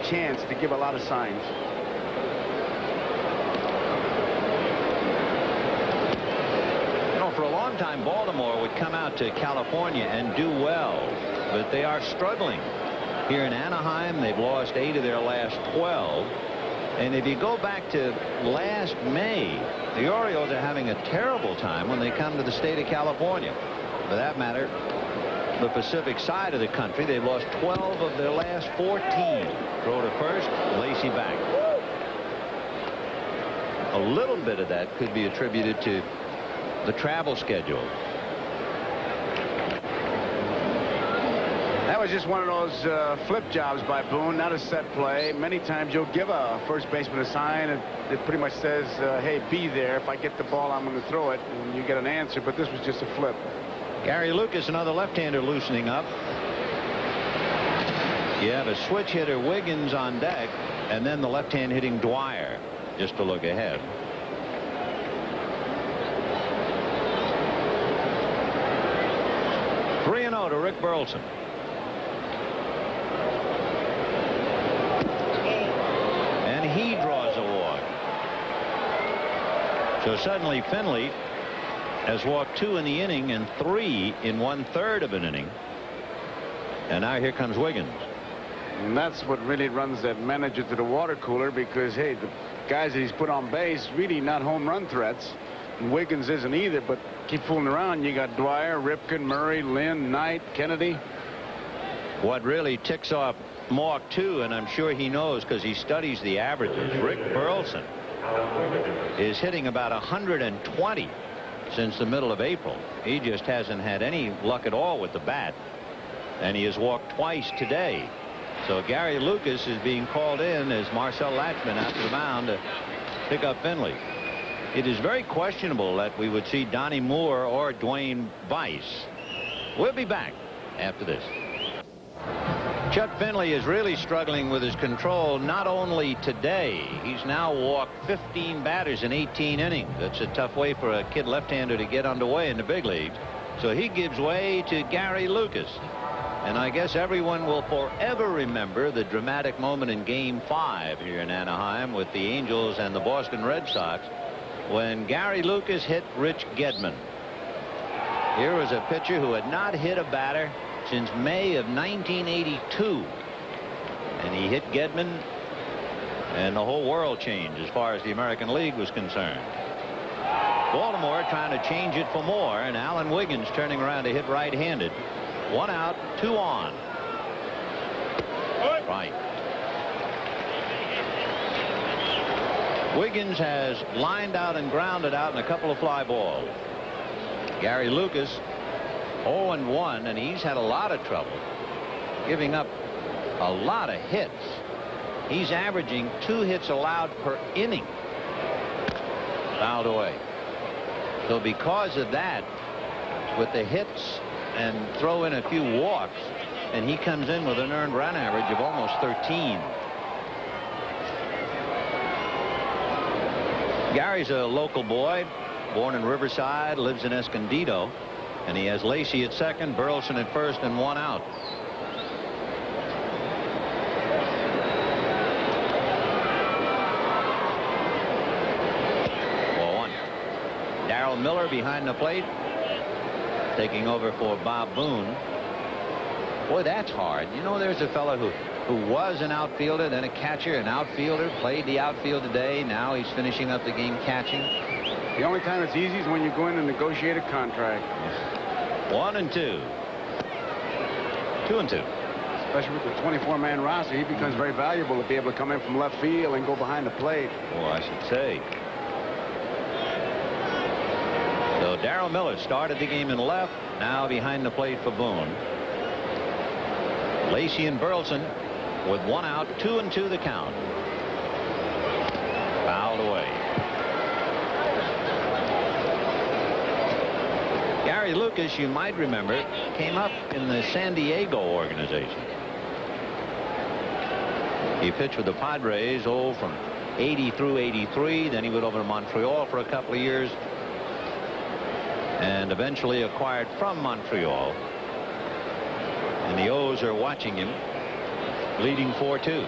chance to give a lot of signs. You know, for a long time, Baltimore would come out to California and do well, but they are struggling. Here in Anaheim, they've lost 8 of their last 12. And if you go back to last May, the Orioles are having a terrible time when they come to the state of California. For that matter, the Pacific side of the country, they've lost 12 of their last 14. Throw to first, Lacey back. A little bit of that could be attributed to the travel schedule. That was just one of those flip jobs by Boone, not a set play. Many times you'll give a first baseman a sign and it pretty much says, hey, be there. If I get the ball, I'm going to throw it, and you get an answer. But this was just a flip. Gary Lucas, another left-hander, loosening up. You have a switch hitter, Wiggins, on deck, and then the left-hand hitting Dwyer, just to look ahead. (3-0) to Rick Burleson. And he draws a walk. So suddenly Finley has walked 2 in the inning and 3 in 1/3 of an inning. And now here comes Wiggins. And that's what really runs that manager to the water cooler, because, hey, the guys that he's put on base really not home run threats. And Wiggins isn't either, but keep fooling around. You got Dwyer, Ripken, Murray, Lynn, Knight, Kennedy. What really ticks off Mark, too, and I'm sure he knows because he studies the averages, Rick Burleson is hitting about 120 since the middle of April. He just hasn't had any luck at all with the bat, and he has walked twice today. So Gary Lucas is being called in as Marcel Latchman after the mound to pick up Finley. It is very questionable that we would see Donnie Moore or Dwayne Weiss. We'll be back after this. Chuck Finley is really struggling with his control, not only today. He's now walked 15 batters in 18 innings. That's a tough way for a kid left-hander to get underway in the big leagues. So he gives way to Gary Lucas. And I guess everyone will forever remember the dramatic moment in Game 5 here in Anaheim with the Angels and the Boston Red Sox when Gary Lucas hit Rich Gedman. Here was a pitcher who had not hit a batter since May of 1982. And he hit Gedman, and the whole world changed as far as the American League was concerned. Baltimore trying to change it for more, and Alan Wiggins turning around to hit right-handed. 1 out, 2 on. Right. Wiggins has lined out and grounded out in a couple of fly balls. Gary Lucas 0-1, and he's had a lot of trouble giving up a lot of hits. He's averaging 2 hits allowed per inning. Fouled away. So because of that, with the hits and throw in a few walks, and he comes in with an earned run average of almost 13. Gary's a local boy, born in Riverside, lives in Escondido, and he has Lacey at second, Burleson at first, and 1 out. Ball 1. Darrell Miller behind the plate, taking over for Bob Boone. Boy, that's hard. You know, there's a fellow who was an outfielder, then a catcher, an outfielder, played the outfield today. Now he's finishing up the game catching. The only time it's easy is when you go in and negotiate a contract. 1-2. 2-2. Especially with the 24-man roster, he becomes very valuable to be able to come in from left field and go behind the plate. Oh, I should say. So Darrell Miller started the game in left, now behind the plate for Boone. Lacey and Burleson with 1 out, 2-2 the count. Fouled away. Gary Lucas, you might remember, came up in the San Diego organization. He pitched with the Padres, from 80 through 83. Then he went over to Montreal for a couple of years and eventually acquired from Montreal. And the O's are watching him, leading 4-2.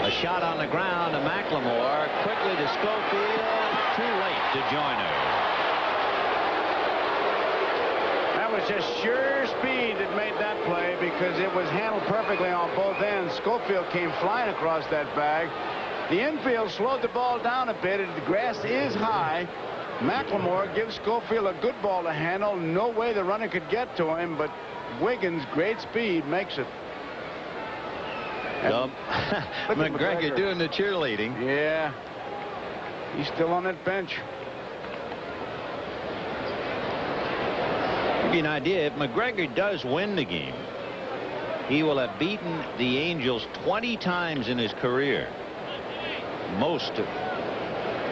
A shot on the ground to McLemore, quickly to Schofield, too late to Joyner. That was just sheer speed that made that play because it was handled perfectly on both ends. Schofield came flying across that bag. The infield slowed the ball down a bit. The grass is high. McLemore gives Schofield a good ball to handle. No way the runner could get to him, but Wiggins, great speed, makes it. McGregor doing the cheerleading. Yeah. He's still on that bench. Give you an idea, if McGregor does win the game, he will have beaten the Angels 20 times in his career. Most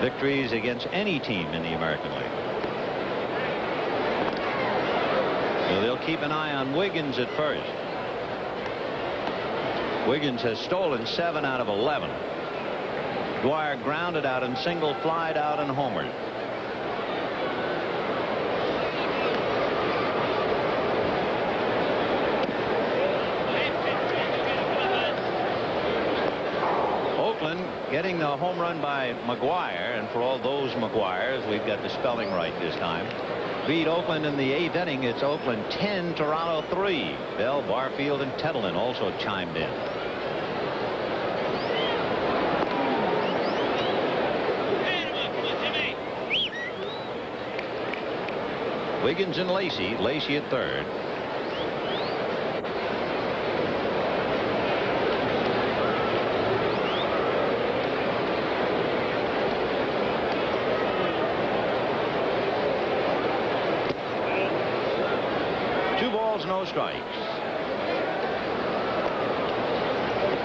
victories against any team in the American League. So they'll keep an eye on Wiggins at first. Wiggins has stolen 7 out of 11. Dwyer grounded out and single flied out and homered. Oakland getting the home run by McGuire, and for all those McGuires, we've got the spelling right this time. Beat Oakland in the 8th inning. It's Oakland 10, Toronto 3. Bell, Barfield, and Tettleman also chimed in. Wiggins and Lacey. Lacey at third. No strikes.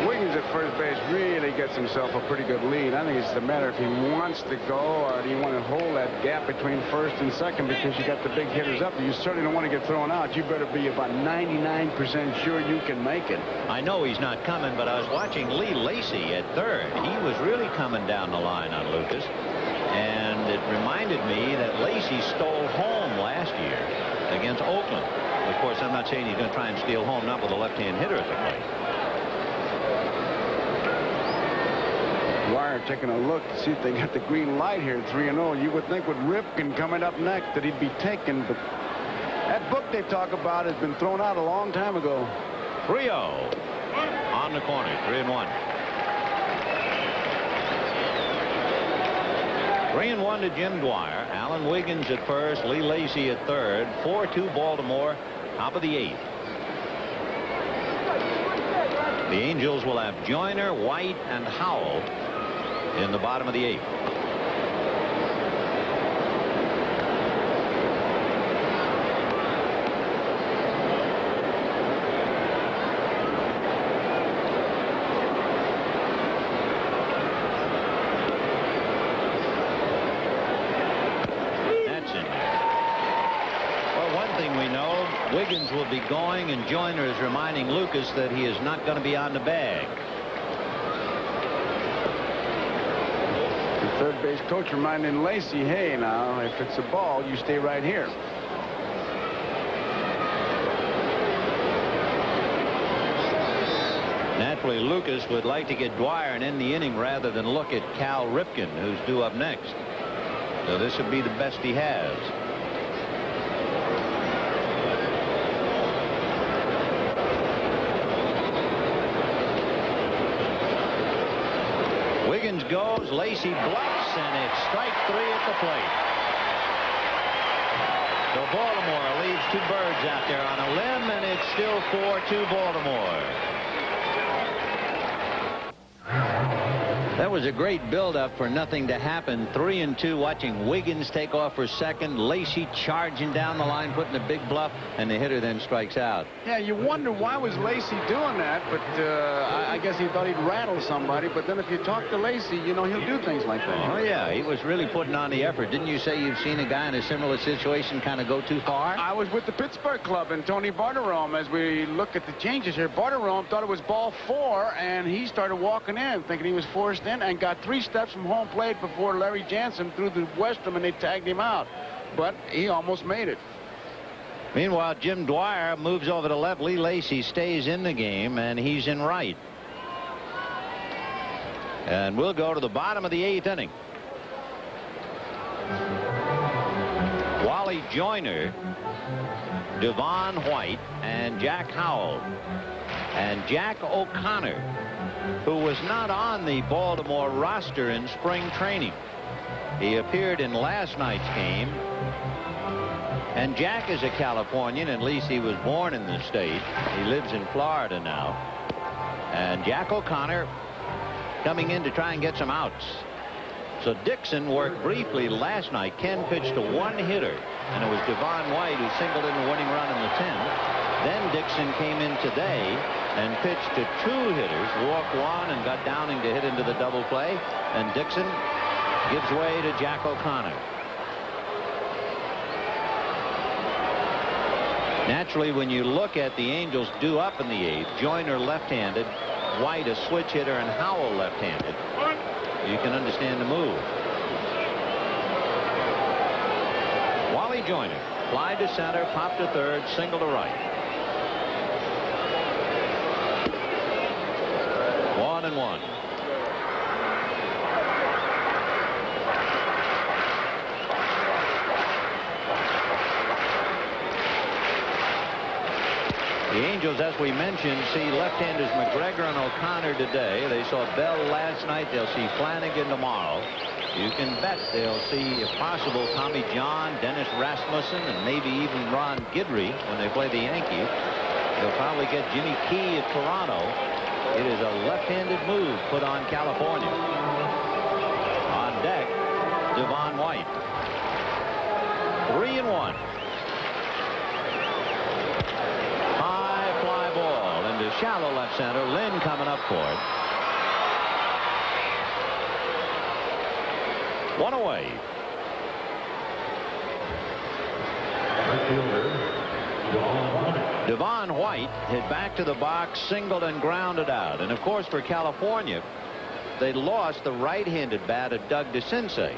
Wiggins at first base really gets himself a pretty good lead. I think it's a matter if he wants to go or do you want to hold that gap between first and second because you got the big hitters up. You certainly don't want to get thrown out. You better be about 99% sure you can make it. I know he's not coming, but I was watching Lee Lacey at third. He was really coming down the line on Lucas, and it reminded me that Lacey stole home last year against Oakland. Of course, I'm not saying he's going to try and steal home, not with a left-hand hitter at the plate. Dwyer taking a look to see if they got the green light here, 3-0. You would think with Ripken coming up next that he'd be taken, but that book they talk about has been thrown out a long time ago. 3-0 on the corner, 3-1. 3-1 to Jim Dwyer. Alan Wiggins at first, Lee Lacey at third. 4-2 Baltimore, top of the 8th. The Angels will have Joyner, White, and Howell in the bottom of the 8th. Wiggins will be going, and Joyner is reminding Lucas that he is not going to be on the bag. The third base coach reminding Lacey, hey, now, if it's a ball, you stay right here. Naturally, Lucas would like to get Dwyer and end the inning rather than look at Cal Ripken, who's due up next. So this would be the best he has. Simmons goes. Lacy bluffs, and it's strike 3 at the plate. So Baltimore leaves 2 birds out there on a limb, and it's still 4-2 Baltimore. That was a great buildup for nothing to happen. 3-2, watching Wiggins take off for second. Lacy charging down the line, putting a big bluff, and the hitter then strikes out. Yeah, you wonder why was Lacy doing that, but I guess he thought he'd rattle somebody. But then if you talk to Lacy, you know he'll do things like that. Oh, yeah, he was really putting on the effort. Didn't you say you've seen a guy in a similar situation kind of go too far? I was with the Pittsburgh club and Tony Barterome as we look at the changes here. Barterome thought it was ball 4, and he started walking in thinking he was forced in, and got 3 steps from home plate before Larry Jansen threw the Western, and they tagged him out. But he almost made it. Meanwhile, Jim Dwyer moves over to left. Lee Lacy stays in the game, and he's in right. And we'll go to the bottom of the 8th inning. Wally Joyner, Devon White, and Jack Howell. And Jack O'Connor, who was not on the Baltimore roster in spring training. He appeared in last night's game. And Jack is a Californian. At least he was born in the state. He lives in Florida now. And Jack O'Connor coming in to try and get some outs. So Dixon worked briefly last night. Ken pitched to 1 hitter, and it was Devon White who singled in the winning run in the 10th. Then Dixon came in today and pitched to 2 hitters, walked 1, and got Downing to hit into the double play. And Dixon gives way to Jack O'Connor. Naturally, when you look at the Angels due up in the 8th, Joyner left-handed, White a switch hitter, and Howell left-handed, you can understand the move. Wally Joyner, fly to center, pop to third, single to right. 1-1. The Angels, as we mentioned, see left-handers McGregor and O'Connor today. They saw Bell last night. They'll see Flanagan tomorrow. You can bet they'll see, if possible, Tommy John, Dennis Rasmussen, and maybe even Ron Guidry when they play the Yankees. They'll probably get Jimmy Key at Toronto. It is a left-handed move put on California. On deck, Devon White. 3-1. Ball into shallow left center. Lynn coming up for it. 1 away. Devon White hit back to the box, singled and grounded out. And of course, for California, they lost the right-handed bat of Doug DeCinces.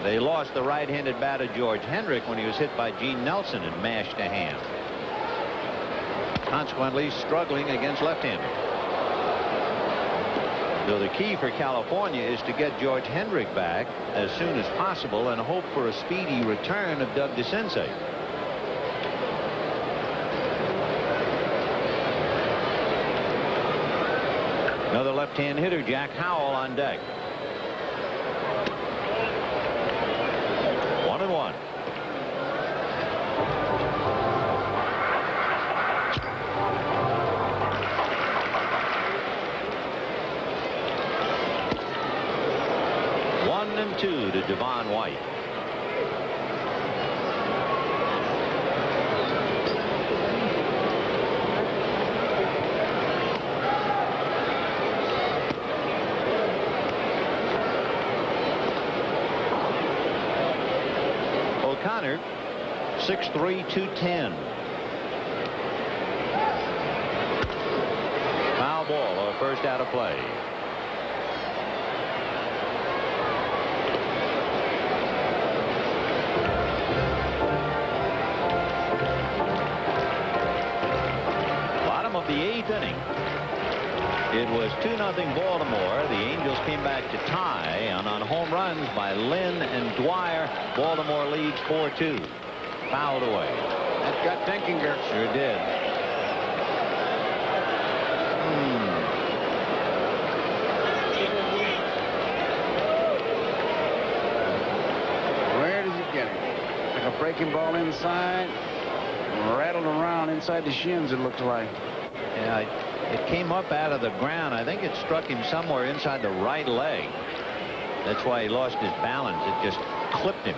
They lost the right-handed bat of George Hendrick when he was hit by Gene Nelson and mashed a hand. Consequently, struggling against left-handers. So the key for California is to get George Hendrick back as soon as possible and hope for a speedy return of Doug DeCinces. Another left-hand hitter, Jack Howell, on deck. 1-1. And 2 to Devon White. O'Connor, 6'3", 210. Foul ball, or first out of play. The 8th inning. It was 2-0 Baltimore. The Angels came back to tie, and on home runs by Lynn and Dwyer, Baltimore leads 4-2. Fouled away. That got Denkinger. Sure did. breaking ball inside. Rattled around inside the shins, it looked like. Yeah, it came up out of the ground. I think it struck him somewhere inside the right leg. That's why he lost his balance. It just clipped him.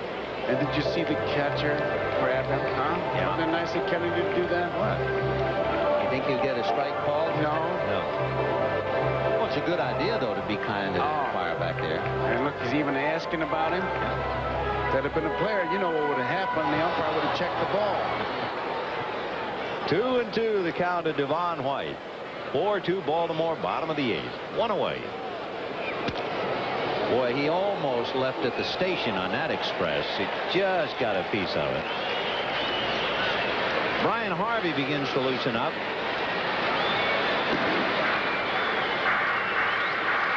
And did you see the catcher grab him? Huh? Yeah. Wasn't it nice of Kennedy to do that? What? You think he'll get a strike called? No. No. Well, it's a good idea, though, to be kind to the umpire back there. And look, he's even asking about him. If that had been a player, you know what would have happened. The umpire would have checked the ball. 2-2 the count to Devon White. 4-2 Baltimore, bottom of the 8th. 1 away. Boy, he almost left at the station on that express. He just got a piece of it. Brian Harvey begins to loosen up.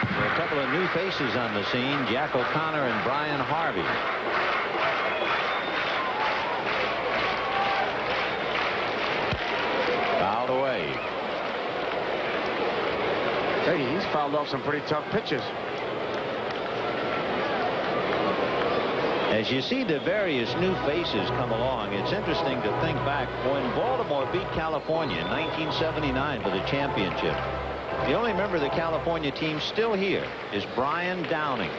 There are a couple of new faces on the scene, Jack O'Connor and Brian Harvey. Fouled away. Hey, he's fouled off some pretty tough pitches. As you see the various new faces come along, it's interesting to think back when Baltimore beat California in 1979 for the championship. The only member of the California team still here is Brian Downing.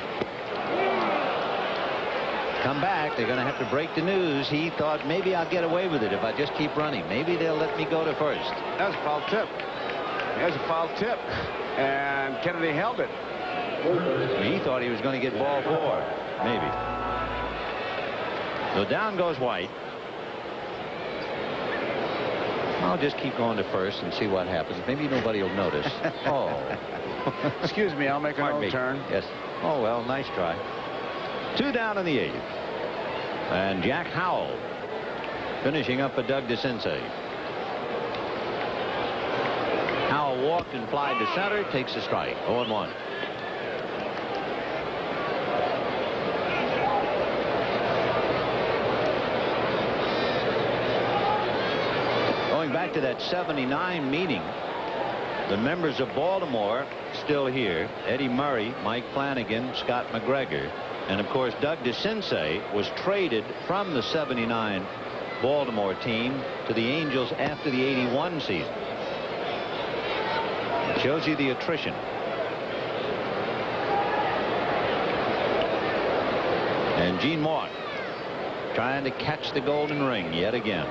Come back, they're going to have to break the news. He thought maybe I'll get away with it if I just keep running. Maybe they'll let me go to first. That was a foul tip. There's a foul tip. And Kennedy held it. He thought he was going to get ball 4. Maybe. So down goes White. I'll just keep going to first and see what happens. Maybe nobody will notice. Oh. Excuse me, I'll make a Pardon me. turn. Yes. Oh, well, nice try. 2 down in the 8th. And Jack Howell finishing up for Doug DeCinces. Howell walked and flied to center, takes a strike. 0-1. Going back to that 79 meeting, the members of Baltimore still here. Eddie Murray, Mike Flanagan, Scott McGregor, and of course Doug DeCinces was traded from the 79 Baltimore team to the Angels after the 81 season. It shows you the attrition. And Gene Mauch trying to catch the golden ring yet again.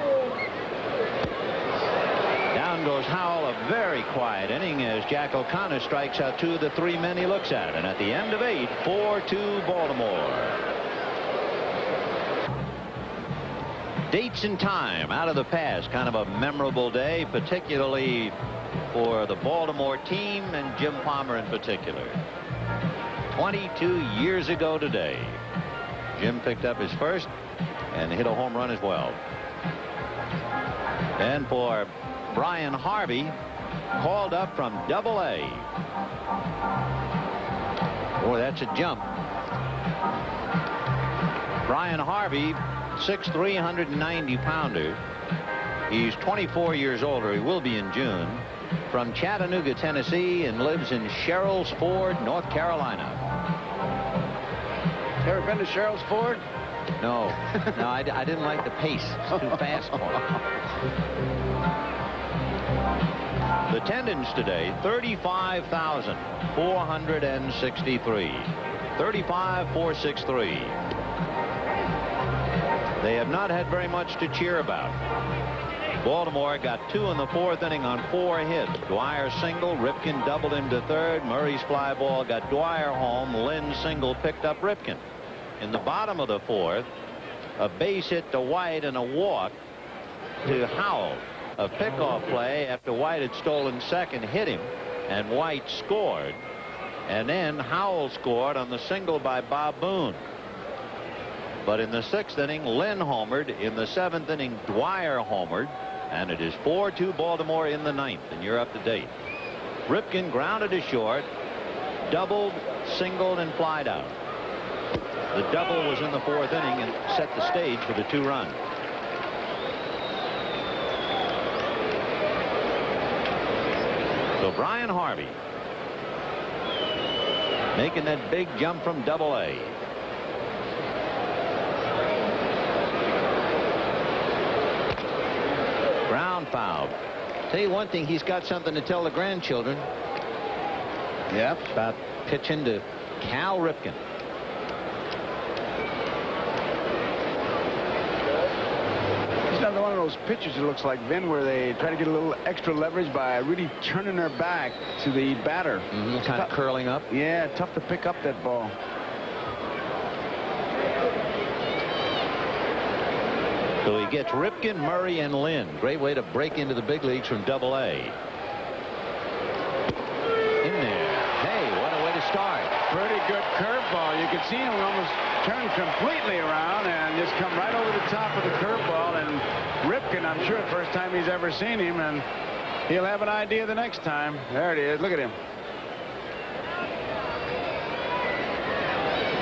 Down goes Howell. A very quiet inning as Jack O'Connor strikes out 2 of the 3 men he looks at. And at the end of 8, 4-2 Baltimore. Dates and time out of the past. Kind of a memorable day, particularly for the Baltimore team and Jim Palmer in particular. 22 years ago today, Jim picked up his first and hit a home run as well. And for Brian Harvey, called up from Double-A. Boy, that's a jump. Brian Harvey, 6'3", 190-pounder. He's 24 years older. He will be in June. From Chattanooga, Tennessee, and lives in Sherrills Ford, North Carolina. Ever been to Sherrills Ford? No. No, I didn't like the pace. It's too fast for me. The attendance today, 35,463. 35,463. They have not had very much to cheer about. Baltimore got 2 in the 4th inning on 4 hits. Dwyer single, Ripken doubled him to third. Murray's fly ball got Dwyer home. Lynn single picked up Ripken. In the bottom of the 4th, a base hit to White and a walk to Howell. A pickoff play after White had stolen second hit him, and White scored. And then Howell scored on the single by Bob Boone. But in the 6th inning, Lynn homered. In the 7th inning, Dwyer homered. And it is 4-2 Baltimore in the 9th, and you're up to date. Ripken grounded to short, doubled, singled, and flied out. The double was in the 4th inning and set the stage for the 2 runs. So Brian Harvey making that big jump from Double-A. fouled. Tell you one thing, he's got something to tell the grandchildren. Yep. About pitching to Cal Ripken. He's another one of those pitchers, it looks like, Vin, where they try to get a little extra leverage by really turning their back to the batter. Kind of curling up. Yeah, tough to pick up that ball. So he gets Ripken, Murray, and Lynn. Great way to break into the big leagues from Double-A. In there. Hey, what a way to start. Pretty good curveball. You can see him almost turn completely around and just come right over the top of the curveball. And Ripken, I'm sure, the first time he's ever seen him, and he'll have an idea the next time. There it is. Look at him.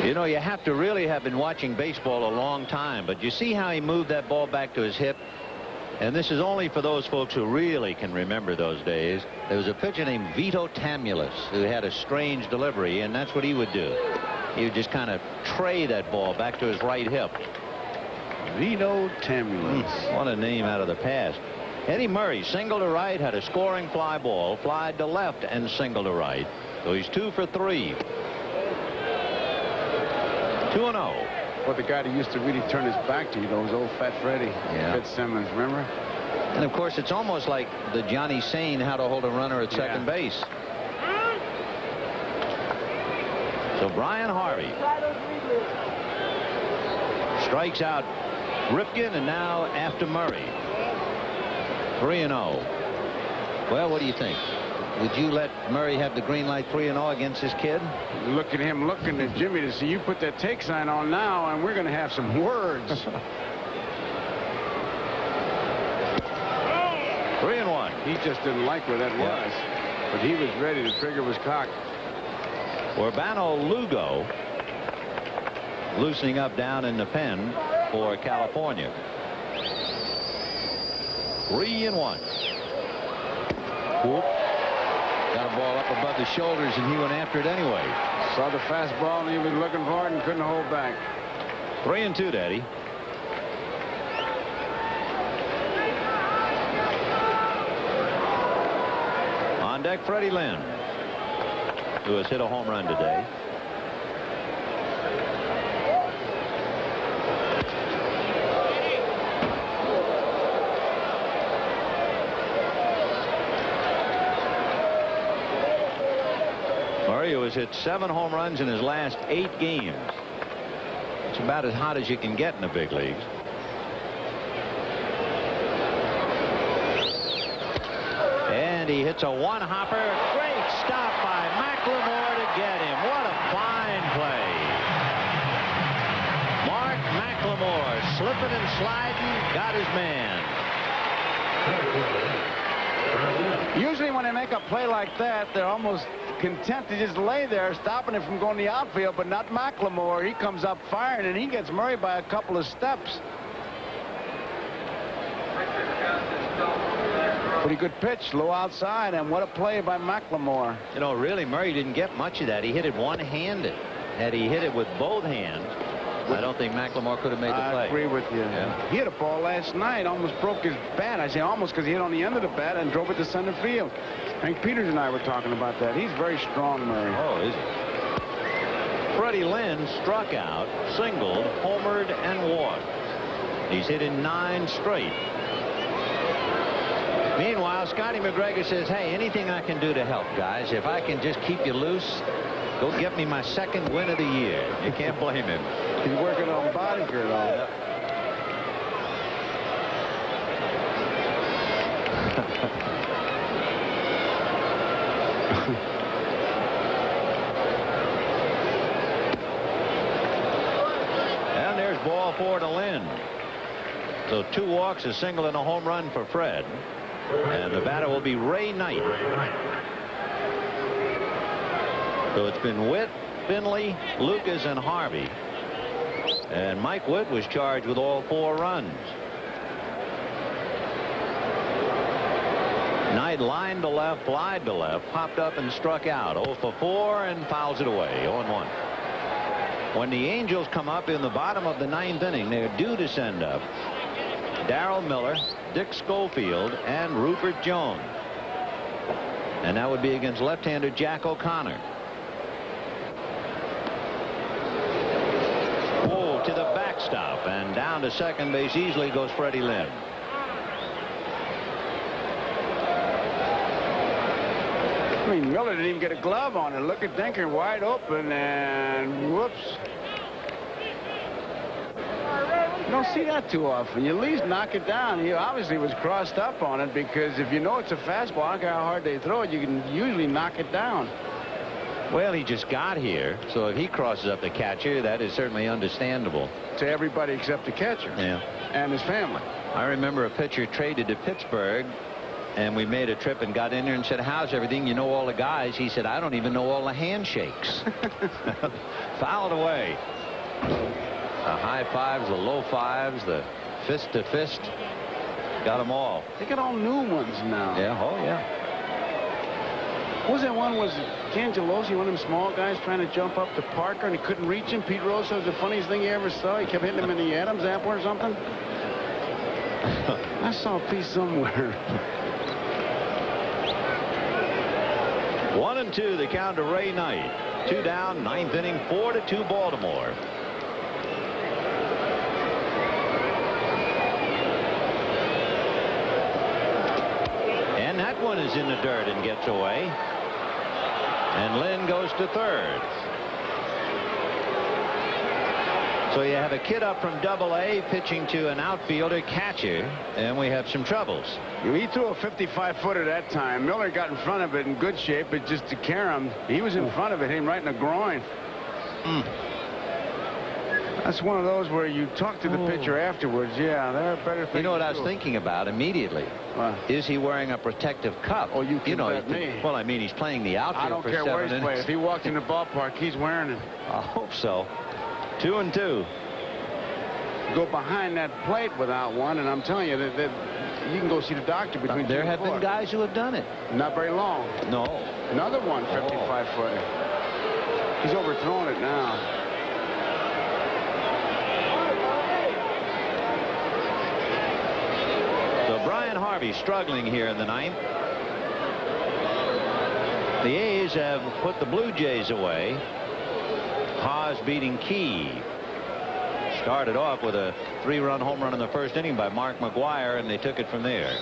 You know, you have to really have been watching baseball a long time, but you see how he moved that ball back to his hip? And this is only for those folks who really can remember those days. There was a pitcher named Vito Tamulus who had a strange delivery, and that's what he would do. He would just kind of tray that ball back to his right hip. Vito Tamulus. What a name out of the past. Eddie Murray, single to right, had a scoring fly ball, flied to left and single to right. So he's 2 for 3. 2-0. What the guy who used to really turn his back to, you know, was old Fat Freddie. Yeah. Fitzsimmons, remember? And of course, it's almost like the Johnny saying how to hold a runner at second base. So Brian Harvey strikes out Ripken, and now after Murray. 3-0. Well, what do you think? Would you let Murray have the green light 3-0 against his kid? Look at him looking at Jimmy to see you put that take sign on now, and we're going to have some words. 3-1. He just didn't like where that was, but he was ready. The trigger was cocked. Urbano Lugo loosening up down in the pen for California. 3-1. Whoop. Got a ball up above the shoulders, and he went after it anyway. Saw the fastball, and he was looking for it and couldn't hold back. 3-2, Daddy. On deck, Freddie Lynn, who has hit a home run today. Murray, who has hit 7 home runs in his last 8 games. It's about as hot as you can get in the big leagues. And he hits a one-hopper. Great stop by McLemore to get him. What a fine play. Mark McLemore slipping and sliding, got his man. Usually when they make a play like that, they're almost content to just lay there, stopping it from going to the outfield, but not McLemore. He comes up firing, and he gets Murray by a couple of steps. Pretty good pitch, low outside, and what a play by McLemore. You know, really, Murray didn't get much of that. He hit it one-handed. Had he hit it with both hands, I don't think McLemore could have made the play. I agree with you. Yeah. He hit a ball last night, almost broke his bat. I say almost because he hit on the end of the bat and drove it to center field. Hank Peters and I were talking about that. He's very strong, Murray. Oh, is he? Freddie Lynn struck out, singled, homered, and walked. He's hit in 9 straight. Meanwhile, Scotty McGregor says, hey, anything I can do to help, guys. If I can just keep you loose, go get me my 2nd win of the year. You can't blame him. He's working on body girl. And there's ball 4 to Lynn. So 2 walks, a single, and a home run for Fred. And the batter will be Ray Knight. So it's been Witt, Finley, Lucas, and Harvey. And Mike Witt was charged with all 4 runs. Knight lined to left, flied to left, popped up and struck out. 0 for 4 and fouls it away. 0-1. When the Angels come up in the bottom of the 9th inning, they're due to send up Darrell Miller, Dick Schofield, and Rupert Jones. And that would be against left-hander Jack O'Connor. Oh, to the backstop, and down to second base easily goes Freddie Lynn. I mean, Miller didn't even get a glove on it. Look at Dinker wide open, and whoops. You don't see that too often. You at least knock it down. He obviously was crossed up on it, because if you know it's a fastball, I don't care how hard they throw it, you can usually knock it down. Well, he just got here, so if he crosses up the catcher, that is certainly understandable. To everybody except the catcher. Yeah. And his family. I remember a pitcher traded to Pittsburgh, and we made a trip and got in there and said, how's everything? You know all the guys? He said, I don't even know all the handshakes. Fouled away. The high fives, the low fives, the fist to fist. Got them all. They got all new ones now. Yeah, oh yeah. What was that one? Was Cangelosi, one of them small guys trying to jump up to Parker, and he couldn't reach him? Pete Rose said it was the funniest thing he ever saw. He kept hitting him in the Adam's apple or something. I saw a piece somewhere. 1-2 the count to Ray Knight. 2 down, 9th inning, 4-2 Baltimore. And that one is in the dirt and gets away. And Lynn goes to third. So you have a kid up from Double-A pitching to an outfielder catcher, and we have some troubles. He threw a 55-footer that time. Miller got in front of it in good shape, but just to carry him, he was in front of it, hit him right in the groin. That's one of those where you talk to the pitcher afterwards. Yeah, there are better things. You know what I was thinking about immediately? Is he wearing a protective cup? Oh, you can bet me. Well, I mean, he's playing the outfield. I don't for care 7 where he's innings. playing. If he walked in the ballpark, he's wearing it. I hope so. 2-2. Go behind that plate without one, and I'm telling you that you can go see the doctor between There have been guys who have done it. Not very long. No. Another one, 55-footer. He's overthrowing it now. So Brian Harvey struggling here in the 9th. The A's have put the Blue Jays away. Haas beating Key. Started off with a 3-run home run in the first inning by Mark McGuire, and they took it from there.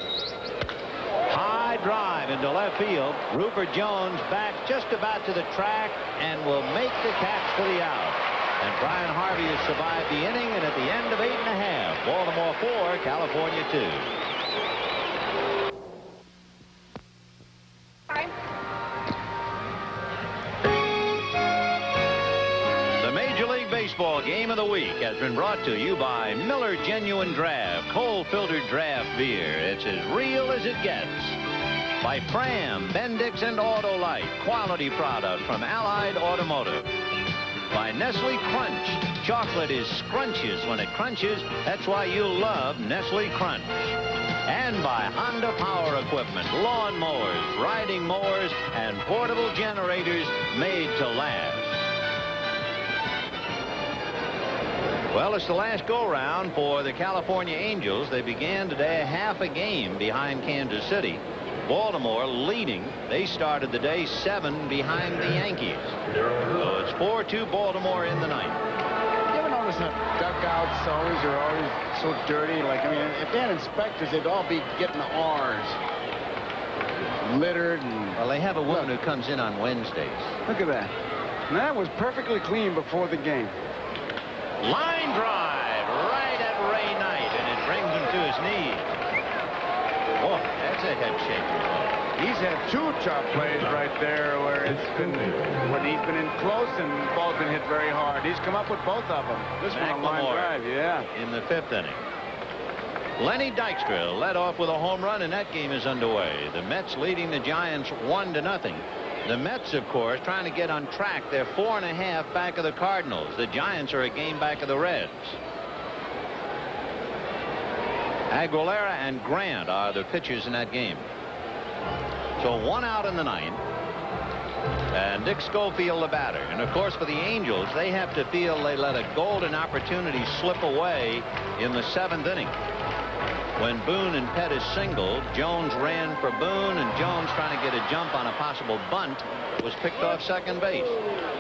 High drive into left field. Rupert Jones back just about to the track and will make the catch for the out. And Brian Harvey has survived the inning, and at the end of 8.5, Baltimore 4, California 2. Baseball game of the week has been brought to you by Miller Genuine Draft, coal-filtered draft beer. It's as real as it gets. By Fram, Bendix, and Autolite, quality product from Allied Automotive. By Nestle Crunch. Chocolate is scrumptious when it crunches. That's why you'll love Nestle Crunch. And by Honda Power Equipment, lawn mowers, riding mowers, and portable generators made to last. Well, it's the last go-round for the California Angels. They began today half a game behind Kansas City. Baltimore leading. They started the day 7 behind the Yankees. So it's 4-2 Baltimore in the 9th. You ever notice that dugouts are always so dirty? Like, I mean, if they had inspectors, they'd all be getting R's. Littered and... Well, they have a woman who comes in on Wednesdays. Look at that. And that was perfectly clean before the game. Line drive right at Ray Knight, and it brings him to his knees. Oh, that's a head shaker. He's had 2 tough plays right there where it's been when he's been in close and the ball's been hit very hard. He's come up with both of them. This one a line drive, yeah. In the 5th inning. Lenny Dykstra led off with a home run, and that game is underway. The Mets leading the Giants 1-0. The Mets, of course, trying to get on track. They're 4.5 back of the Cardinals. The Giants are a game back of the Reds. Aguilera and Grant are the pitchers in that game. So 1 out in the 9th. And Dick Schofield the batter. And of course, for the Angels, they have to feel they let a golden opportunity slip away in the 7th inning. When Boone and Pettis singled, Jones ran for Boone, and Jones, trying to get a jump on a possible bunt, was picked off second base.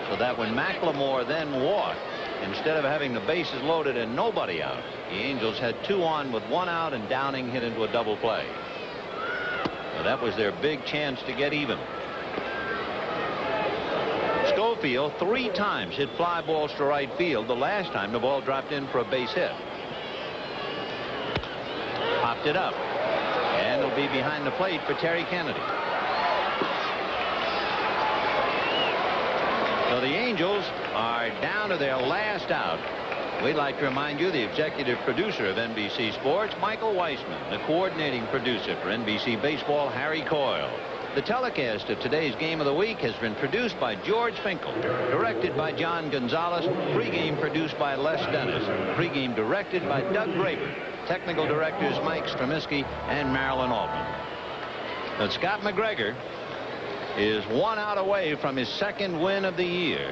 So that when McLemore then walked, instead of having the bases loaded and nobody out, the Angels had 2 on with 1 out, and Downing hit into a double play. So that was their big chance to get even. Schofield 3 times hit fly balls to right field. The last time the ball dropped in for a base hit. Popped it up, and it'll be behind the plate for Terry Kennedy. So the Angels are down to their last out. We'd like to remind you, the executive producer of NBC Sports, Michael Weissman, the coordinating producer for NBC Baseball, Harry Coyle. The telecast of today's Game of the Week has been produced by George Finkel, directed by John Gonzalez, pregame produced by Les Dennis, pregame directed by Doug Graber, technical directors Mike Stramisky and Marilyn Altman. But Scott McGregor is 1 out away from his 2nd win of the year.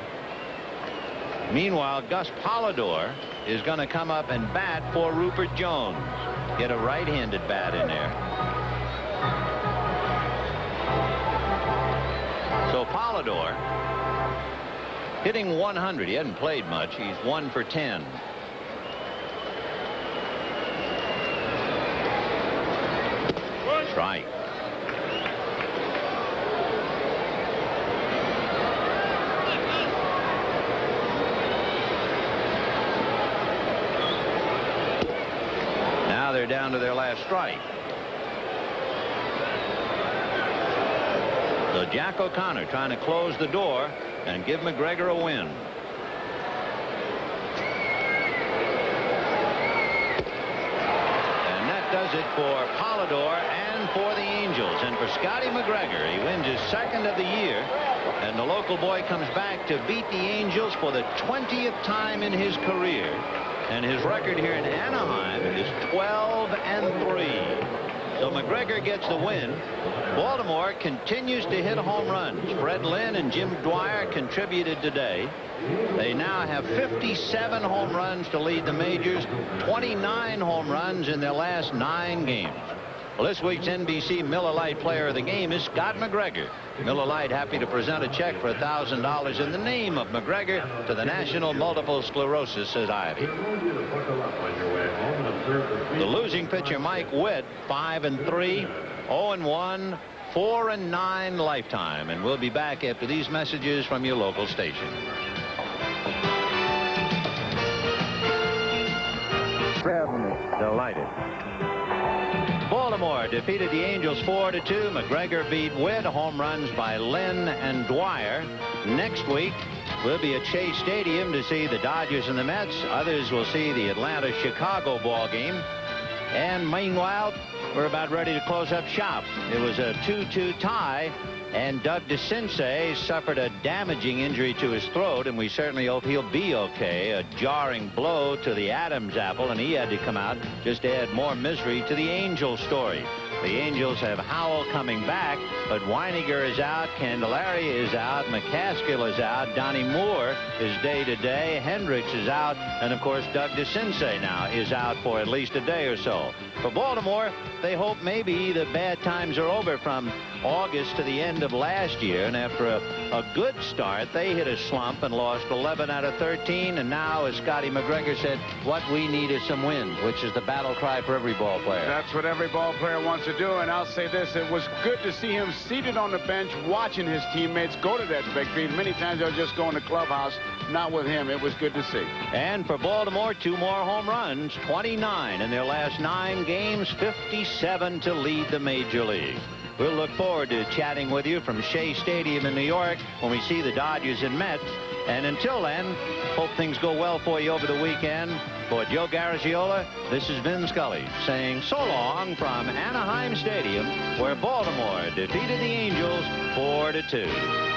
Meanwhile, Gus Polidor is going to come up and bat for Rupert Jones. Get a right-handed bat in there. So Polidor hitting 100. He hadn't played much. He's 1 for 10. Strike. Now they're down to their last strike. So Jack O'Connor trying to close the door and give McGregor a win. And that does it for Polidor and for the Angels. And for Scotty McGregor, he wins his 2nd of the year. And the local boy comes back to beat the Angels for the 20th time in his career. And his record here in Anaheim is 12-3. So McGregor gets the win. Baltimore continues to hit home runs. Fred Lynn and Jim Dwyer contributed today. They now have 57 home runs to lead the majors, 29 home runs in their last 9 games. Well, this week's NBC Miller Lite Player of the Game is Scott McGregor. Miller Lite happy to present a check for $1,000 in the name of McGregor to the National Multiple Sclerosis Society. The losing pitcher, Mike Witt, 5-3, 0-1, 4-9 lifetime. And we'll be back after these messages from your local station. Delighted. Baltimore defeated the Angels 4-2. McGregor beat Witt. Home runs by Lynn and Dwyer. Next week, we'll be at Shea Stadium to see the Dodgers and the Mets. Others will see the Atlanta-Chicago ball game. And meanwhile, we're about ready to close up shop. It was a 2-2 tie, and Doug DeCinces suffered a damaging injury to his throat, and we certainly hope he'll be okay. A jarring blow to the Adams apple, and he had to come out just to add more misery to the Angels story. The Angels have Howell coming back, but Weiniger is out, Candelaria is out, McCaskill is out, Donnie Moore is day-to-day, Hendricks is out, and of course Doug DeCinces now is out for at least a day or so. For Baltimore, they hope maybe the bad times are over from August to the end of last year, and after a good start, they hit a slump and lost 11 out of 13, and now, as Scotty McGregor said, what we need is some wins, which is the battle cry for every ball player. That's what every ball player wants to do, and I'll say this, it was good to see him seated on the bench watching his teammates go to that victory. Many times they'll just go in the clubhouse. Not with him. It was good to see. And for Baltimore, 2 more home runs, 29 in their last 9 games, 57 to lead the major league. We'll look forward to chatting with you from Shea Stadium in New York when we see the Dodgers and Mets. And until then, hope things go well for you over the weekend. For Joe Garagiola, this is Vin Scully saying so long from Anaheim Stadium, where Baltimore defeated the Angels 4-2.